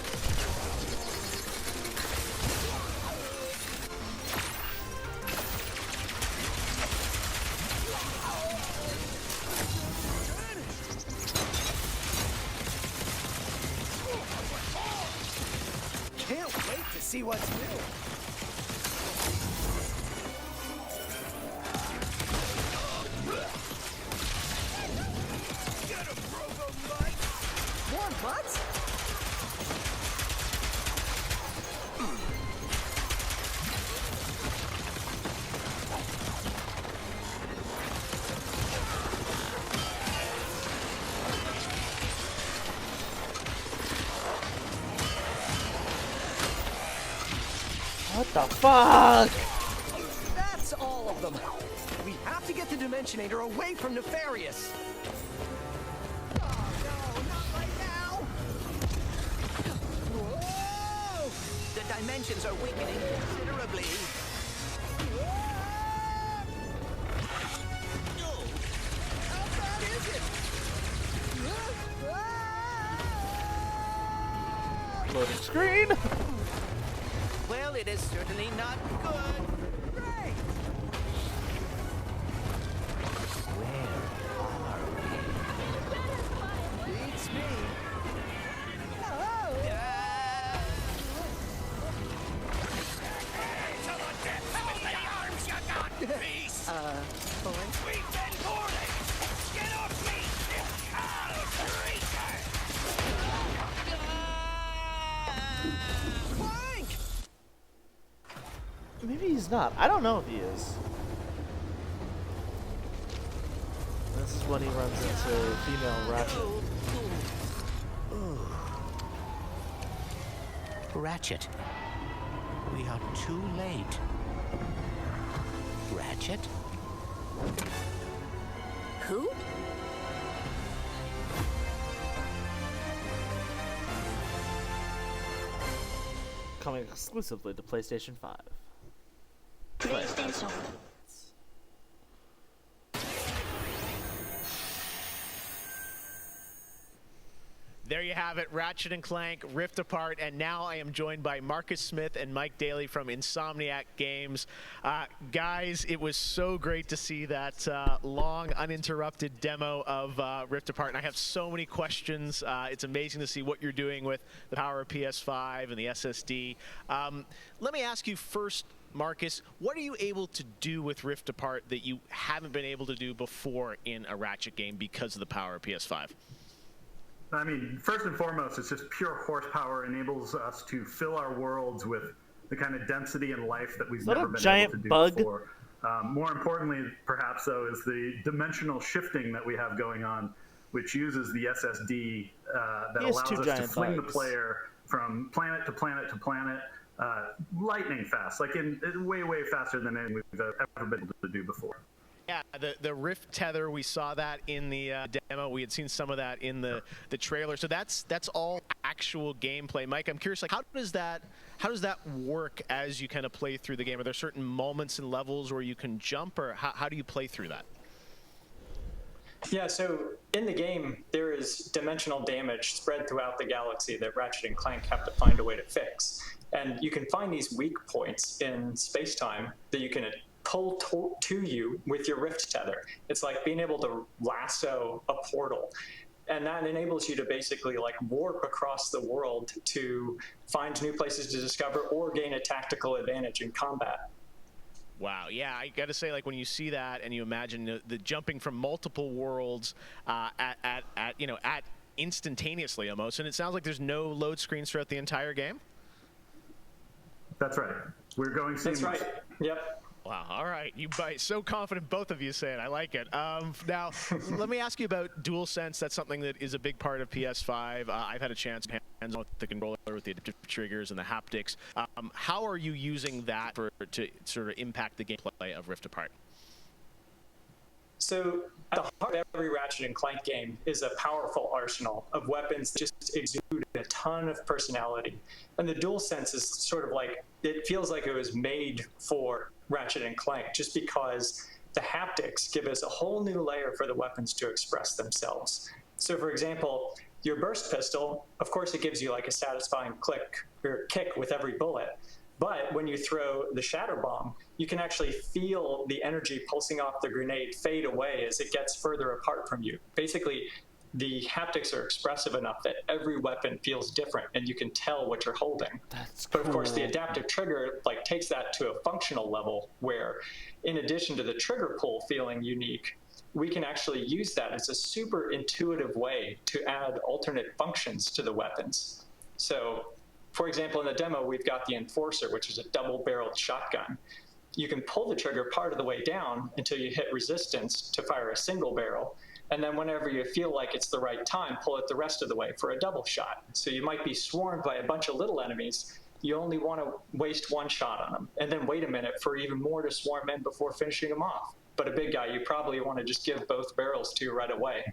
Can't wait to see what's new. More butts? What the fuck? That's all of them. We have to get the Dimensionator away from Nefarious. Oh no, not right now. Whoa! The dimensions are weakening considerably. How bad is it? Loading screen. Well, it is certainly not good. Great! Maybe he's not. I don't know if he is. This is when he runs into female Ratchet. Ratchet. We are too late. Ratchet? Who? Coming exclusively to PlayStation 5. PlayStation. There you have it, Ratchet & Clank, Rift Apart, and now I am joined by Marcus Smith and Mike Daly from Insomniac Games. Guys, it was so great to see that long, uninterrupted demo of Rift Apart, and I have so many questions. It's amazing to see what you're doing with the power of PS5 and the SSD. Let me ask you first, Marcus, what are you able to do with Rift Apart that you haven't been able to do before in a Ratchet game because of the power of PS5? I mean, first and foremost, it's just pure horsepower enables us to fill our worlds with the kind of density and life that we've never been able to do before. More importantly, perhaps, though, is the dimensional shifting that we have going on, which uses the SSD that allows us to fling the player from planet to planet to planet lightning fast, like in way, way faster than anything we've ever been able to do before. Yeah, the Rift tether, we saw that in the demo. We had seen some of that in the trailer. So that's all actual gameplay. Mike, I'm curious, like, how does that work as you kind of play through the game? Are there certain moments and levels where you can jump, or how do you play through that? Yeah, so in the game, there is dimensional damage spread throughout the galaxy that Ratchet and Clank have to find a way to fix. And you can find these weak points in space-time that you can pull to you with your Rift tether. It's like being able to lasso a portal. And that enables you to basically like warp across the world to find new places to discover or gain a tactical advantage in combat. Wow, yeah, I got to say, like, when you see that and you imagine the jumping from multiple worlds at instantaneously almost, and it sounds like there's no load screens throughout the entire game? That's right. We're going seamless. That's right. Yep. Wow, all right. You so confident, both of you say it. I like it. Now, let me ask you about DualSense. That's something that is a big part of PS5. I've had a chance to hands-on with the controller, with the adaptive triggers and the haptics. How are you using that to sort of impact the gameplay of Rift Apart? So at the heart of every Ratchet and Clank game is a powerful arsenal of weapons that just exude a ton of personality. And the DualSense is sort of like, it feels like it was made for Ratchet and Clank just because the haptics give us a whole new layer for the weapons to express themselves. So for example, your burst pistol, of course it gives you like a satisfying click or kick with every bullet. But when you throw the shatter bomb, you can actually feel the energy pulsing off the grenade fade away as it gets further apart from you. Basically, the haptics are expressive enough that every weapon feels different and you can tell what you're holding. But of course, the adaptive trigger like takes that to a functional level where, in addition to the trigger pull feeling unique, we can actually use that as a super intuitive way to add alternate functions to the weapons. So, for example, in the demo, we've got the Enforcer, which is a double-barreled shotgun. You can pull the trigger part of the way down until you hit resistance to fire a single barrel. And then whenever you feel like it's the right time, pull it the rest of the way for a double shot. So you might be swarmed by a bunch of little enemies. You only want to waste one shot on them, and then wait a minute for even more to swarm in before finishing them off. But a big guy, you probably want to just give both barrels to right away.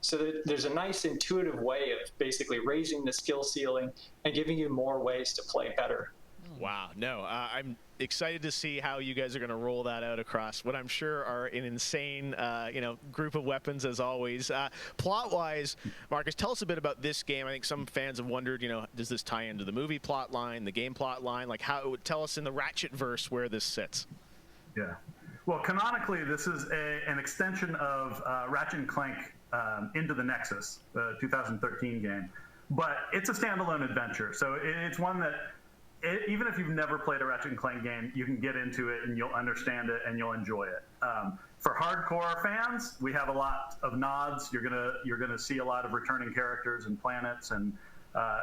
So there's a nice intuitive way of basically raising the skill ceiling and giving you more ways to play better. Wow, no, I'm excited to see how you guys are going to roll that out across what I'm sure are an insane, group of weapons as always. Plot-wise, Marcus, tell us a bit about this game. I think some fans have wondered, does this tie into the movie plot line, the game plot line? Like, tell us in the Ratchet verse where this sits. Yeah. Well, canonically, this is an extension of Ratchet & Clank Into the Nexus, the 2013 game. But it's a standalone adventure, so it's one that even if you've never played a Ratchet & Clank game, you can get into it and you'll understand it and you'll enjoy it. For hardcore fans, we have a lot of nods. You're gonna see a lot of returning characters and planets and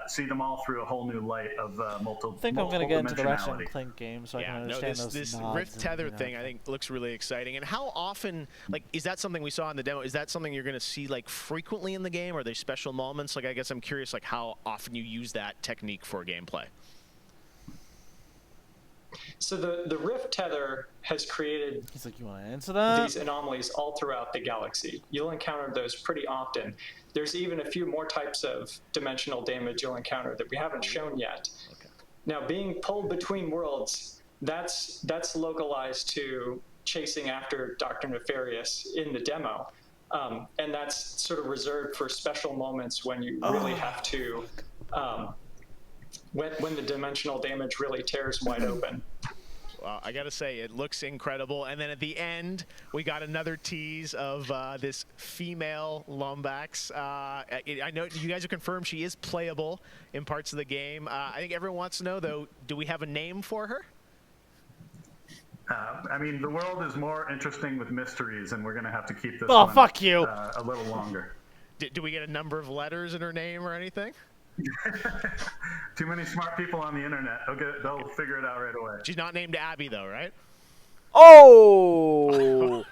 see them all through a whole new light of multiple. I think I'm gonna get into the Ratchet and Clank game so I can No, understand this those nods Rift Tether and, thing I think looks really exciting. And how often, like, is that something we saw in the demo? Is that something you're going to see like frequently in the game? Are there special moments? Like, I guess I'm curious, like, how often you use that technique for gameplay. So the Rift Tether has created He's like, you want to answer that? These anomalies all throughout the galaxy. You'll encounter those pretty often. There's even a few more types of dimensional damage you'll encounter that we haven't shown yet. Okay. Now, being pulled between worlds, that's localized to chasing after Dr. Nefarious in the demo. And that's sort of reserved for special moments when you really have to, when the dimensional damage really tears wide open. I gotta say, it looks incredible. And then at the end, we got another tease of this female Lombax. I know you guys have confirmed she is playable in parts of the game. I think everyone wants to know, though, do we have a name for her? I mean, the world is more interesting with mysteries, and we're going to have to keep this one, fuck you. A little longer. Do we get a number of letters in her name or anything? Too many smart people on the internet. They'll figure it out right away. She's not named Abby, though, right? Oh!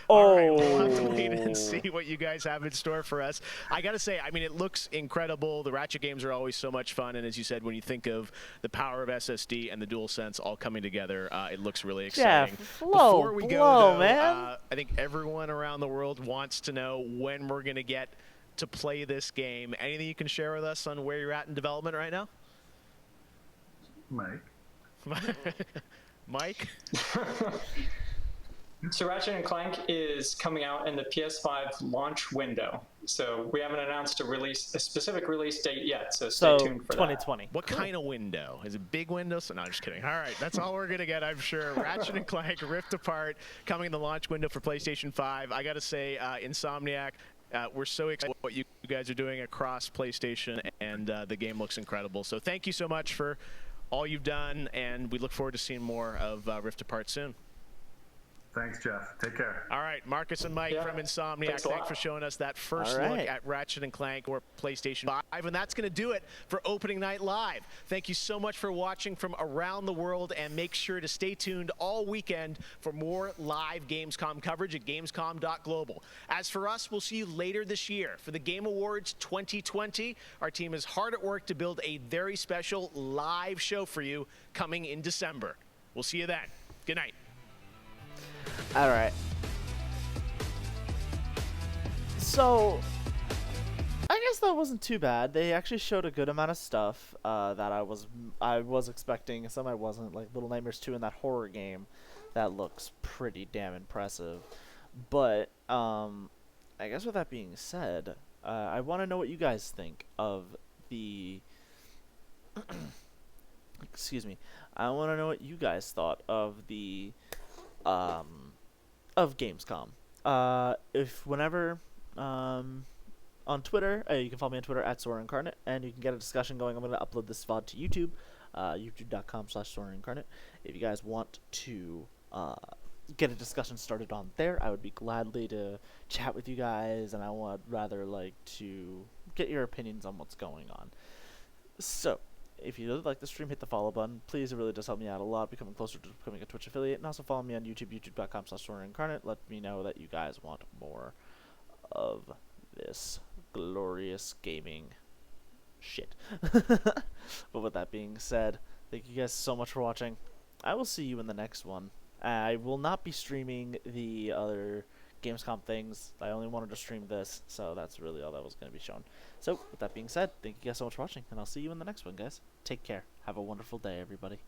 All right, we'll have to wait and see what you guys have in store for us. I got to say, I mean, it looks incredible. The Ratchet games are always so much fun. And as you said, when you think of the power of SSD and the DualSense all coming together, it looks really exciting. Before we go, though, man. I think everyone around the world wants to know when we're going to get to play this game. Anything you can share with us on where you're at in development right now? Mike? So Ratchet & Clank is coming out in the PS5 launch window. So we haven't announced a specific release date yet, so stay tuned for 2020. What kind of window? Is it big window? So, no, I'm just kidding. All right, that's all we're going to get, I'm sure. Ratchet & Clank Rift Apart coming in the launch window for PlayStation 5. I got to say, Insomniac, we're so excited what you guys are doing across PlayStation, and the game looks incredible. So thank you so much for all you've done, and we look forward to seeing more of Rift Apart soon. Thanks, Jeff. Take care. All right, Marcus and Mike from Insomniac, thanks for showing us that first look at Ratchet & Clank or PlayStation 5. And that's going to do it for Opening Night Live. Thank you so much for watching from around the world, and make sure to stay tuned all weekend for more live Gamescom coverage at gamescom.global. As for us, we'll see you later this year for the Game Awards 2020. Our team is hard at work to build a very special live show for you coming in December. We'll see you then. Good night. All right. So, I guess that wasn't too bad. They actually showed a good amount of stuff that I was expecting. Some I wasn't, like Little Nightmares 2 and that horror game. That looks pretty damn impressive. But I guess with that being said, I want to know what you guys think of the. Excuse me. I want to know what you guys thought of the. Of Gamescom. If whenever on Twitter, you can follow me on Twitter at SoraIncarnate, and you can get a discussion going. I'm going to upload this VOD to YouTube, youtube.com/SoraIncarnate. If you guys want to get a discussion started on there, I would be gladly to chat with you guys, and I would rather like to get your opinions on what's going on. So, if you like the stream, hit the follow button. Please, it really does help me out a lot, becoming closer to becoming a Twitch affiliate. And also follow me on YouTube, youtube.com/SoraIncarnate. Let me know that you guys want more of this glorious gaming shit. But with that being said, thank you guys so much for watching. I will see you in the next one. I will not be streaming the other Gamescom things. I only wanted to stream this, so that's really all that was going to be shown. So, with that being said, thank you guys so much for watching, and I'll see you in the next one, guys. Take care. Have a wonderful day, everybody.